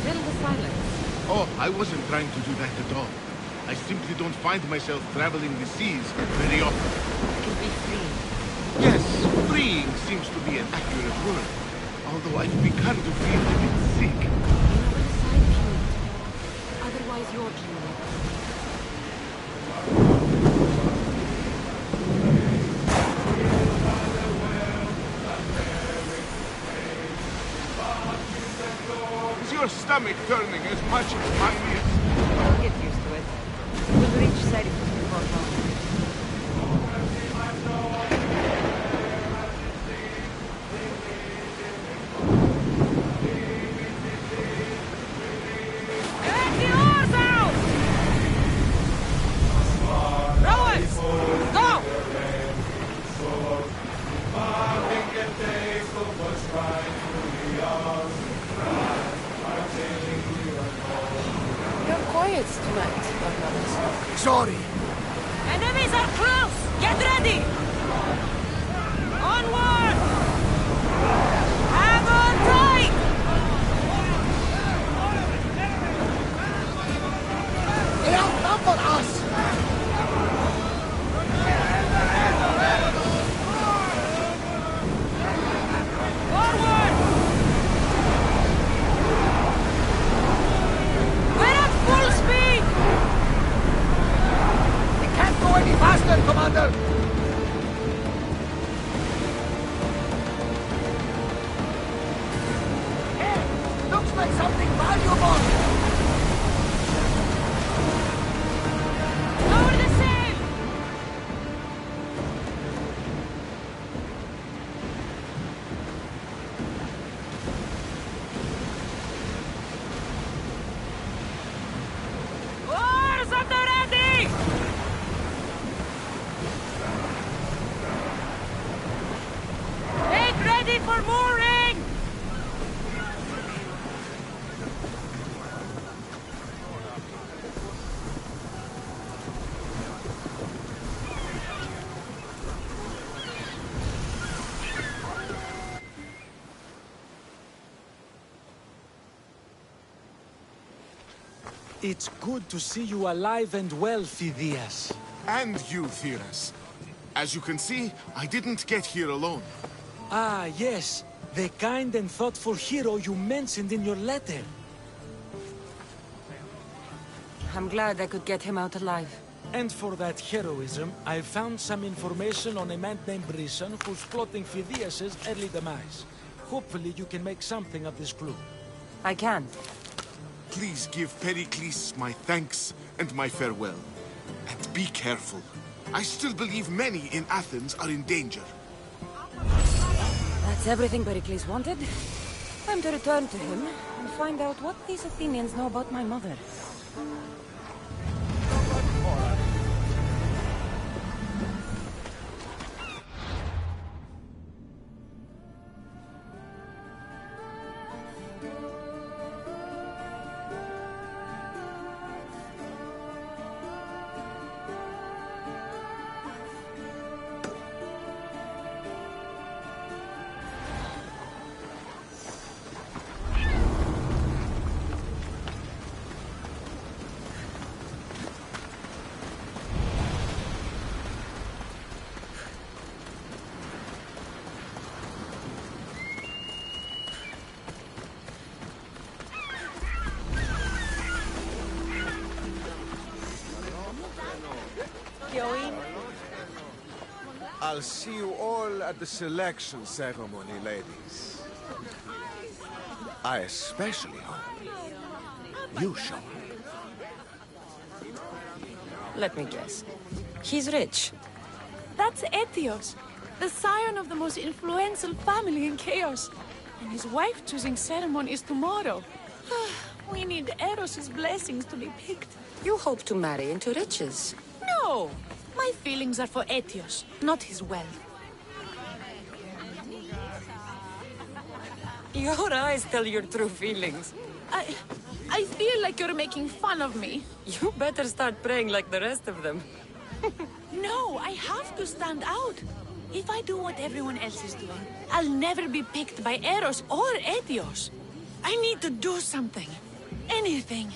Fill the silence. Oh, I wasn't trying to do that at all. I simply don't find myself traveling the seas very often. It can be free. Yes, freeing seems to be an accurate word. Although I've begun to feel a bit sick. You know what aside cute. Otherwise you're cute. Is your stomach turning as much as mine is? You'll get used to it. We'll reach safety before long. Get the oars out! Rowers! Go! You're quiet tonight, Leonidas. Sorry. Enemies are close! Get ready! Onward! Hang on tight! They outnumber us! Forward! We're at full speed! We can't go any faster, Commander! Hey, looks like something valuable! Lower the sail! Oars at the ready! Make ready for mooring! It's good to see you alive and well, Phidias. And you, Theras. As you can see, I didn't get here alone. Ah, yes. The kind and thoughtful hero you mentioned in your letter. I'm glad I could get him out alive. And for that heroism, I found some information on a man named Brisson who's plotting Phidias' early demise. Hopefully you can make something of this clue. I can. Please give Pericles my thanks and my farewell. And be careful. I still believe many in Athens are in danger. That's everything Pericles wanted. Time to return to him and find out what these Athenians know about my mother. I'll see you all at the selection ceremony, ladies. I especially hope you show up. Let me guess. He's rich. That's Etios, the scion of the most influential family in Chaos. And his wife-choosing ceremony is tomorrow. We need Eros's blessings to be picked. You hope to marry into riches. No! My feelings are for Etios, not his wealth. Your eyes tell your true feelings. I feel like you're making fun of me. You better start praying like the rest of them. No, I have to stand out. If I do what everyone else is doing, I'll never be picked by Eros or Etios. I need to do something. Anything.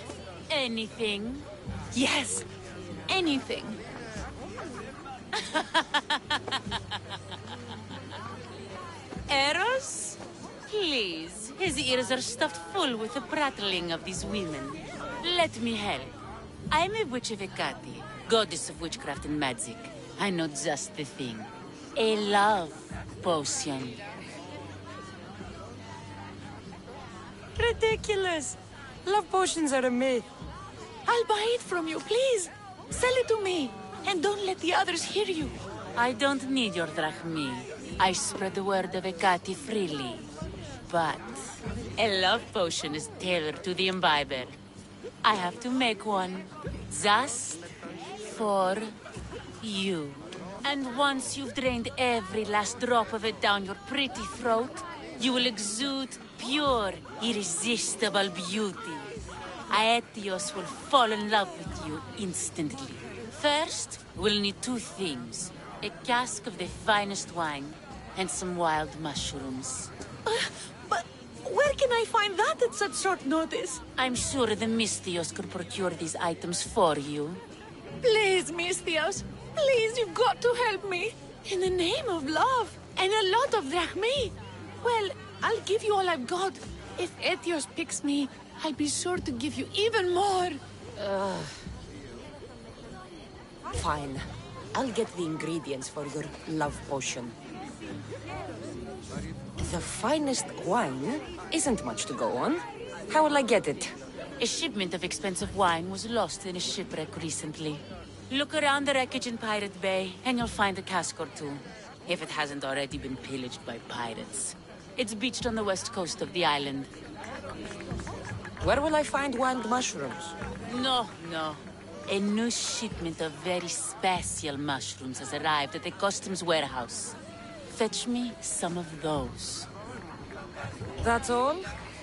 Anything? Yes. Anything. Eros? Please, his ears are stuffed full with the prattling of these women. Let me help. I'm a witch of Hecate, goddess of witchcraft and magic. I know just the thing. A love potion. Ridiculous! Love potions are a myth. I'll buy it from you, please. Sell it to me. And don't let the others hear you. I don't need your drachmi. I spread the word of Hecate freely. But a love potion is tailored to the imbiber. I have to make one just for you. And once you've drained every last drop of it down your pretty throat, you will exude pure, irresistible beauty. Aetios will fall in love with you instantly. First, we'll need two things. A cask of the finest wine, and some wild mushrooms. But where can I find that at such short notice? I'm sure the Mystios could procure these items for you. Please, Mystios. Please, you've got to help me. In the name of love, and a lot of drachmi. Well, I'll give you all I've got. If Etios picks me, I'll be sure to give you even more. Fine. I'll get the ingredients for your love potion. The finest wine isn't much to go on. How will I get it? A shipment of expensive wine was lost in a shipwreck recently. Look around the wreckage in Pirate Bay, and you'll find a cask or two. If it hasn't already been pillaged by pirates. It's beached on the west coast of the island. Where will I find wild mushrooms? No. A new shipment of very special mushrooms has arrived at the customs warehouse. Fetch me some of those. That's all?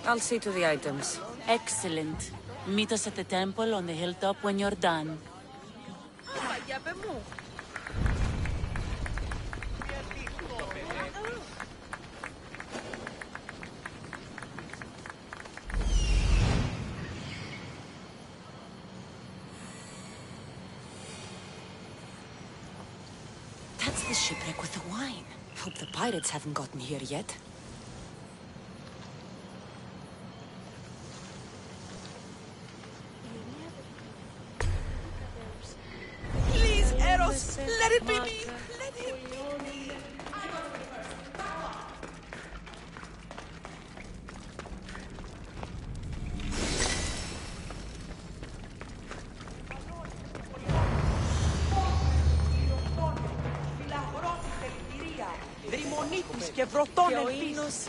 I'll see to the items. Excellent. Meet us at the temple on the hilltop when you're done. That's the shipwreck with the wine. Hope the pirates haven't gotten here yet. Please, Eros, let it be me. Let it be me. Δρυμονίτης και βρωτών ελπίς.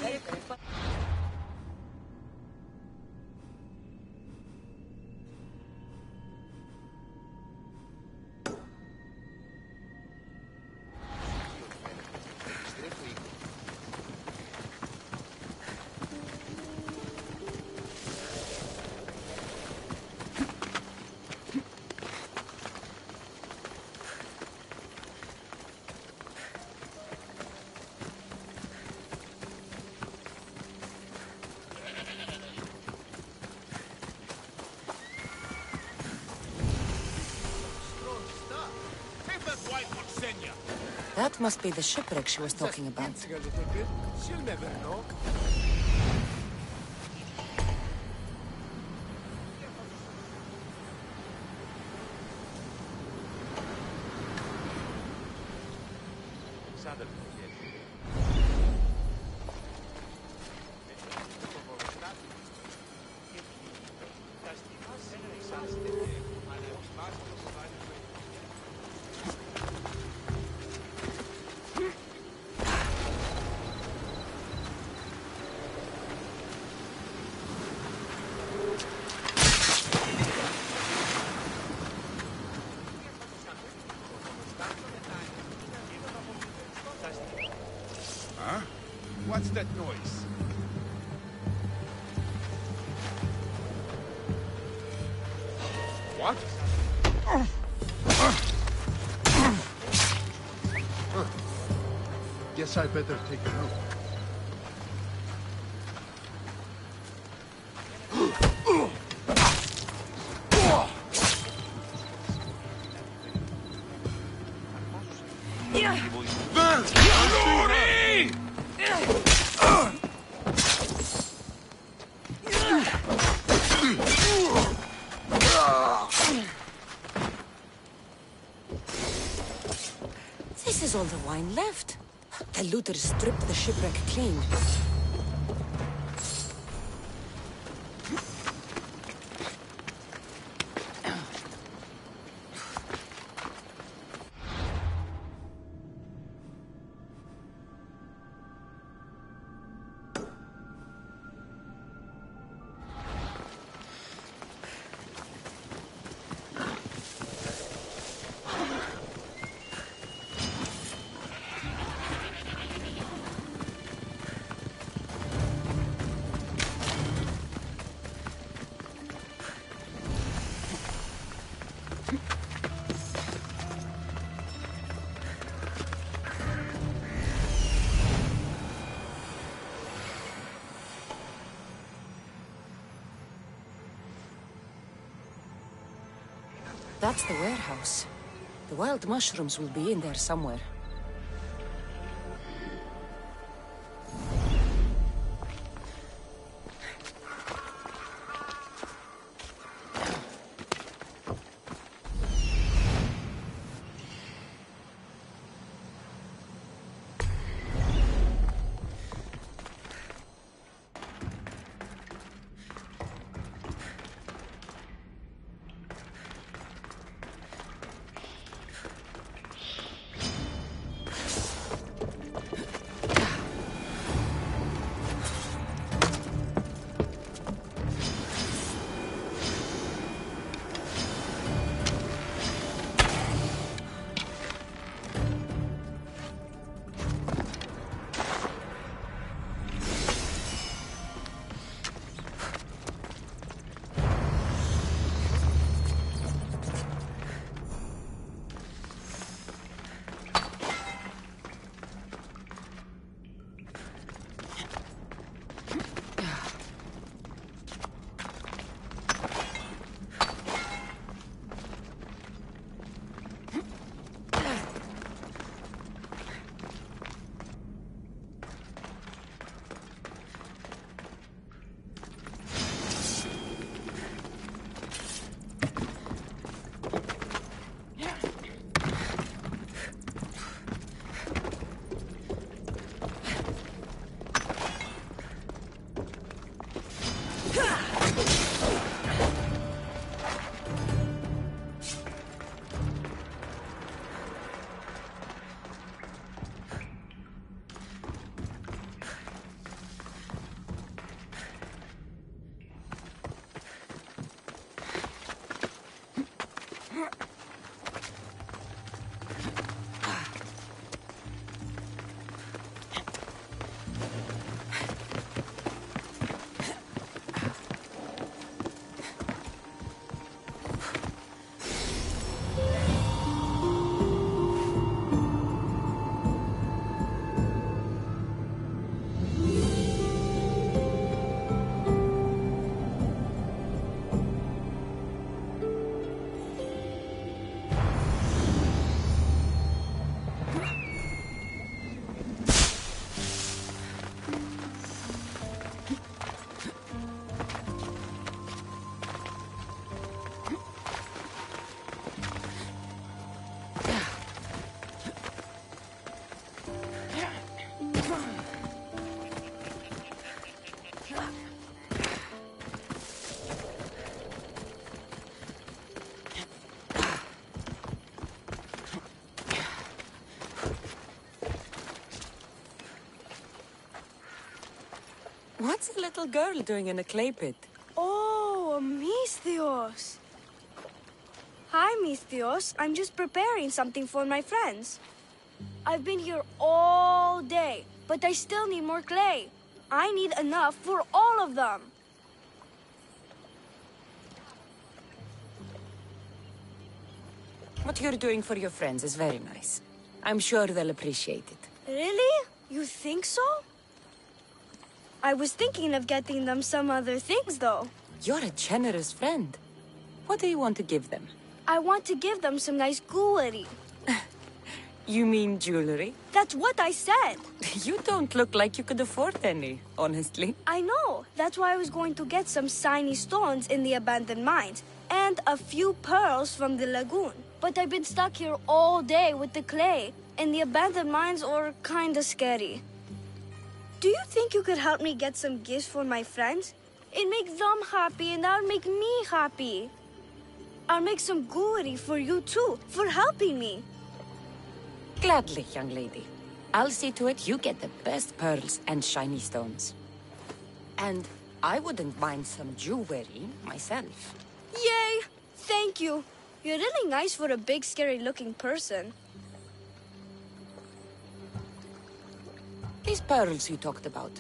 That must be the shipwreck she was talking about. She'll never know. What's that noise? What? Guess I better take a look. This is all the wine left. The looters stripped the shipwreck clean. That's the warehouse. The wild mushrooms will be in there somewhere. What's a little girl doing in a clay pit? Oh, Misthios. Hi, Misthios. I'm just preparing something for my friends. I've been here all day, but I still need more clay. I need enough for all of them. What you're doing for your friends is very nice. I'm sure they'll appreciate it. Really? You think so? I was thinking of getting them some other things, though. You're a generous friend. What do you want to give them? I want to give them some nice jewelry. You mean jewelry? That's what I said. You don't look like you could afford any, honestly. I know. That's why I was going to get some shiny stones in the abandoned mines and a few pearls from the lagoon. But I've been stuck here all day with the clay, and the abandoned mines are kinda scary. Do you think you could help me get some gifts for my friends? It makes them happy, and that'll make me happy. I'll make some jewelry for you too, for helping me. Gladly, young lady. I'll see to it you get the best pearls and shiny stones. And I wouldn't mind some jewelry myself. Yay! Thank you. You're really nice for a big, scary-looking person. These pearls you talked about,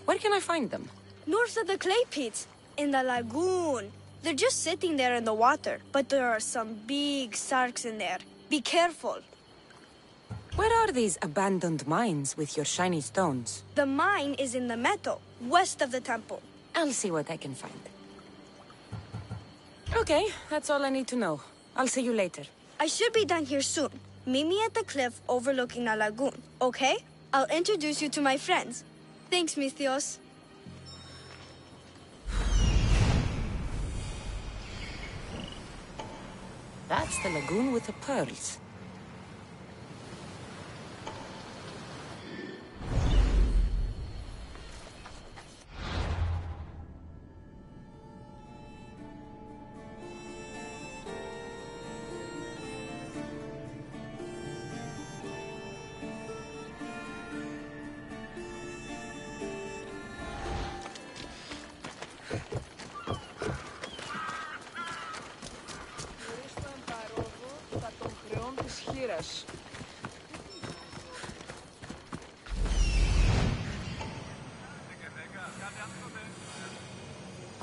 where can I find them? North of the clay pits, in the lagoon. They're just sitting there in the water, but there are some big sharks in there. Be careful. Where are these abandoned mines with your shiny stones? The mine is in the meadow, west of the temple. I'll see what I can find. Okay, that's all I need to know. I'll see you later. I should be done here soon. Meet me at the cliff overlooking the lagoon, okay? I'll introduce you to my friends. Thanks, Misthios. That's the lagoon with the pearls.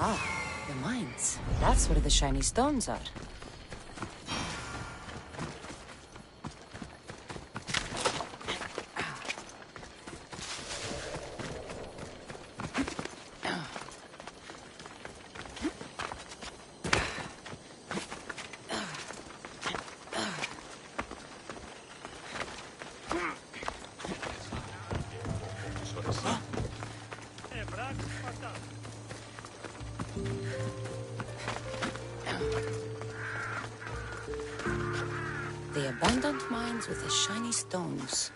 Ah, the mines. That's where the shiny stones are. The abandoned mines with the shiny stones.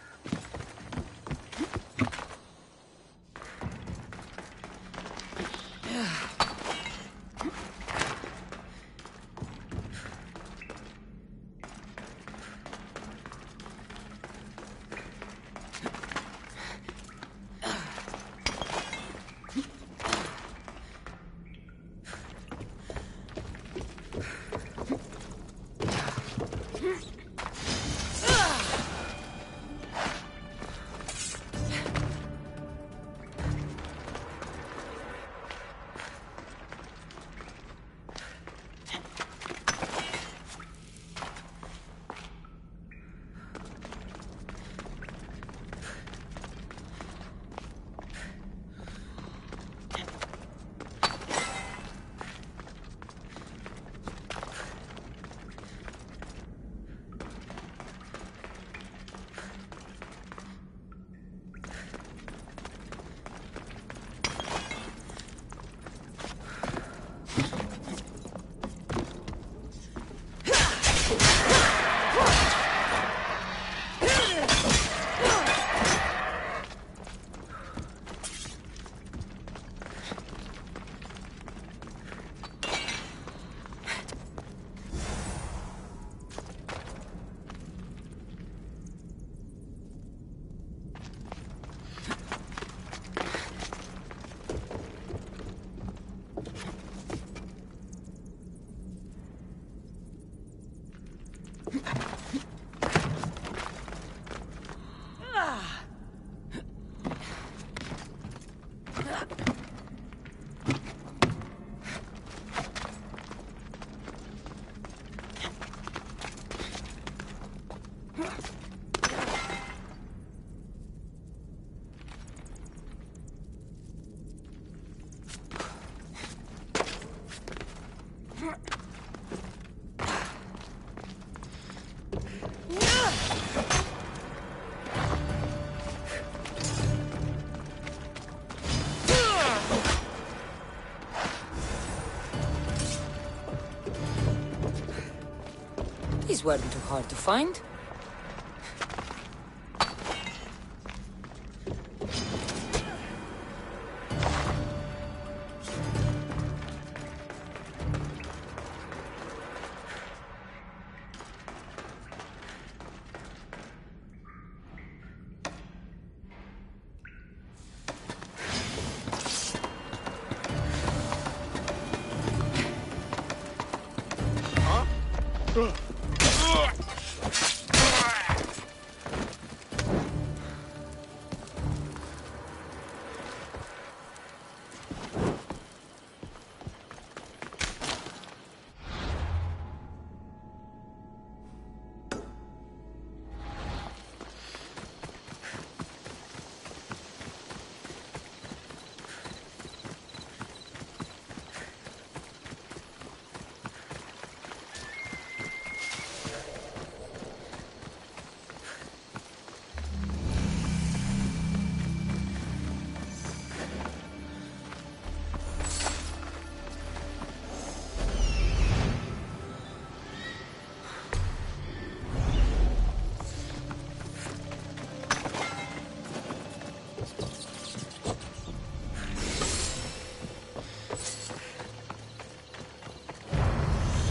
weren't too hard to find.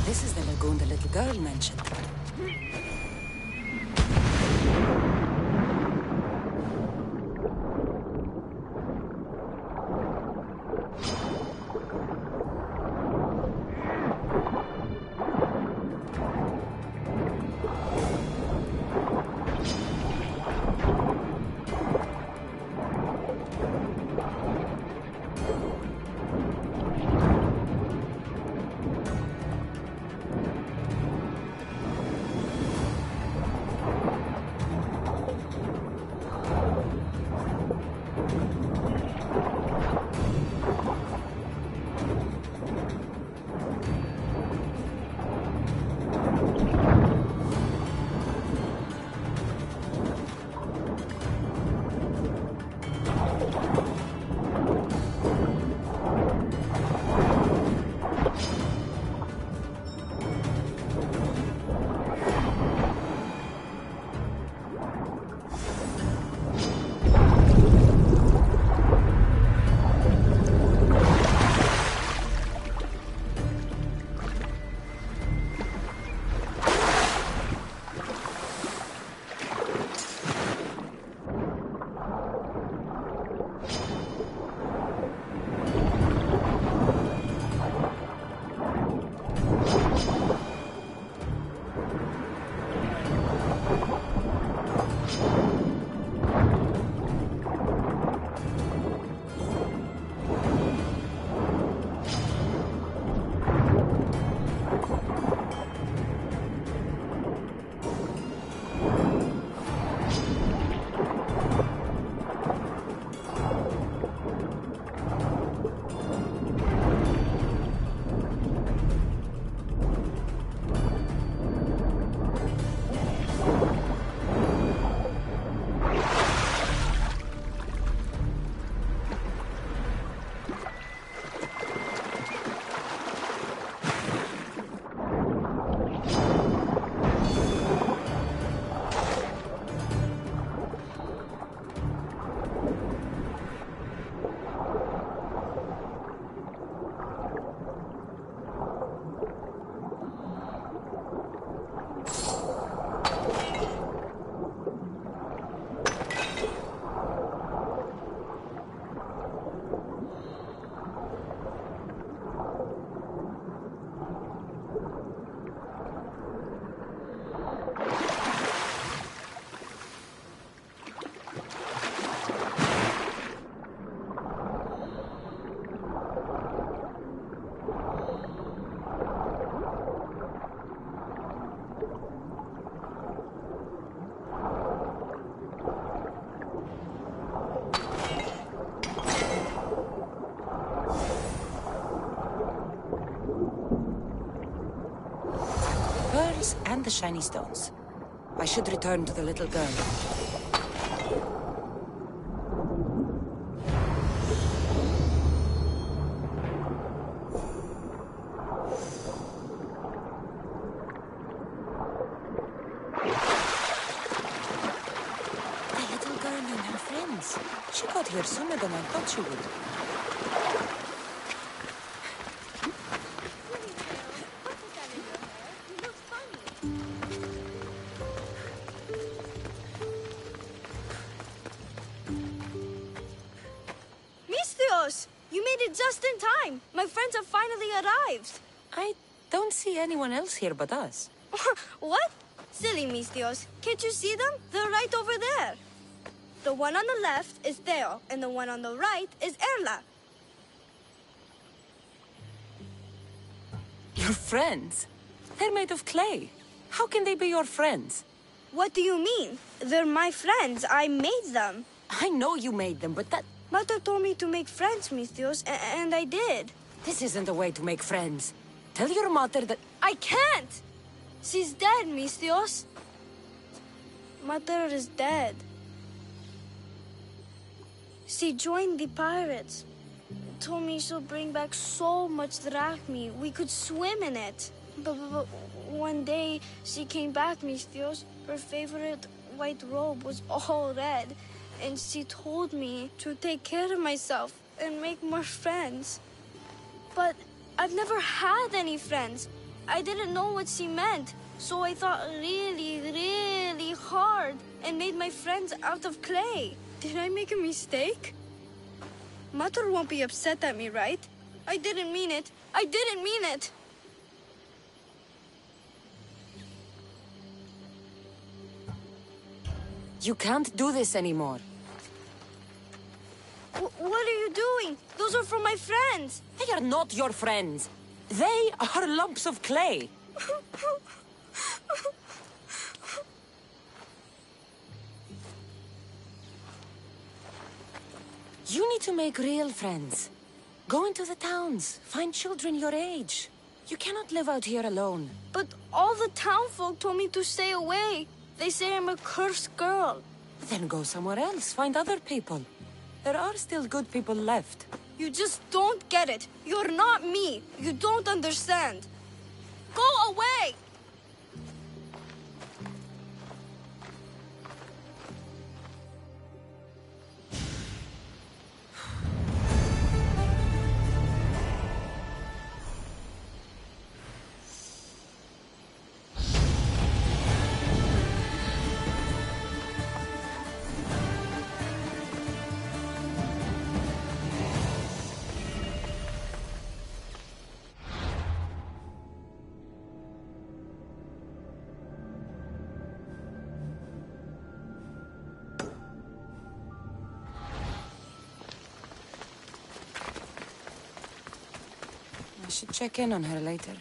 This is the lagoon the little girl mentioned. And the shiny stones. I should return to the little girl. Yes, she got here sooner than I thought she would. Misthios! You made it just in time! My friends have finally arrived! I don't see anyone else here but us. What? Silly Misthios. Can't you see them? They're right over there. The one on the left is Theo, and the one on the right is Erla. Your friends? They're made of clay. How can they be your friends? What do you mean? They're my friends. I made them. I know you made them, but that... Mother told me to make friends, Misthios, and I did. This isn't the way to make friends. Tell your mother that... I can't! She's dead, Misthios. Mother is dead. She joined the pirates. Told me she'll bring back so much drachmi, we could swim in it. But one day, she came back, Misthios. Her favorite white robe was all red. And she told me to take care of myself and make more friends. But I've never had any friends. I didn't know what she meant. So I thought really, really hard and made my friends out of clay. Did I make a mistake? Mother won't be upset at me, right? I didn't mean it. I didn't mean it. You can't do this anymore. What are you doing? Those are from my friends. They are not your friends. They are lumps of clay. You need to make real friends. Go into the towns. Find children your age. You cannot live out here alone. But all the townfolk told me to stay away. They say I'm a cursed girl. Then go somewhere else. Find other people. There are still good people left. You just don't get it. You're not me. You don't understand. Go away! I should check in on her later.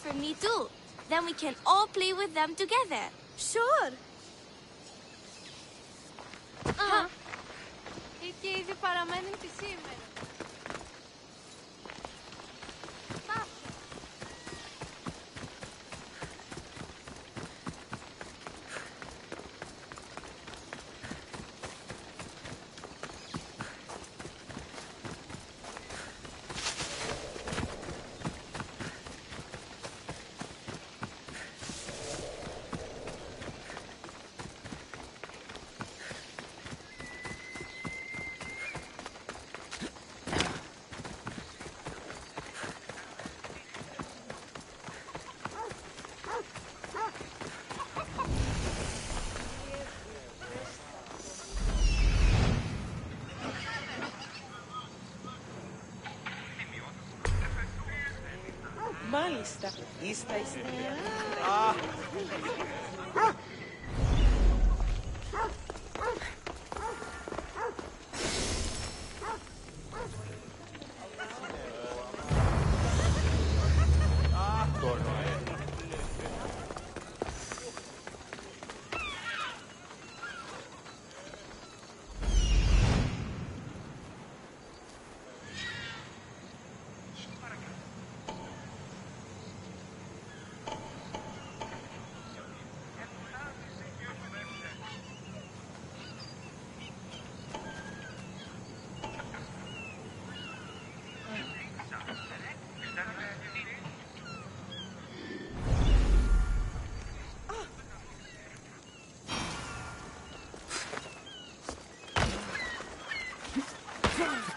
For me too. Then we can all play with them together. Sure. Και ήδη παραμένουν τη σήμερα. Μάλιστα. Είστε.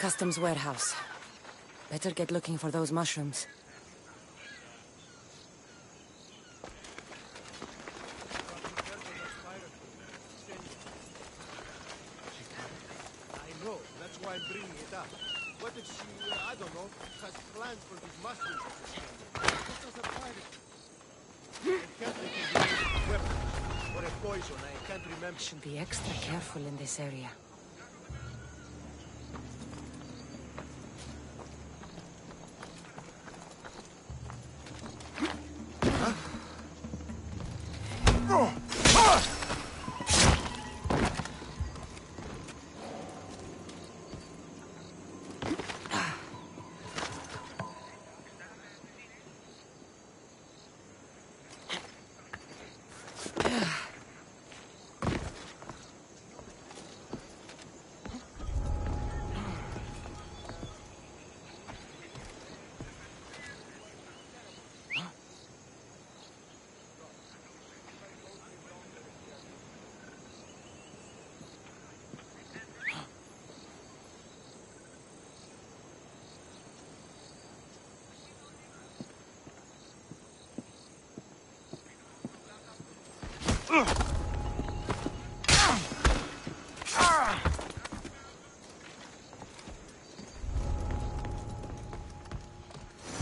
customs warehouse. Better get looking for those mushrooms. I know, that's why I'm bringing it up. What if she, I don't know, has plans for these mushrooms at this time? What does a pirate? I can't think of a weapon or a poison, I can't remember. Should be extra careful in this area.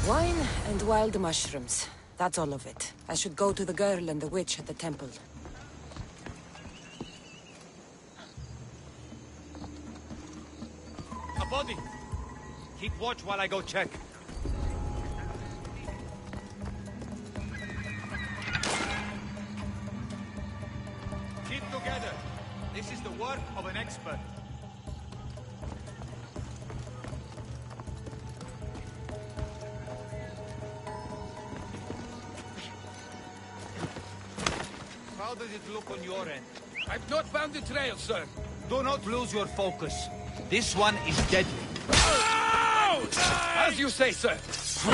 Wine and wild mushrooms. That's all of it. I should go to the girl and the witch at the temple. A body! Keep watch while I go check. Keep together. This is the work of an expert. How does it look on your end? I've not found the trail, sir. Do not lose your focus. This one is deadly. As you say, sir. This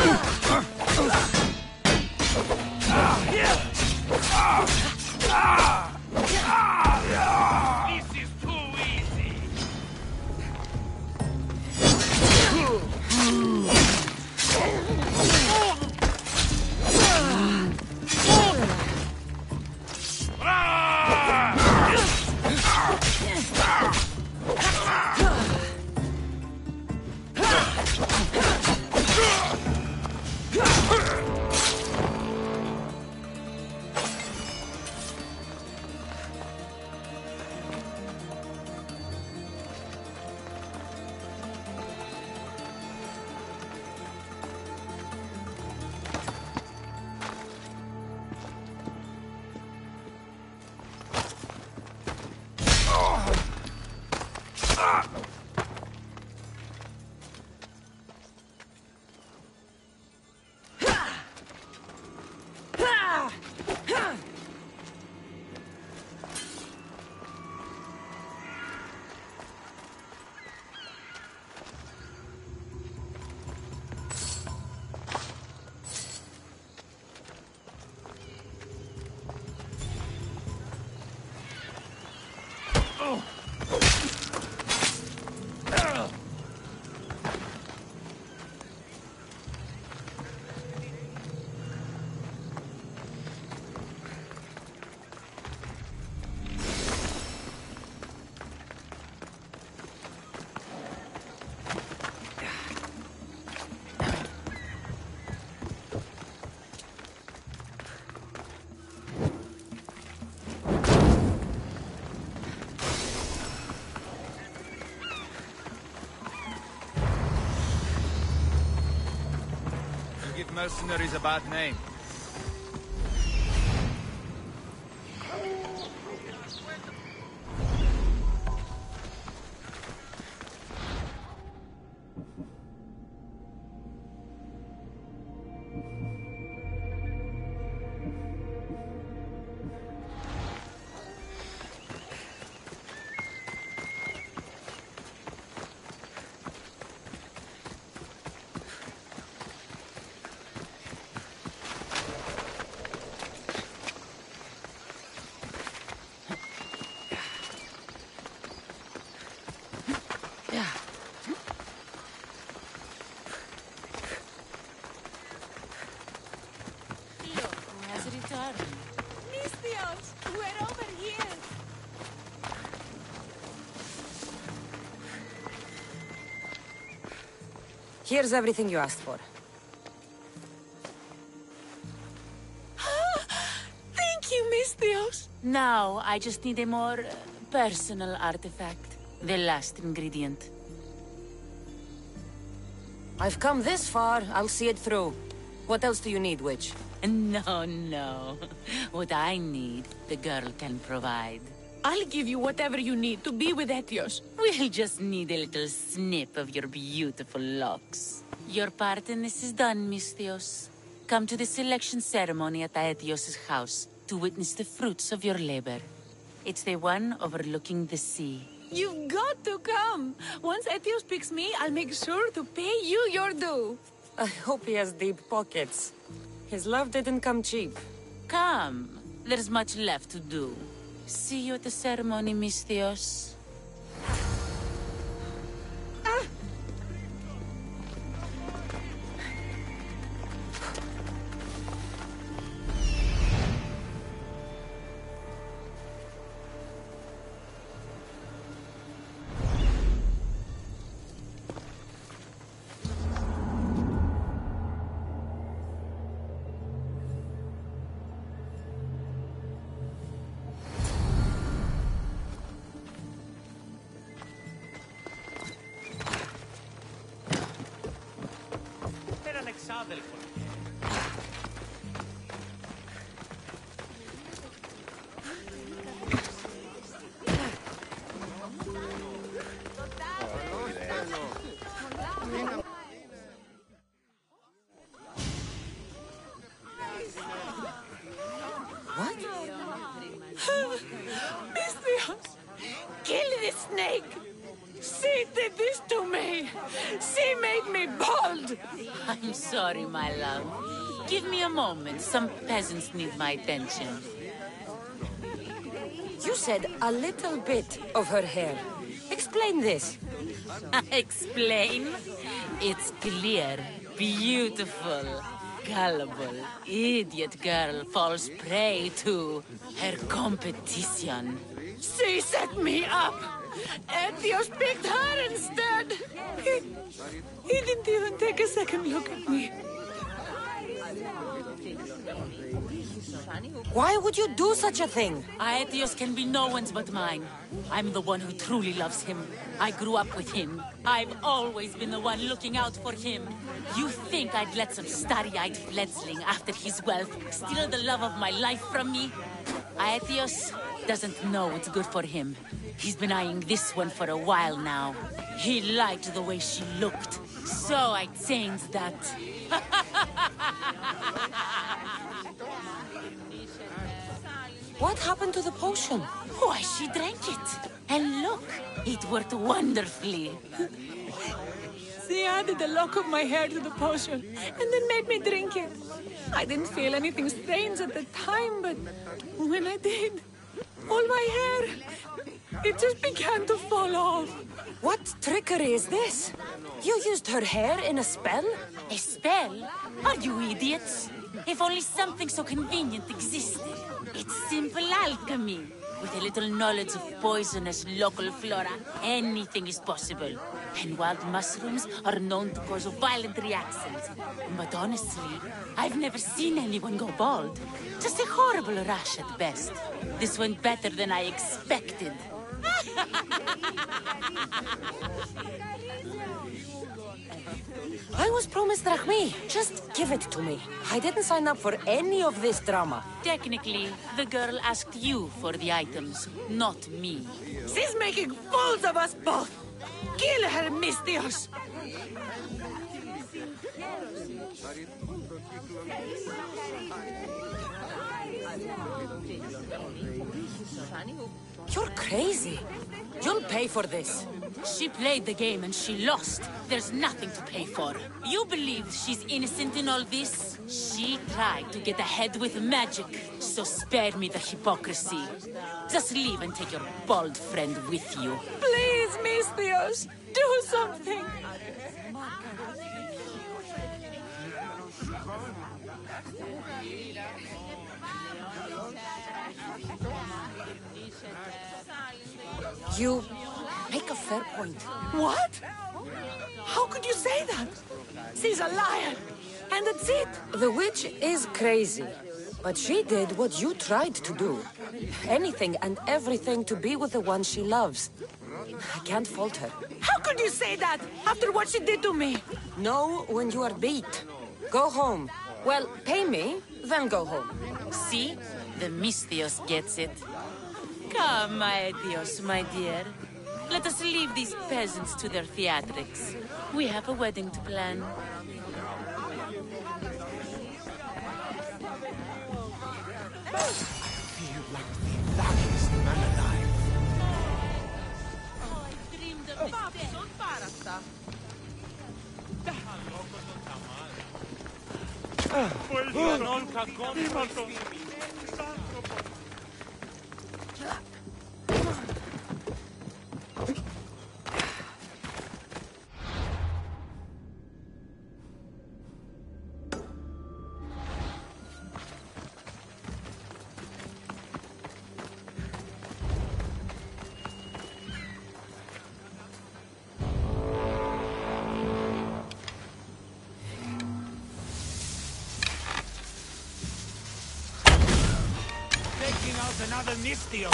is too easy. Mercenaries a bad name. return. Misthios, we're over here. Here's everything you asked for. Thank you, Misthios. Now, I just need a more personal artifact. The last ingredient. I've come this far, I'll see it through. What else do you need, witch? No. What I need, the girl can provide. I'll give you whatever you need to be with Etios. We'll just need a little snip of your beautiful locks. Your part in this is done, Misthios. Come to the selection ceremony at Aetios' house to witness the fruits of your labor. It's the one overlooking the sea. You've got to come. Once Etios picks me, I'll make sure to pay you your due. I hope he has deep pockets. His love didn't come cheap. Come. There's much left to do. See you at the ceremony, Misthios. Misthios, kill this snake. She did this to me. She made me bald. I'm sorry, my love. Give me a moment. Some peasants need my attention. You said a little bit of her hair. Explain this. Explain? It's clear, beautiful, gullible, idiot girl falls prey to her competition. She set me up. Etios picked her instead. He didn't even take a second look at me. Why would you do such a thing? Aetios can be no one's but mine. I'm the one who truly loves him. I grew up with him. I've always been the one looking out for him. You think I'd let some starry-eyed fledgling after his wealth steal the love of my life from me? Aetios doesn't know what's good for him. He's been eyeing this one for a while now. He liked the way she looked, so I changed that. What happened to the potion? Why, she drank it. And look, it worked wonderfully. She added a lock of my hair to the potion, and then made me drink it. I didn't feel anything strange at the time, but when I did, all my hair, it just began to fall off. What trickery is this? You used her hair in a spell? A spell? Are you idiots? If only something so convenient existed. It's simple alchemy. With a little knowledge of poisonous local flora, anything is possible. And wild mushrooms are known to cause violent reactions. But honestly, I've never seen anyone go bald. Just a horrible rash at best. This went better than I expected. I was promised drachmi. Just give it to me. I didn't sign up for any of this drama. Technically, the girl asked you for the items, not me. She's making fools of us both. Kill her, Misthios. You're crazy. You'll pay for this. She played the game and she lost. There's nothing to pay for. You believe she's innocent in all this? She tried to get ahead with magic, so spare me the hypocrisy. Just leave and take your bald friend with you. Please, Misthios, do something. You make a fair point. What? How could you say that? She's a liar. And that's it. The witch is crazy. But she did what you tried to do. Anything and everything to be with the one she loves. I can't fault her. How could you say that after what she did to me? Know when you are beat. Go home. Well, pay me, then go home. See? The Misthios gets it. Come, my Dios, my dear. Let us leave these peasants to their theatrics. We have a wedding to plan. I feel like the luckiest man alive. Oh, I dreamed of this on Parasta. Another Misthios.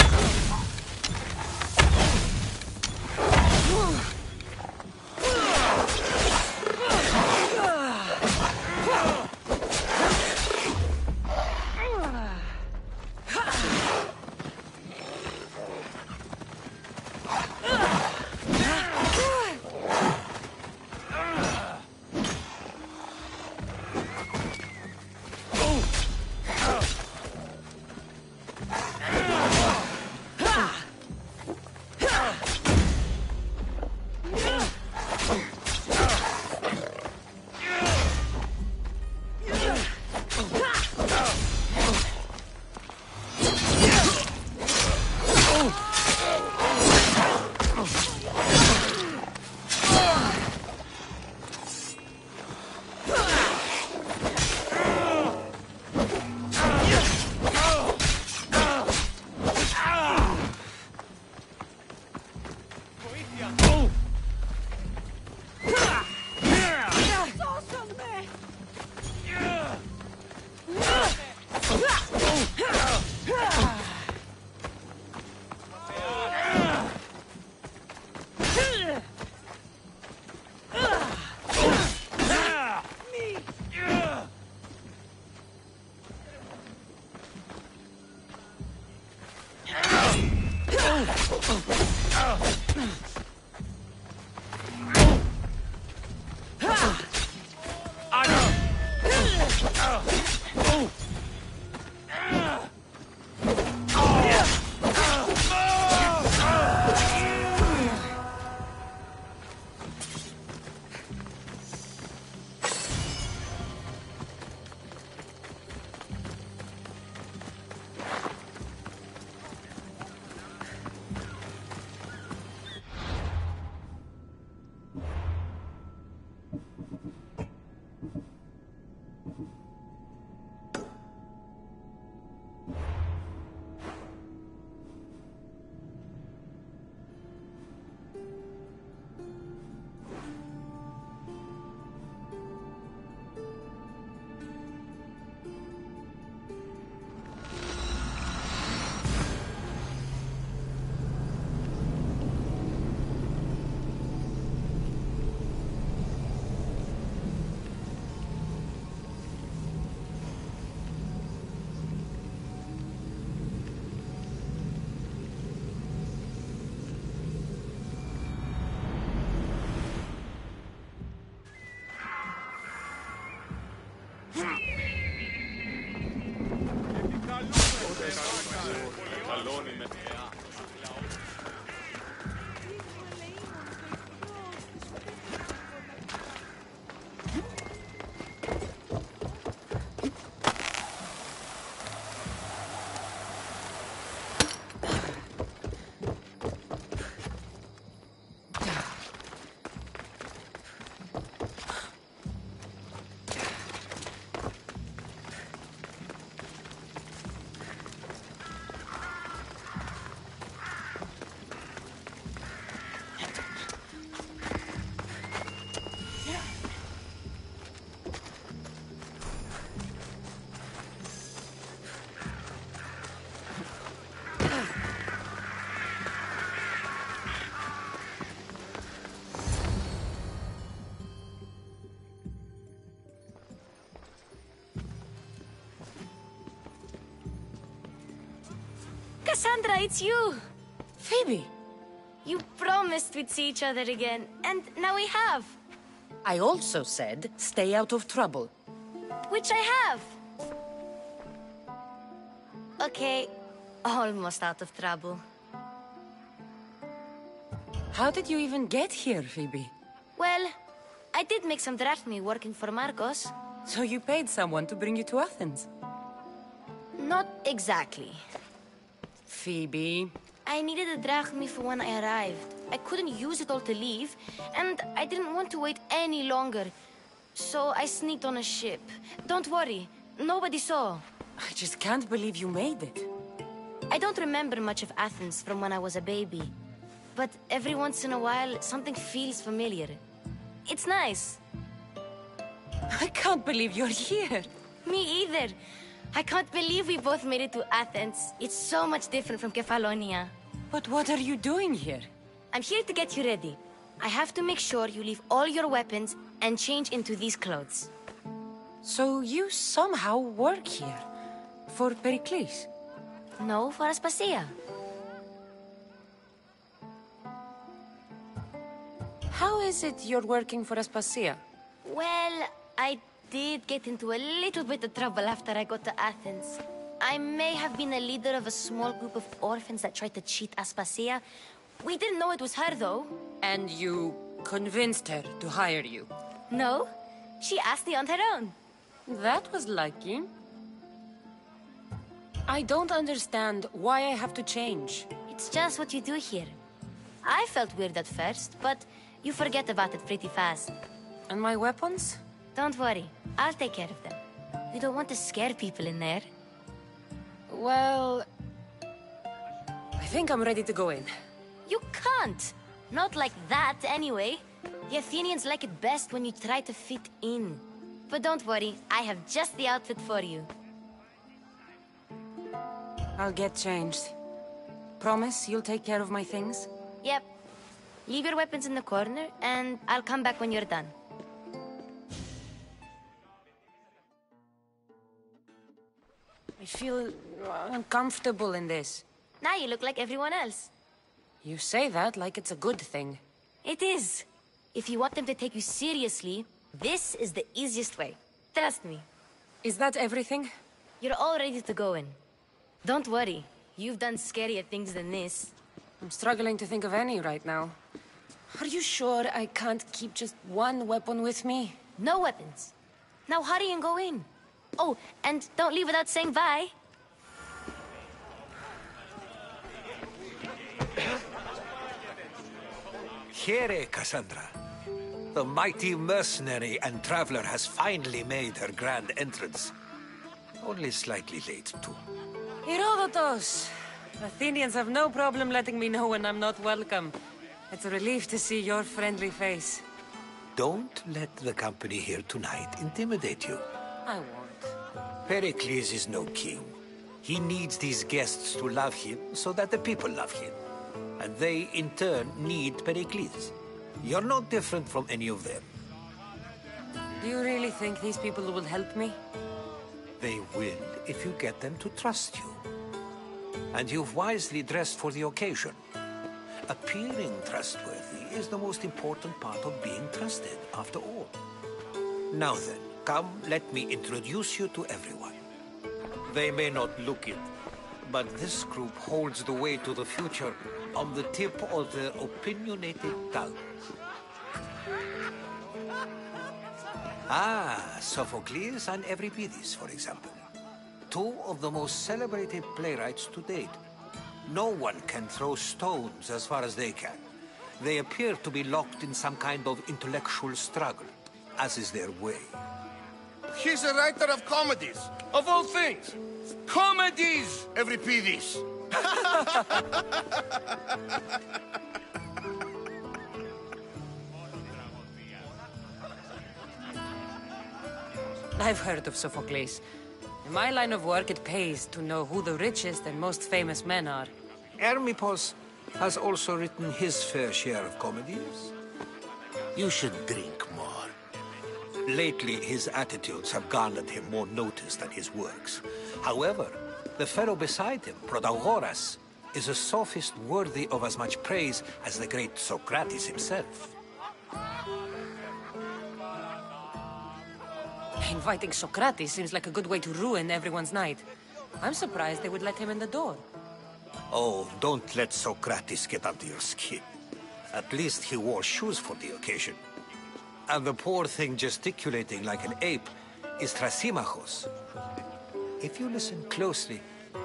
Cassandra, it's you! Phoebe! You promised we'd see each other again, and now we have. I also said, stay out of trouble. Which I have. Okay, almost out of trouble. How did you even get here, Phoebe? Well, I did make some drachmi working for Marcos. So you paid someone to bring you to Athens? Not exactly. Phoebe... I needed a drachmi for when I arrived. I couldn't use it all to leave, and I didn't want to wait any longer. So I sneaked on a ship. Don't worry, nobody saw. I just can't believe you made it. I don't remember much of Athens from when I was a baby. But every once in a while, something feels familiar. It's nice. I can't believe you're here. Me either. I can't believe we both made it to Athens. It's so much different from Kefalonia. But what are you doing here? I'm here to get you ready. I have to make sure you leave all your weapons and change into these clothes. So you somehow work here? For Pericles? No, for Aspasia. How is it you're working for Aspasia? Well, I did get into a little bit of trouble after I got to Athens. I may have been a leader of a small group of orphans that tried to cheat Aspasia. We didn't know it was her, though. And you convinced her to hire you? No, she asked me on her own. That was lucky. I don't understand why I have to change. It's just what you do here. I felt weird at first, but you forget about it pretty fast. And my weapons? Don't worry, I'll take care of them. You don't want to scare people in there. Well... I think I'm ready to go in. You can't! Not like that, anyway. The Athenians like it best when you try to fit in. But don't worry, I have just the outfit for you. I'll get changed. Promise you'll take care of my things? Yep. Leave your weapons in the corner, and I'll come back when you're done. I feel uncomfortable in this. Now you look like everyone else. You say that like it's a good thing. It is. If you want them to take you seriously, this is the easiest way. Trust me. Is that everything? You're all ready to go in. Don't worry. You've done scarier things than this. I'm struggling to think of any right now. Are you sure I can't keep just one weapon with me? No weapons. Now hurry and go in. Oh, and don't leave without saying bye. Here, Cassandra. The mighty mercenary and traveler has finally made her grand entrance. Only slightly late, too. Herodotus! Athenians have no problem letting me know when I'm not welcome. It's a relief to see your friendly face. Don't let the company here tonight intimidate you. I won't. Pericles is no king. He needs these guests to love him so that the people love him. And they, in turn, need Pericles. You're no different from any of them. Do you really think these people will help me? They will if you get them to trust you. And you've wisely dressed for the occasion. Appearing trustworthy is the most important part of being trusted, after all. Now then, come, let me introduce you to everyone. They may not look it, but this group holds the way to the future on the tip of their opinionated tongues. Ah, Sophocles and Euripides, for example. Two of the most celebrated playwrights to date. No one can throw stones as far as they can. They appear to be locked in some kind of intellectual struggle, as is their way. He's a writer of comedies, of all things. Comedies, Euripides. I've heard of Sophocles. In my line of work, it pays to know who the richest and most famous men are. Hermippos has also written his fair share of comedies. You should drink more. Lately, his attitudes have garnered him more notice than his works. However, the fellow beside him, Protagoras, is a sophist worthy of as much praise as the great Socrates himself. Inviting Socrates seems like a good way to ruin everyone's night. I'm surprised they would let him in the door. Oh, don't let Socrates get under your skin. At least he wore shoes for the occasion. And the poor thing gesticulating like an ape is Thrasymachos. If you listen closely,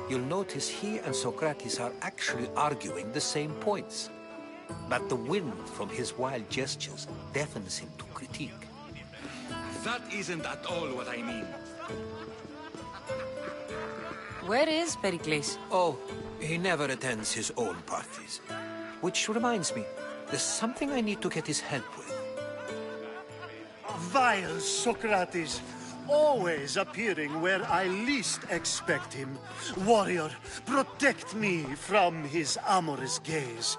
you'll notice he and Socrates are actually arguing the same points. But the wind from his wild gestures deafens him to critique. That isn't at all what I mean. Where is Pericles? Oh, he never attends his own parties. Which reminds me, there's something I need to get his help with. Vile Socrates, always appearing where I least expect him. Warrior, protect me from his amorous gaze.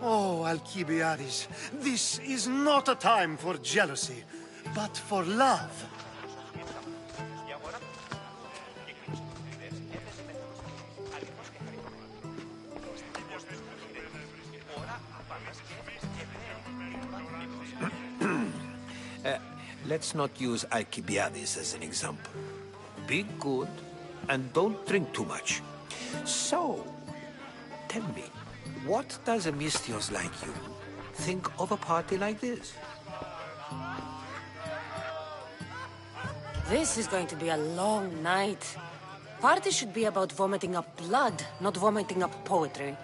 Oh, Alcibiades, this is not a time for jealousy, but for love. Let's not use Alcibiades as an example. Be good, and don't drink too much. So, tell me, what does a Misthios like you think of a party like this? This is going to be a long night. Party should be about vomiting up blood, not vomiting up poetry.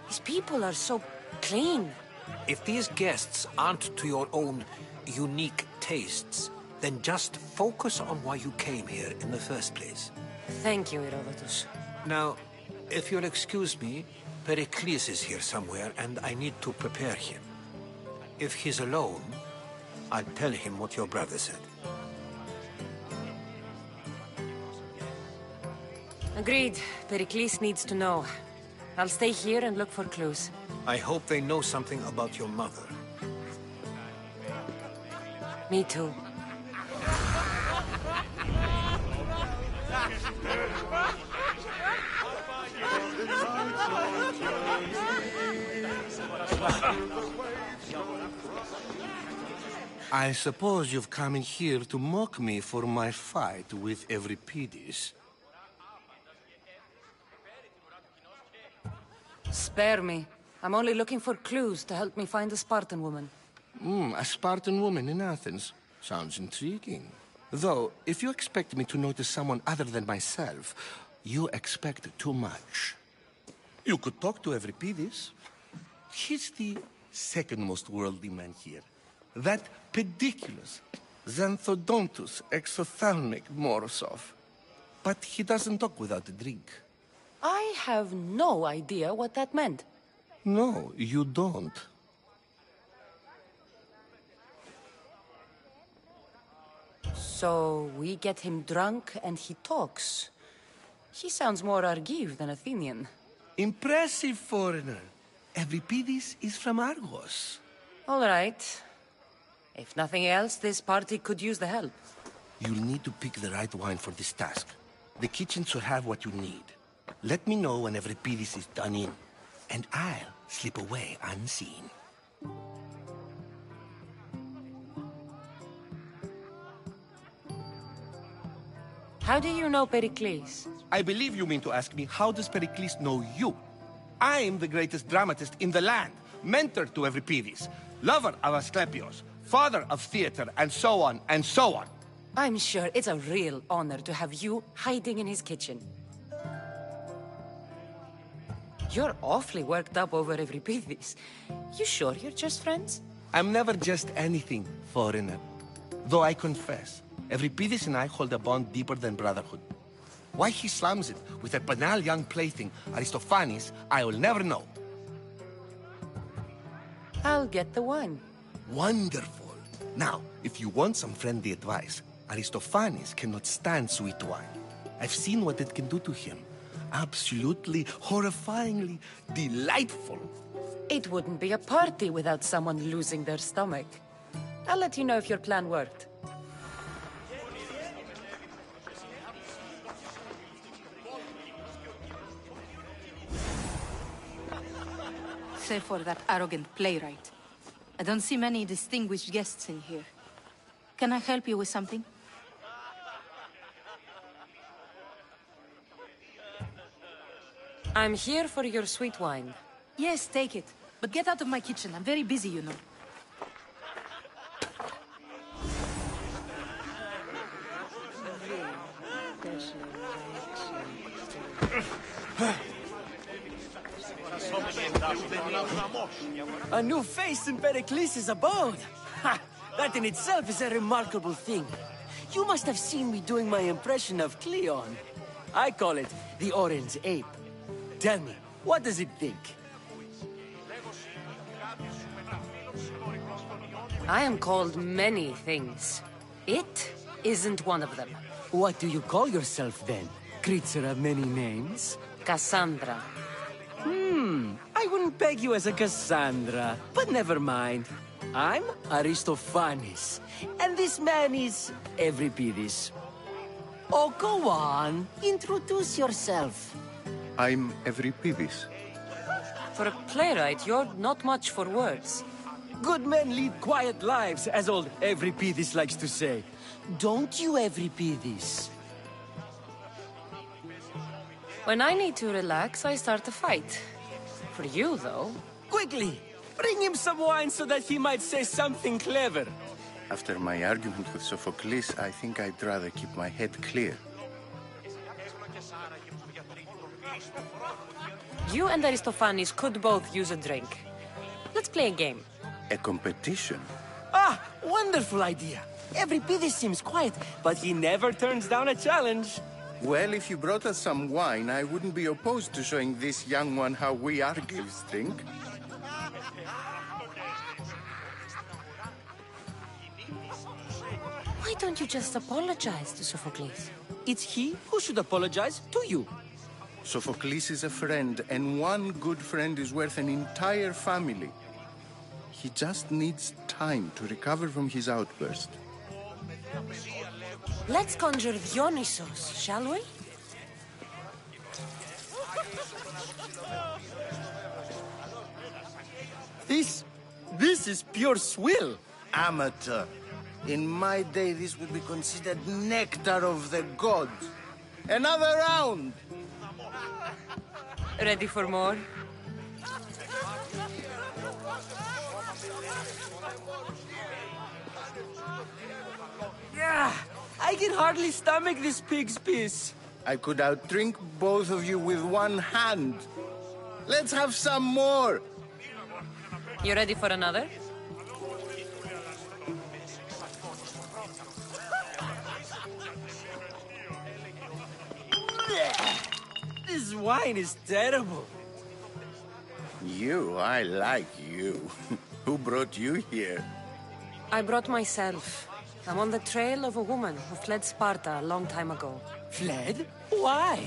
These people are so clean. If these guests aren't to your own unique tastes, then just focus on why you came here in the first place. Thank you, Herodotus. Now, if you'll excuse me, Pericles is here somewhere, and I need to prepare him. If he's alone, I'll tell him what your brother said. Agreed. Pericles needs to know. I'll stay here and look for clues. I hope they know something about your mother. Me too. I suppose you've come in here to mock me for my fight with Euripides. Spare me. I'm only looking for clues to help me find a Spartan woman. A Spartan woman in Athens. Sounds intriguing. Though, if you expect me to notice someone other than myself, you expect too much. You could talk to Euripides. He's the second most worldly man here. That pediculous, Xanthodontus exophthalmic Morosov. But he doesn't talk without a drink. I have no idea what that meant. No, you don't. So we get him drunk and he talks. He sounds more Argive than Athenian. Impressive, foreigner. Euripides is from Argos. All right. If nothing else, this party could use the help. You'll need to pick the right wine for this task. The kitchen should have what you need. Let me know when Euripides is done in, and I'll slip away unseen. How do you know Pericles? I believe you mean to ask me, how does Pericles know you? I'm the greatest dramatist in the land, mentor to Euripides, lover of Asclepios, father of theater, and so on, and so on. I'm sure it's a real honor to have you hiding in his kitchen. You're awfully worked up over Euripides. You sure you're just friends? I'm never just anything, foreigner. Though I confess, Euripides and I hold a bond deeper than brotherhood. Why he slams it with a banal young plaything, Aristophanes, I will never know. I'll get the wine. Wonderful. Now, if you want some friendly advice, Aristophanes cannot stand sweet wine. I've seen what it can do to him. Absolutely, horrifyingly delightful. It wouldn't be a party without someone losing their stomach. I'll let you know if your plan worked. save for that arrogant playwright. I don't see many distinguished guests in here. Can I help you with something? I'm here for your sweet wine. Yes, take it. But get out of my kitchen. I'm very busy, you know. A new face in Pericles' abode! Ha! That in itself is a remarkable thing. You must have seen me doing my impression of Cleon. I call it the Orange Ape. Tell me, what does it think? I am called many things. It isn't one of them. What do you call yourself then? Creature of many names? Cassandra. I wouldn't peg you as a Cassandra, but never mind. I'm Aristophanes, and this man is Euripides. Oh, go on. Introduce yourself. I'm Euripides. For a playwright, you're not much for words. Good men lead quiet lives, as old Euripides likes to say. Don't you, Euripides? When I need to relax, I start a fight. For you, though... Quickly! Bring him some wine so that he might say something clever. After my argument with Sophocles, I think I'd rather keep my head clear. You and Aristophanes could both use a drink. Let's play a game. A competition? Ah, wonderful idea. Euripides seems quiet, but he never turns down a challenge. Well, if you brought us some wine, I wouldn't be opposed to showing this young one how we Argives drink. Why don't you just apologize to Sophocles? It's he who should apologize to you. Sophocles is a friend, and one good friend is worth an entire family. He just needs time to recover from his outburst. Let's conjure Dionysos, shall we? This is pure swill. Amateur. In my day, this would be considered nectar of the gods. Another round! Ready for more? Yeah, I can hardly stomach this pig's piss. I could outdrink both of you with one hand. Let's have some more! You ready for another? This wine is terrible. I like you. Who brought you here? I brought myself. I'm on the trail of a woman who fled Sparta a long time ago. Fled? Why?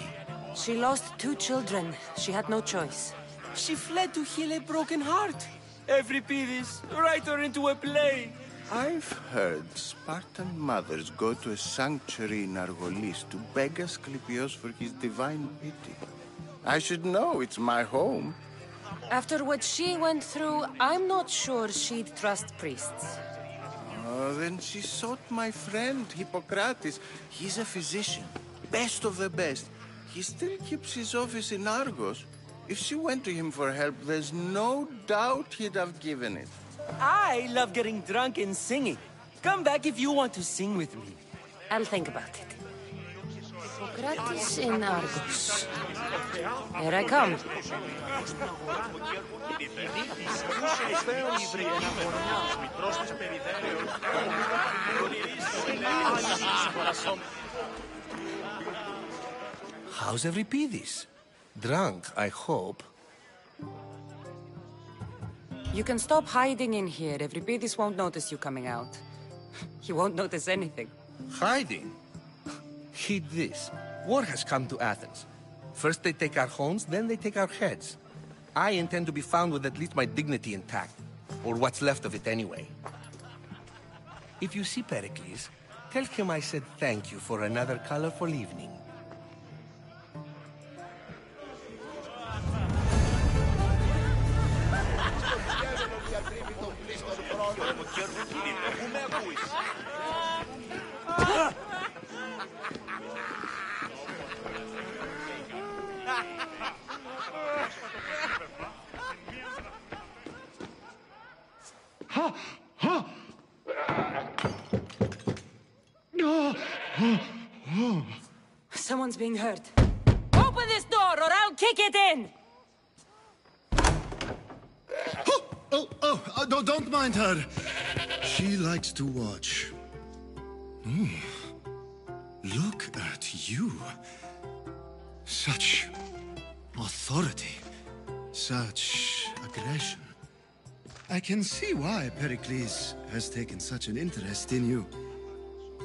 She lost 2 children. She had no choice. She fled to heal a broken heart. Euripides, write her into a play. I've heard Spartan mothers go to a sanctuary in Argolis to beg Asclepios for his divine pity. I should know, it's my home. After what she went through, I'm not sure she'd trust priests. Oh, then she sought my friend, Hippocrates. He's a physician, best of the best. He still keeps his office in Argos. If she went to him for help, there's no doubt he'd have given it. I love getting drunk and singing. Come back if you want to sing with me. I'll think about it. Hippocrates in Argos. Here I come. How's Euripides? Drunk, I hope. You can stop hiding in here. Euripides won't notice you coming out. He won't notice anything. Hiding? Heed this. War has come to Athens. First they take our homes, then they take our heads. I intend to be found with at least my dignity intact. Or what's left of it anyway. If you see Pericles, tell him I said thank you for another colorful evening. someone's being hurt. Open this door or I'll kick it in! Don't mind her. She likes to watch. Look at you. Such authority. Such aggression. I can see why Pericles has taken such an interest in you.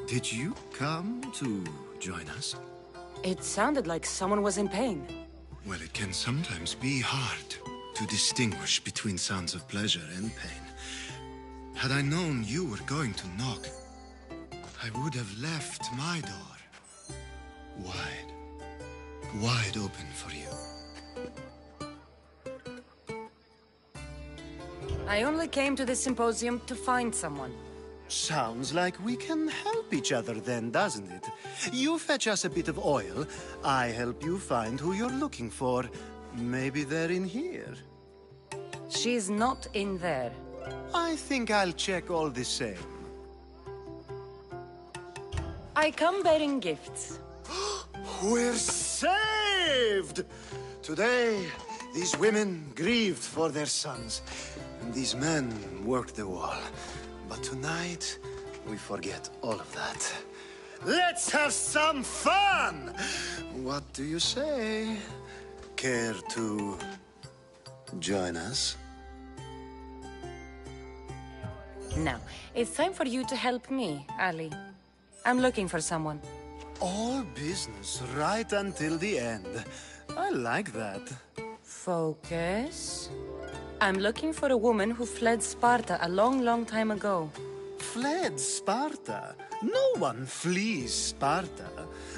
Did you come to join us? It sounded like someone was in pain. Well, it can sometimes be hard to distinguish between sounds of pleasure and pain. Had I known you were going to knock, I would have left my door wide open for you. I only came to this symposium to find someone. Sounds like we can help each other then, doesn't it? You fetch us a bit of oil, I help you find who you're looking for. Maybe they're in here. She's not in there. I think I'll check all the same. I come bearing gifts. We're saved! Today, these women grieved for their sons, and these men worked the wall. But tonight, we forget all of that. Let's have some fun! What do you say? Care to join us? Now, it's time for you to help me, Ali. I'm looking for someone. All business right until the end. I like that. Focus. I'm looking for a woman who fled Sparta a long time ago. Fled Sparta? No one flees Sparta.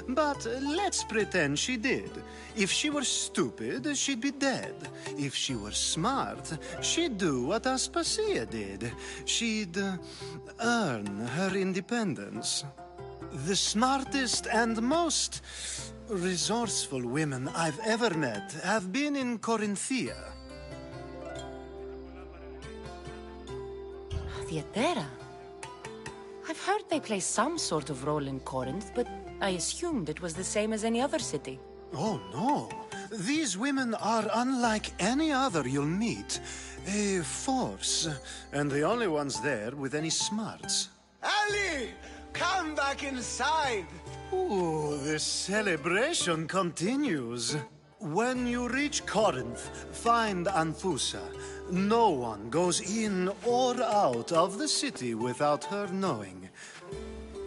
But let's pretend she did. If she were stupid, she'd be dead. If she were smart, she'd do what Aspasia did. She'd earn her independence. The smartest and most resourceful women I've ever met have been in Corinthia. The Athena? I've heard they play some sort of role in Corinth, but I assumed it was the same as any other city. Oh, no. These women are unlike any other you'll meet. A force, and the only ones there with any smarts. Ali! Come back inside! Ooh, the celebration continues. When you reach Corinth, find Anthusa. No one goes in or out of the city without her knowing.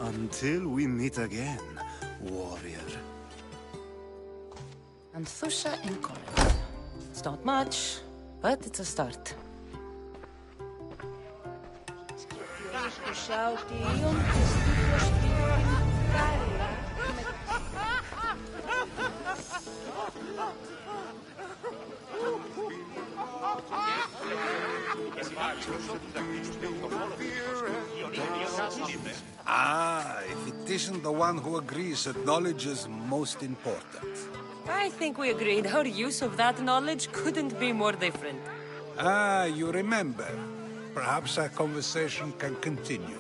Until we meet again, warrior. Anthusa in Corinth. It's not much, but it's a start. If it isn't the one who agrees that knowledge is most important. I think we agreed our use of that knowledge couldn't be more different. You remember. Perhaps our conversation can continue.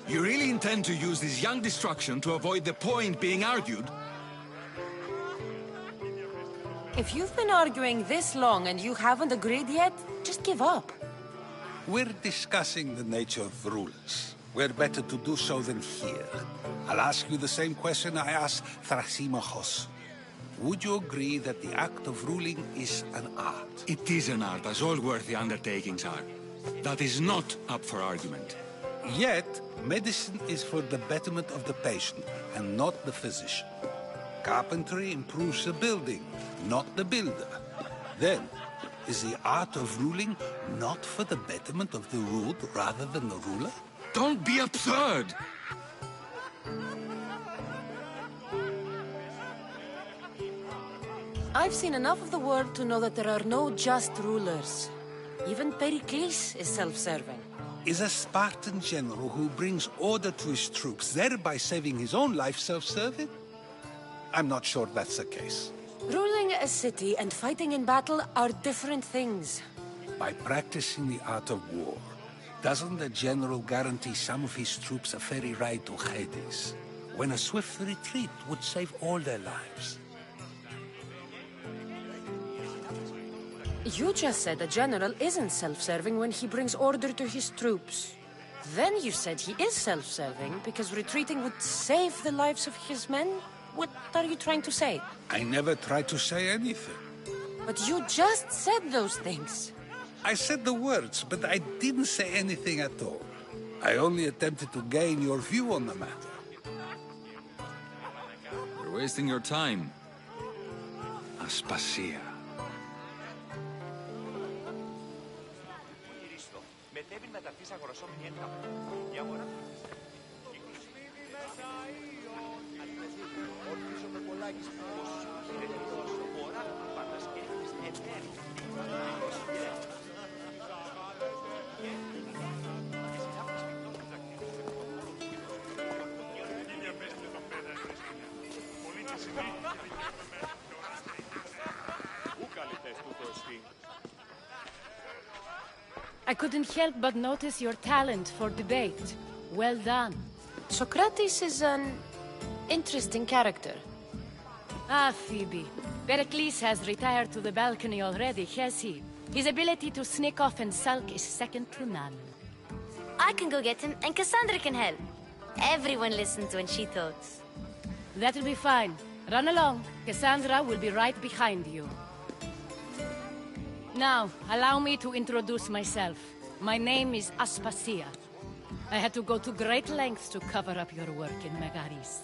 You really intend to use this young destruction to avoid the point being argued? If you've been arguing this long and you haven't agreed yet, just give up. We're discussing the nature of rulers. We're better to do so than here. I'll ask you the same question I asked Thrasymachos. Would you agree that the act of ruling is an art? It is an art, as all worthy undertakings are. That is not up for argument. Yet, medicine is for the betterment of the patient, and not the physician. Carpentry improves the building, not the builder. Then, is the art of ruling not for the betterment of the ruled rather than the ruler? Don't be absurd! I've seen enough of the world to know that there are no just rulers. Even Pericles is self-serving. Is a Spartan general who brings order to his troops, thereby saving his own life, self-serving? I'm not sure that's the case. Ruling a city and fighting in battle are different things. By practicing the art of war, doesn't the general guarantee some of his troops a ferry ride to Hades? when a swift retreat would save all their lives. You just said a general isn't self-serving when he brings order to his troops. Then you said he is self-serving because retreating would save the lives of his men? What are you trying to say? I never tried to say anything. But you just said those things. I said the words, but I didn't say anything at all. I only attempted to gain your view on the matter. You're wasting your time. Aspasia. I couldn't help but notice your talent for debate. Well done. Socrates is an interesting character. Ah, Phoebe. Pericles has retired to the balcony already, has he? His ability to sneak off and sulk is second to none. I can go get him, and Cassandra can help. Everyone listens when she talks. That'll be fine. Run along. Cassandra will be right behind you. Now, allow me to introduce myself. My name is Aspasia. I had to go to great lengths to cover up your work in Megaris.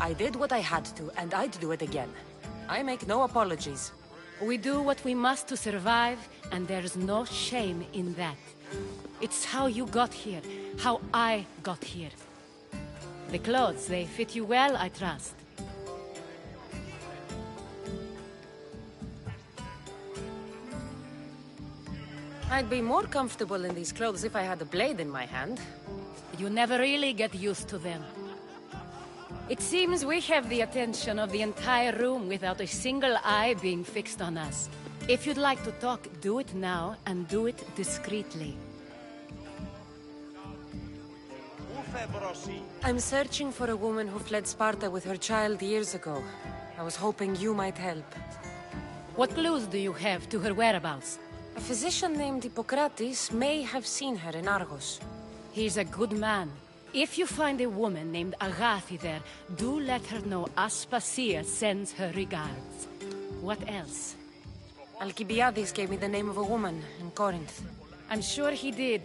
I did what I had to, and I'd do it again. I make no apologies. We do what we must to survive, and there's no shame in that. It's how you got here, how I got here. The clothes, they fit you well, I trust. I'd be more comfortable in these clothes if I had a blade in my hand. You never really get used to them. It seems we have the attention of the entire room without a single eye being fixed on us. If you'd like to talk, do it now, and do it discreetly. I'm searching for a woman who fled Sparta with her child years ago. I was hoping you might help. What clues do you have to her whereabouts? A physician named Hippocrates may have seen her in Argos. He's a good man. If you find a woman named Agathi there, do let her know Aspasia sends her regards. What else? Alcibiades gave me the name of a woman in Corinth. I'm sure he did.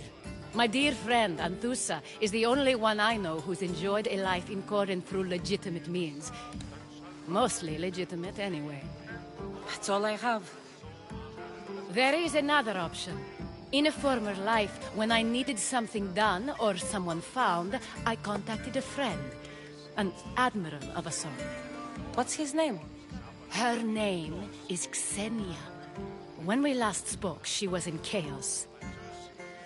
My dear friend, Anthusa, is the only one I know who's enjoyed a life in Corinth through legitimate means. Mostly legitimate, anyway. That's all I have. There is another option. In a former life, when I needed something done or someone found, I contacted a friend. An admiral of a sort. What's his name? Her name is Xenia. When we last spoke, she was in chaos.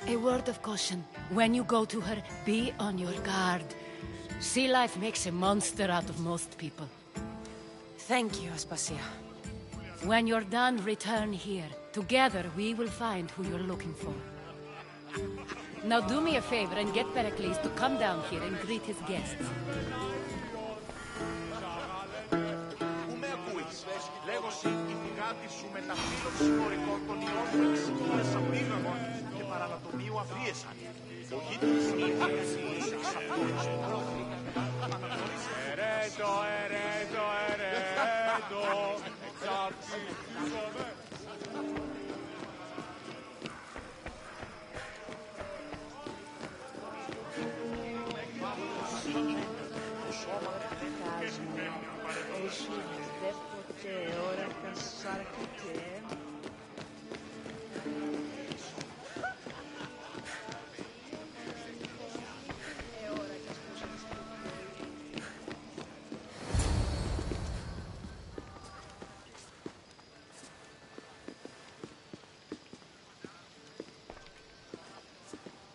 A word of caution. When you go to her, be on your guard. Sea life makes a monster out of most people. Thank you, Aspasia. When you're done, return here. Together, we will find who you're looking for. Now do me a favor and get Pericles to come down here and greet his guests.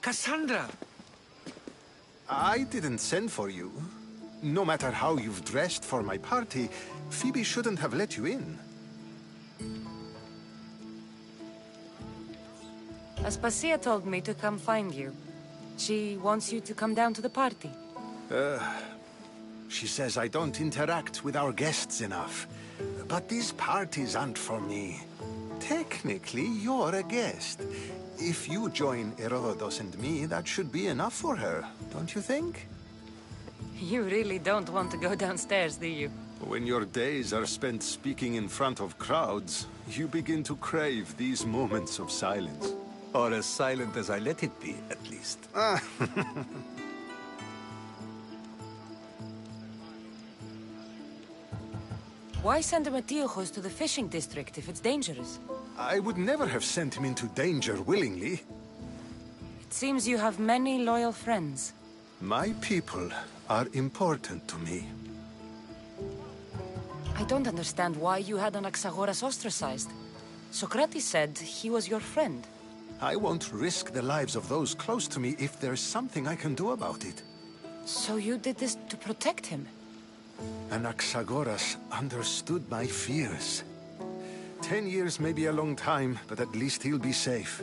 Cassandra! I didn't send for you. No matter how you've dressed for my party, Phoebe shouldn't have let you in. Aspasia told me to come find you. She wants you to come down to the party. She says I don't interact with our guests enough. But these parties aren't for me. Technically, you're a guest. If you join Herodotus and me, that should be enough for her, don't you think? You really don't want to go downstairs, do you? When your days are spent speaking in front of crowds, you begin to crave these moments of silence. Or as silent as I let it be, at least. Why send a Matiojos to the fishing district if it's dangerous? I would never have sent him into danger willingly. It seems you have many loyal friends. My people are important to me. I don't understand why you had Anaxagoras ostracized. Socrates said he was your friend. I won't risk the lives of those close to me if there's something I can do about it. So you did this to protect him? Anaxagoras understood my fears. 10 years may be a long time, but at least he'll be safe.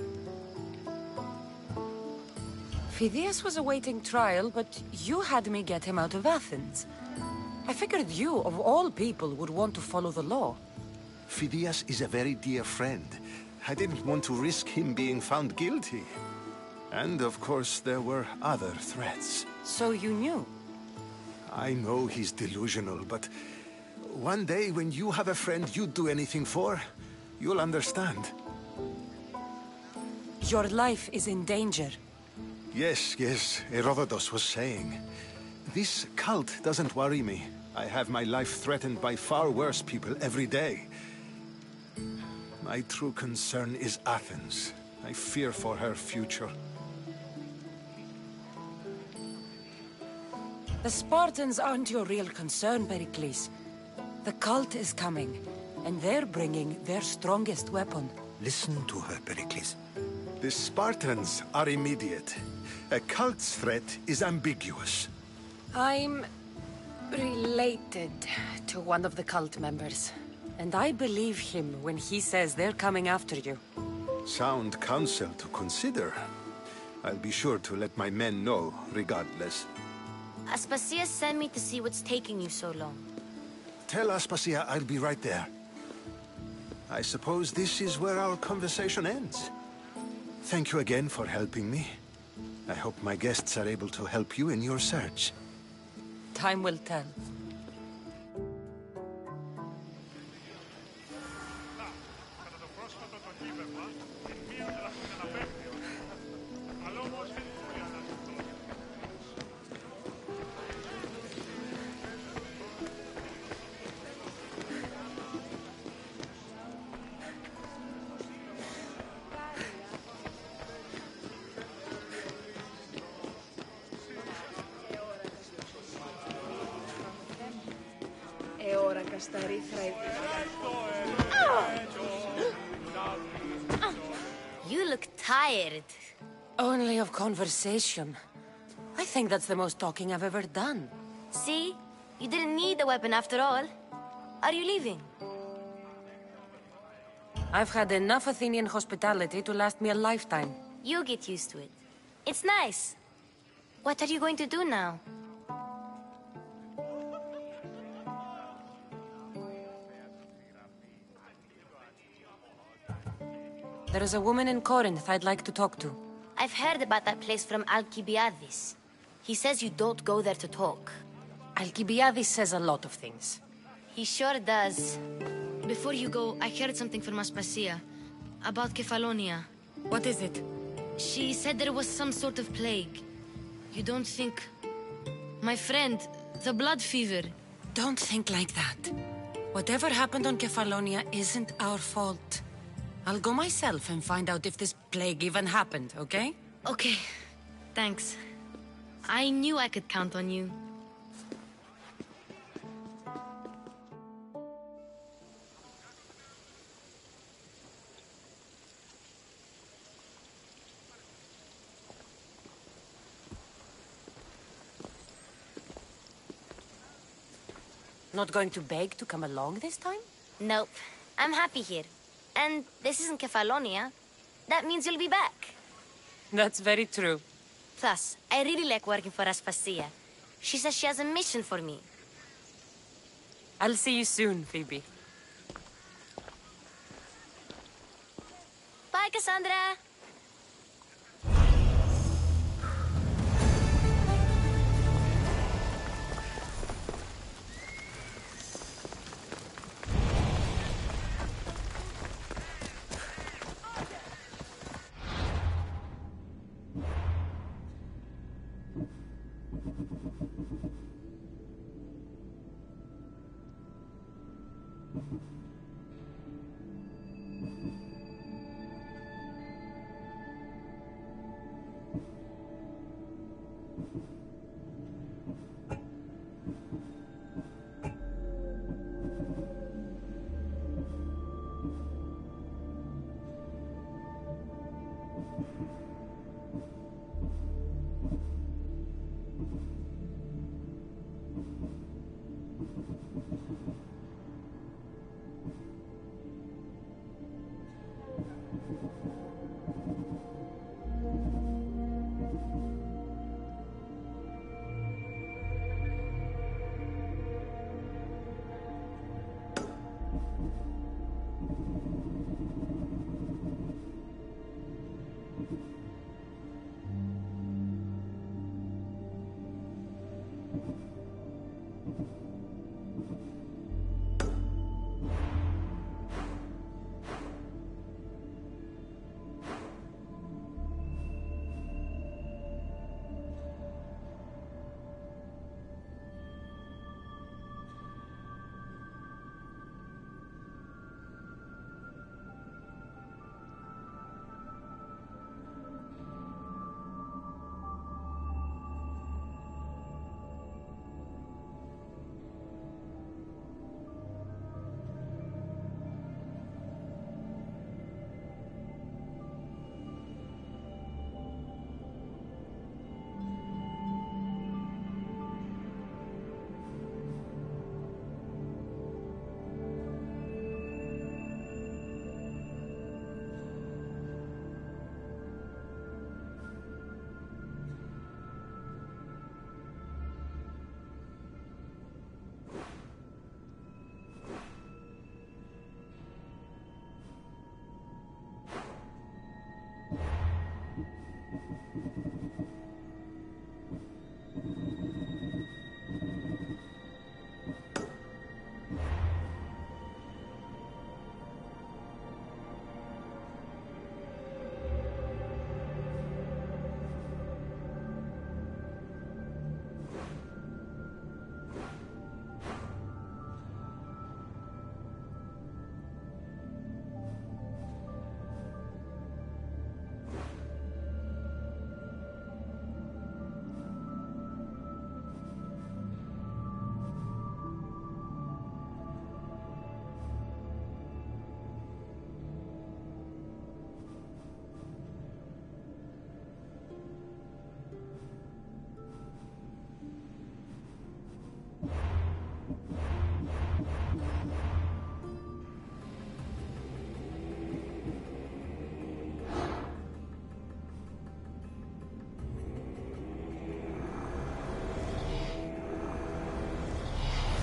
Phidias was awaiting trial, but you had me get him out of Athens. I figured you, of all people, would want to follow the law. Phidias is a very dear friend. I didn't want to risk him being found guilty. And of course, there were other threats. So you knew? I know he's delusional, but one day when you have a friend you'd do anything for, you'll understand. Your life is in danger. Yes, Herodotus was saying. This cult doesn't worry me. I have my life threatened by far worse people every day. My true concern is Athens. I fear for her future. The Spartans aren't your real concern, Pericles. The cult is coming, and they're bringing their strongest weapon. Listen to her, Pericles. The Spartans are immediate. A cult's threat is ambiguous. I'm related to one of the cult members, and I believe him when he says they're coming after you. Sound counsel to consider. I'll be sure to let my men know, regardless. Aspasia sent me to see what's taking you so long. Tell Aspasia I'll be right there. I suppose this is where our conversation ends. Thank you again for helping me. I hope my guests are able to help you in your search. Time will tell. You look tired. Only of conversation. I think that's the most talking I've ever done. See? You didn't need the weapon after all. Are you leaving? I've had enough Athenian hospitality to last me a lifetime. You get used to it. It's nice. What are you going to do now? There is a woman in Corinth I'd like to talk to. I've heard about that place from Alcibiades. He says you don't go there to talk. Alcibiades says a lot of things. He sure does. Before you go, I heard something from Aspasia. About Kefalonia. What is it? She said there was some sort of plague. You don't think... My friend, the blood fever. Don't think like that. Whatever happened on Kefalonia isn't our fault. I'll go myself and find out if this plague even happened, okay? Okay. Thanks. I knew I could count on you. Not going to beg to come along this time? Nope. I'm happy here. And this isn't Kefalonia. That means you'll be back. That's very true. Plus, I really like working for Aspasia. She says she has a mission for me. I'll see you soon, Phoebe. Bye, Cassandra!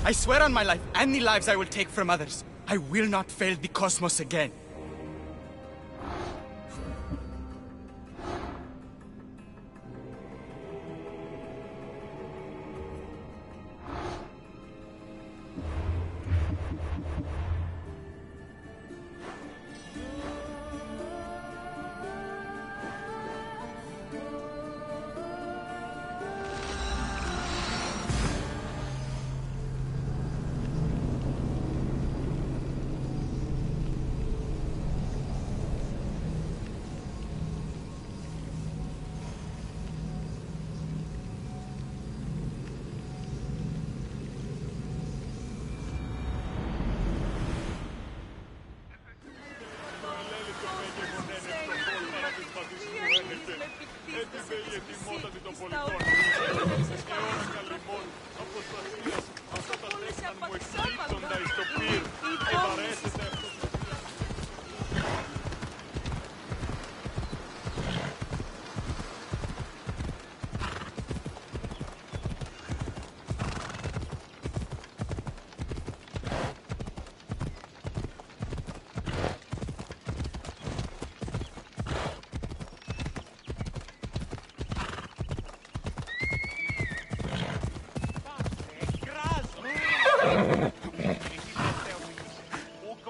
I swear on my life and the lives I will take from others, I will not fail the cosmos again.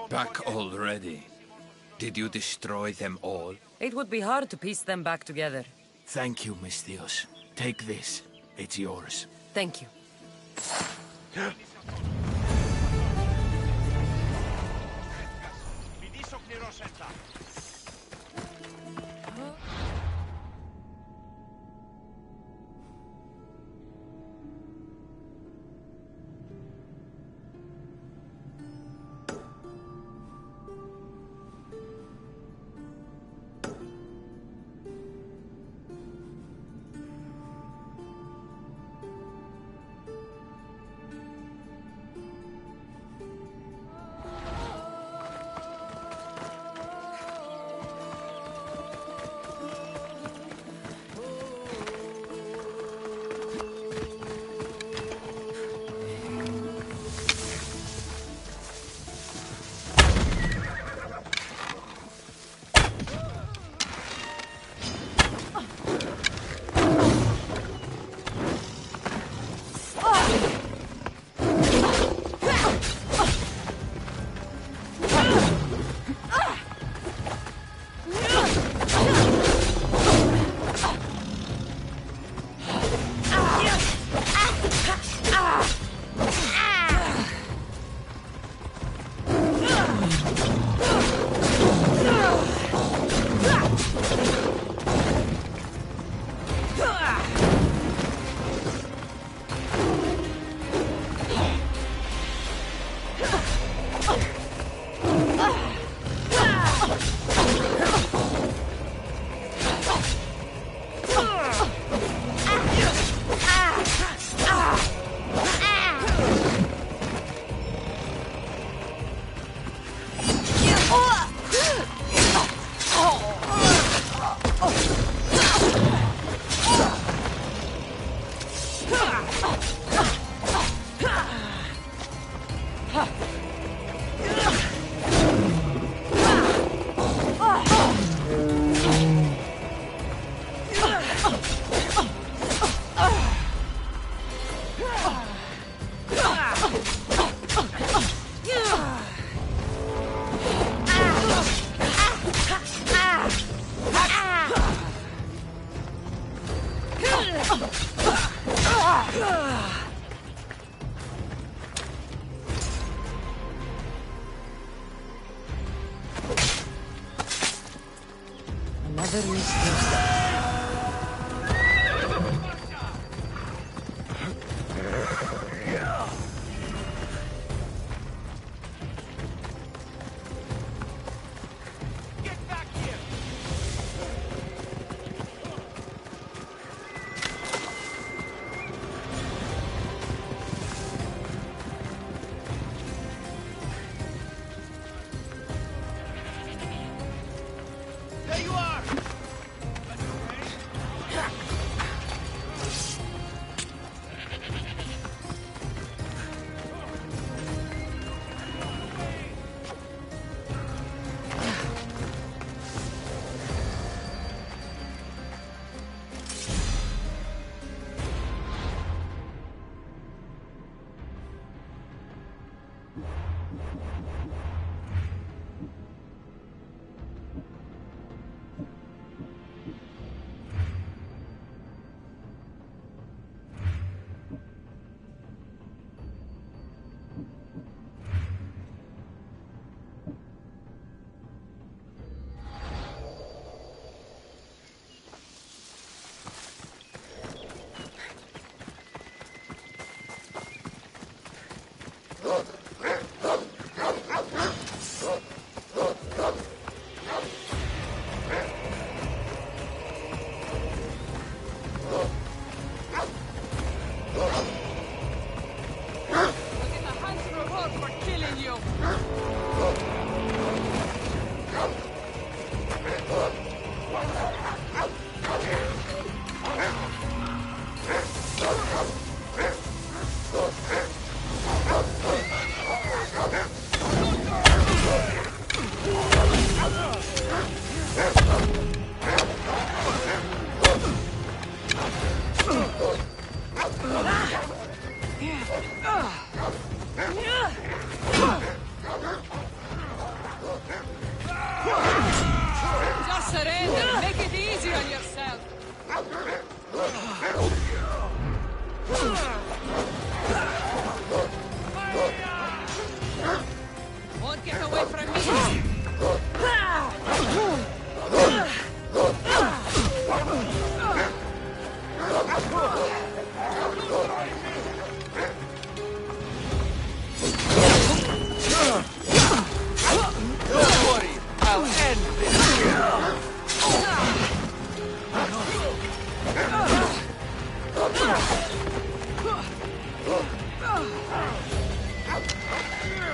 Back already? Did you destroy them all? It would be hard to piece them back together. Thank you, Misthios. Take this. It's yours. Thank you.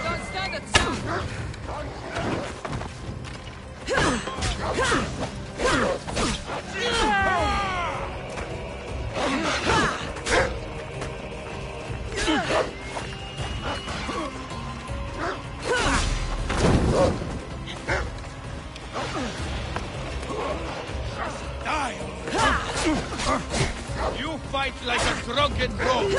Don't stand a chance! You fight like a drunken dog!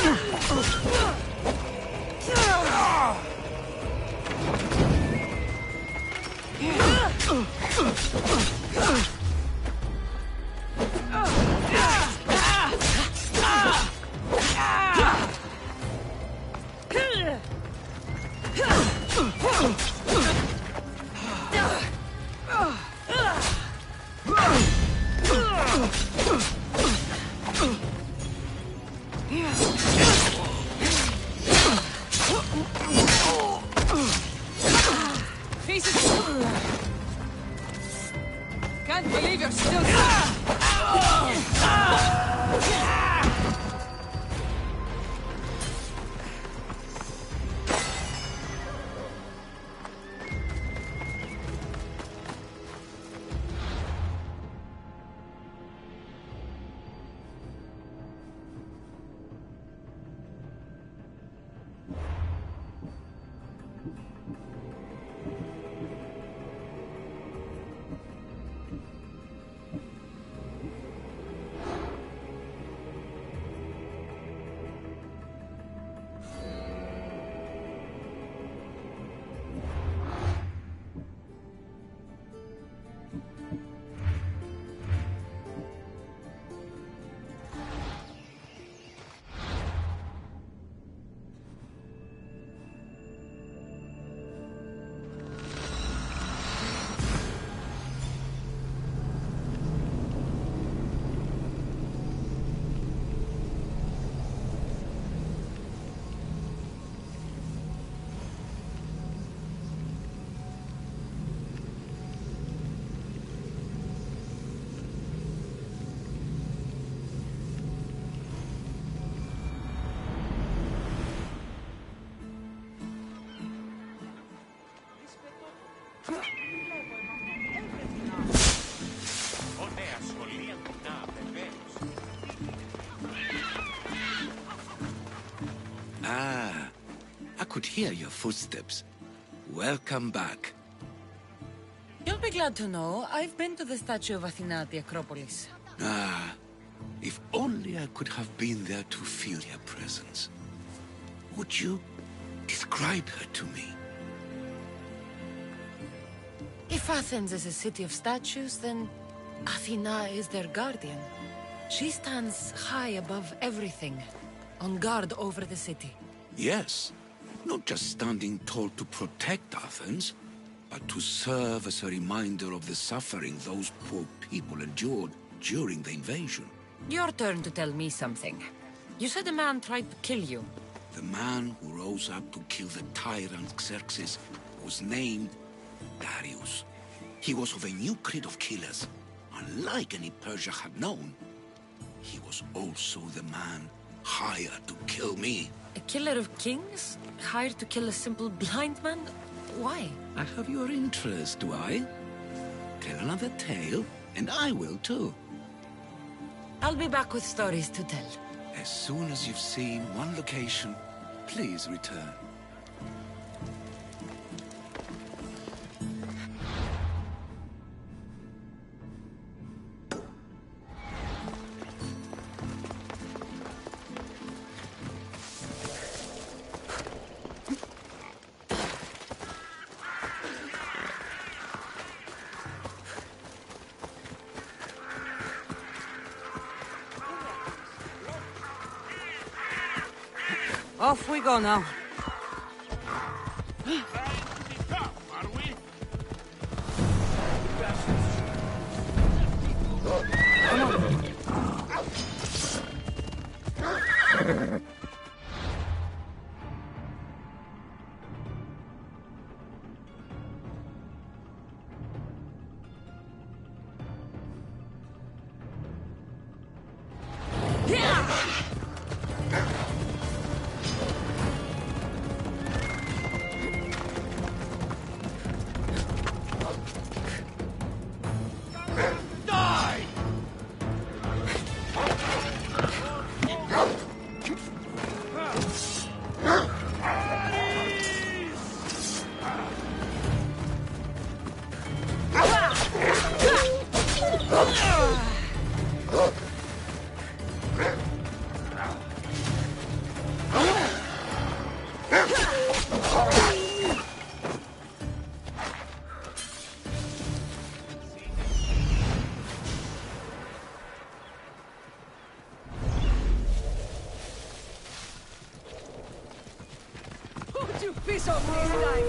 Can't believe you're still... Ah, I could hear your footsteps. Welcome back. You'll be glad to know I've been to the statue of Athena at the Acropolis. Ah, if only I could have been there to feel your presence. Would you describe her to me? If Athens is a city of statues, then Athena is their guardian. She stands high above everything, on guard over the city. Yes, not just standing tall to protect Athens, but to serve as a reminder of the suffering those poor people endured during the invasion. Your turn to tell me something. You said a man tried to kill you. The man who rose up to kill the tyrant Xerxes was named Darius. He was of a new creed of killers, unlike any Persia had known. He was also the man hired to kill me. A killer of kings? Hired to kill a simple blind man? Why? I have your interest, do I? Tell another tale, and I will too. I'll be back with stories to tell. As soon as you've seen one location, please return. Off we go now. You piece of this time!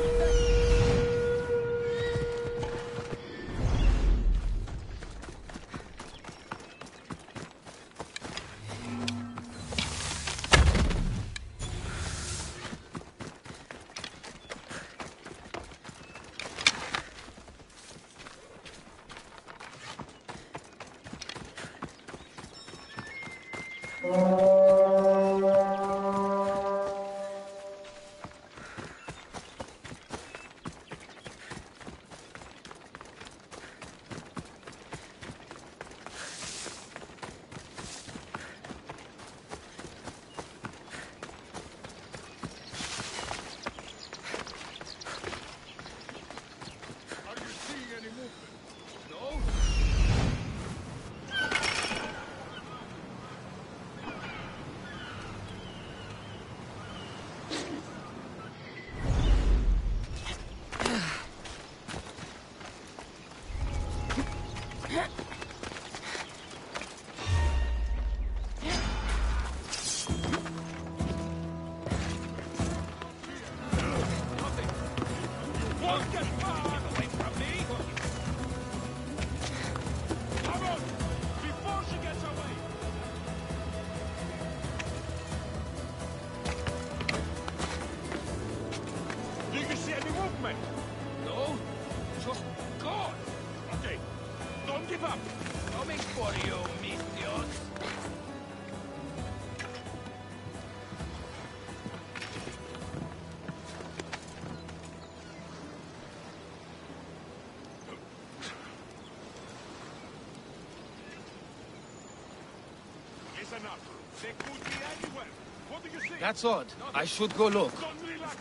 That's odd. I should go look.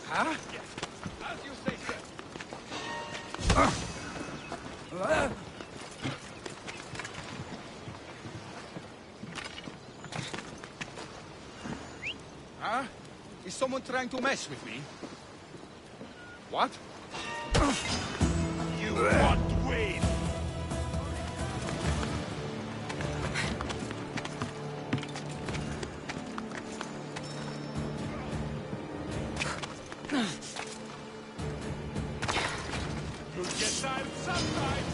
Huh? As you say, sir. Huh? Is someone trying to mess with me? What? You want Wayne? You'll get tired sometime.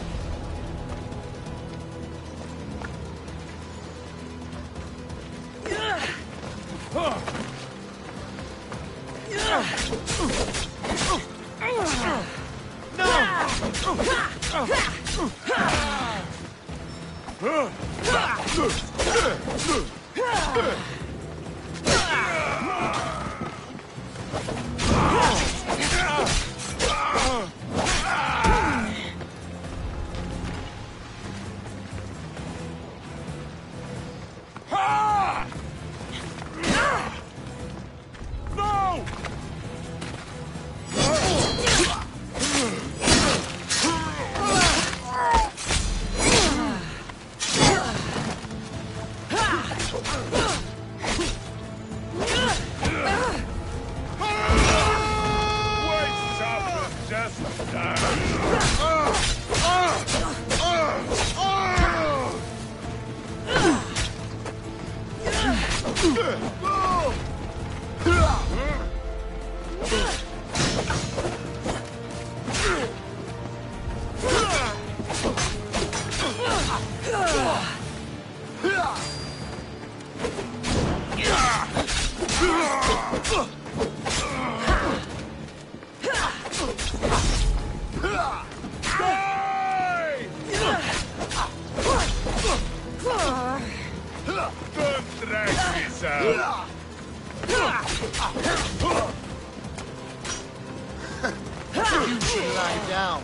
You should lie down.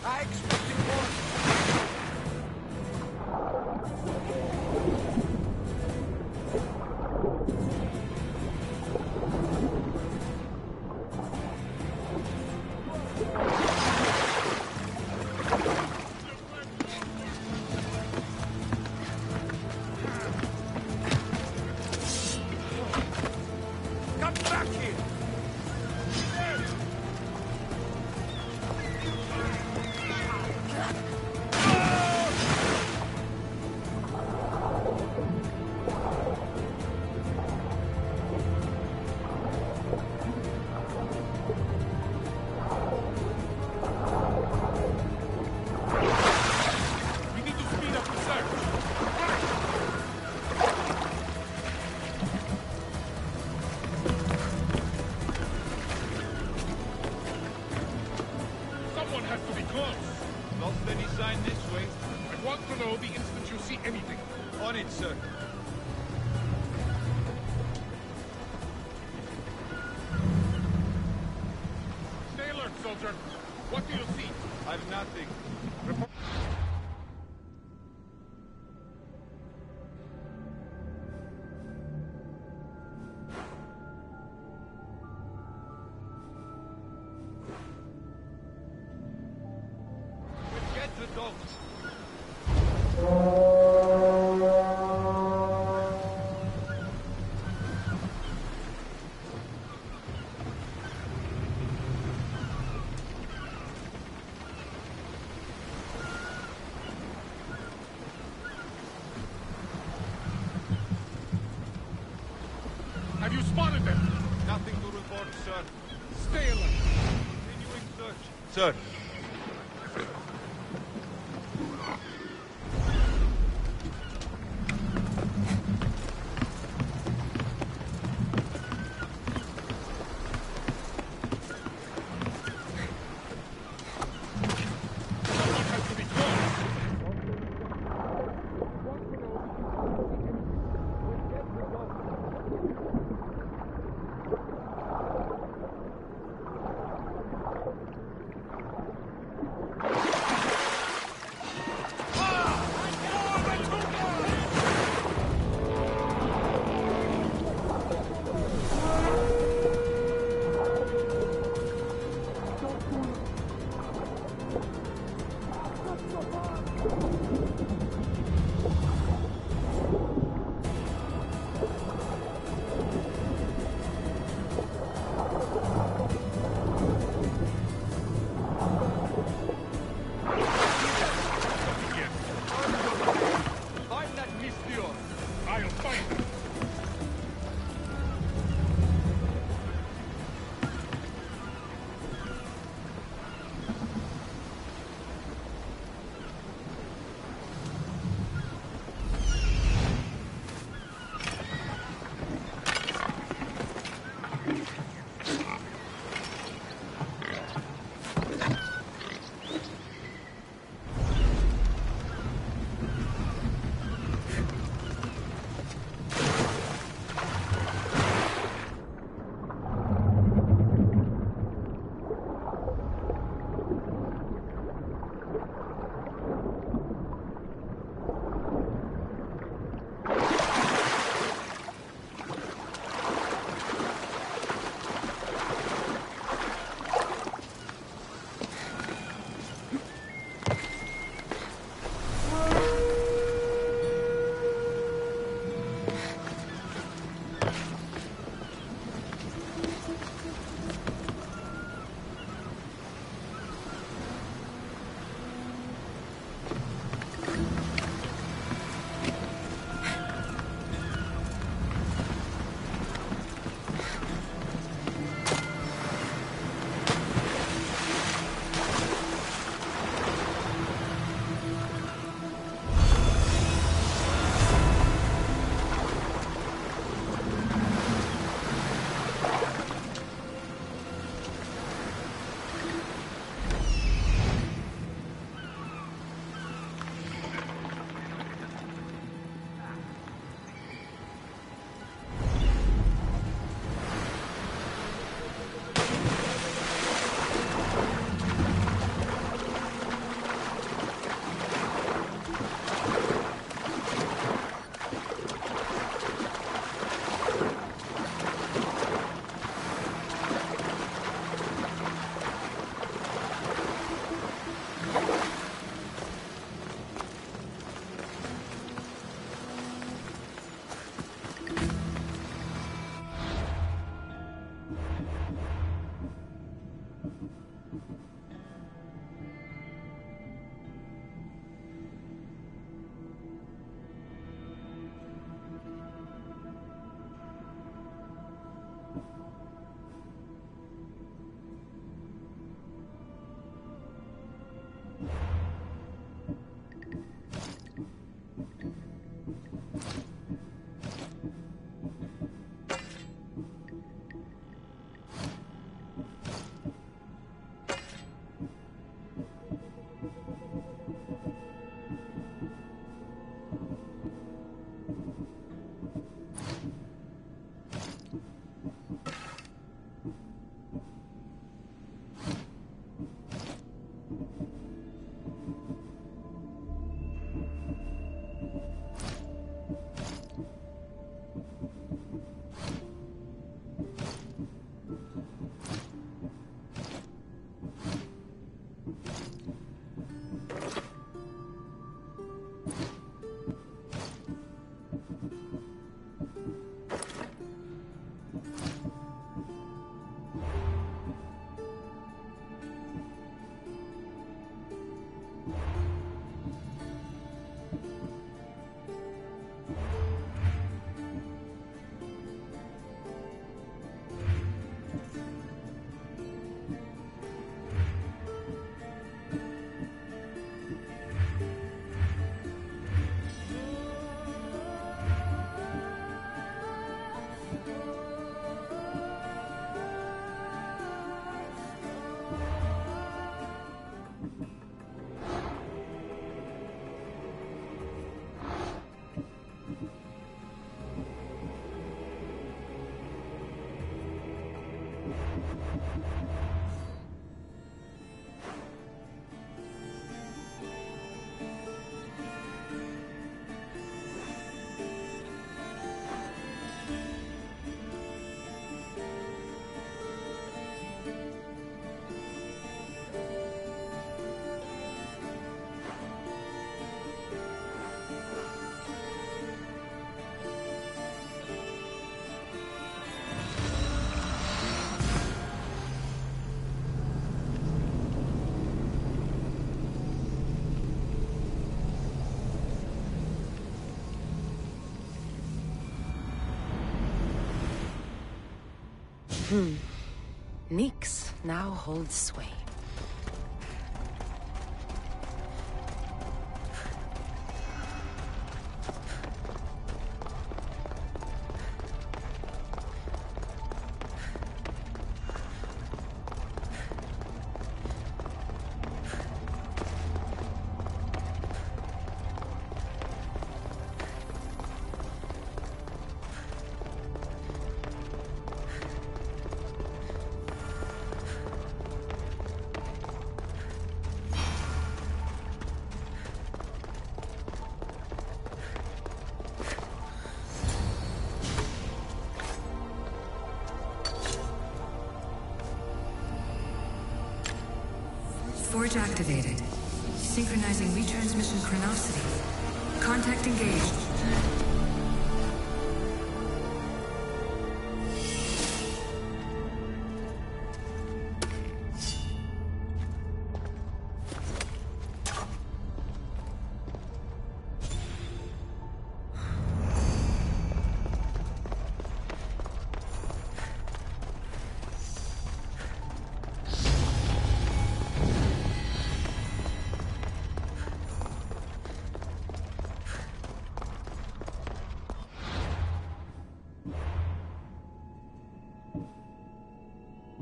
I expected more. Richard, what do you see? I've nothing. Report. We'll get the dogs. Have you spotted them? Nothing to report, sir. Stay alert. Continuing search. Sir. Nyx now holds sway. Forge activated. Synchronizing retransmission chronicity. Contact engaged.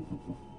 Mm-hmm.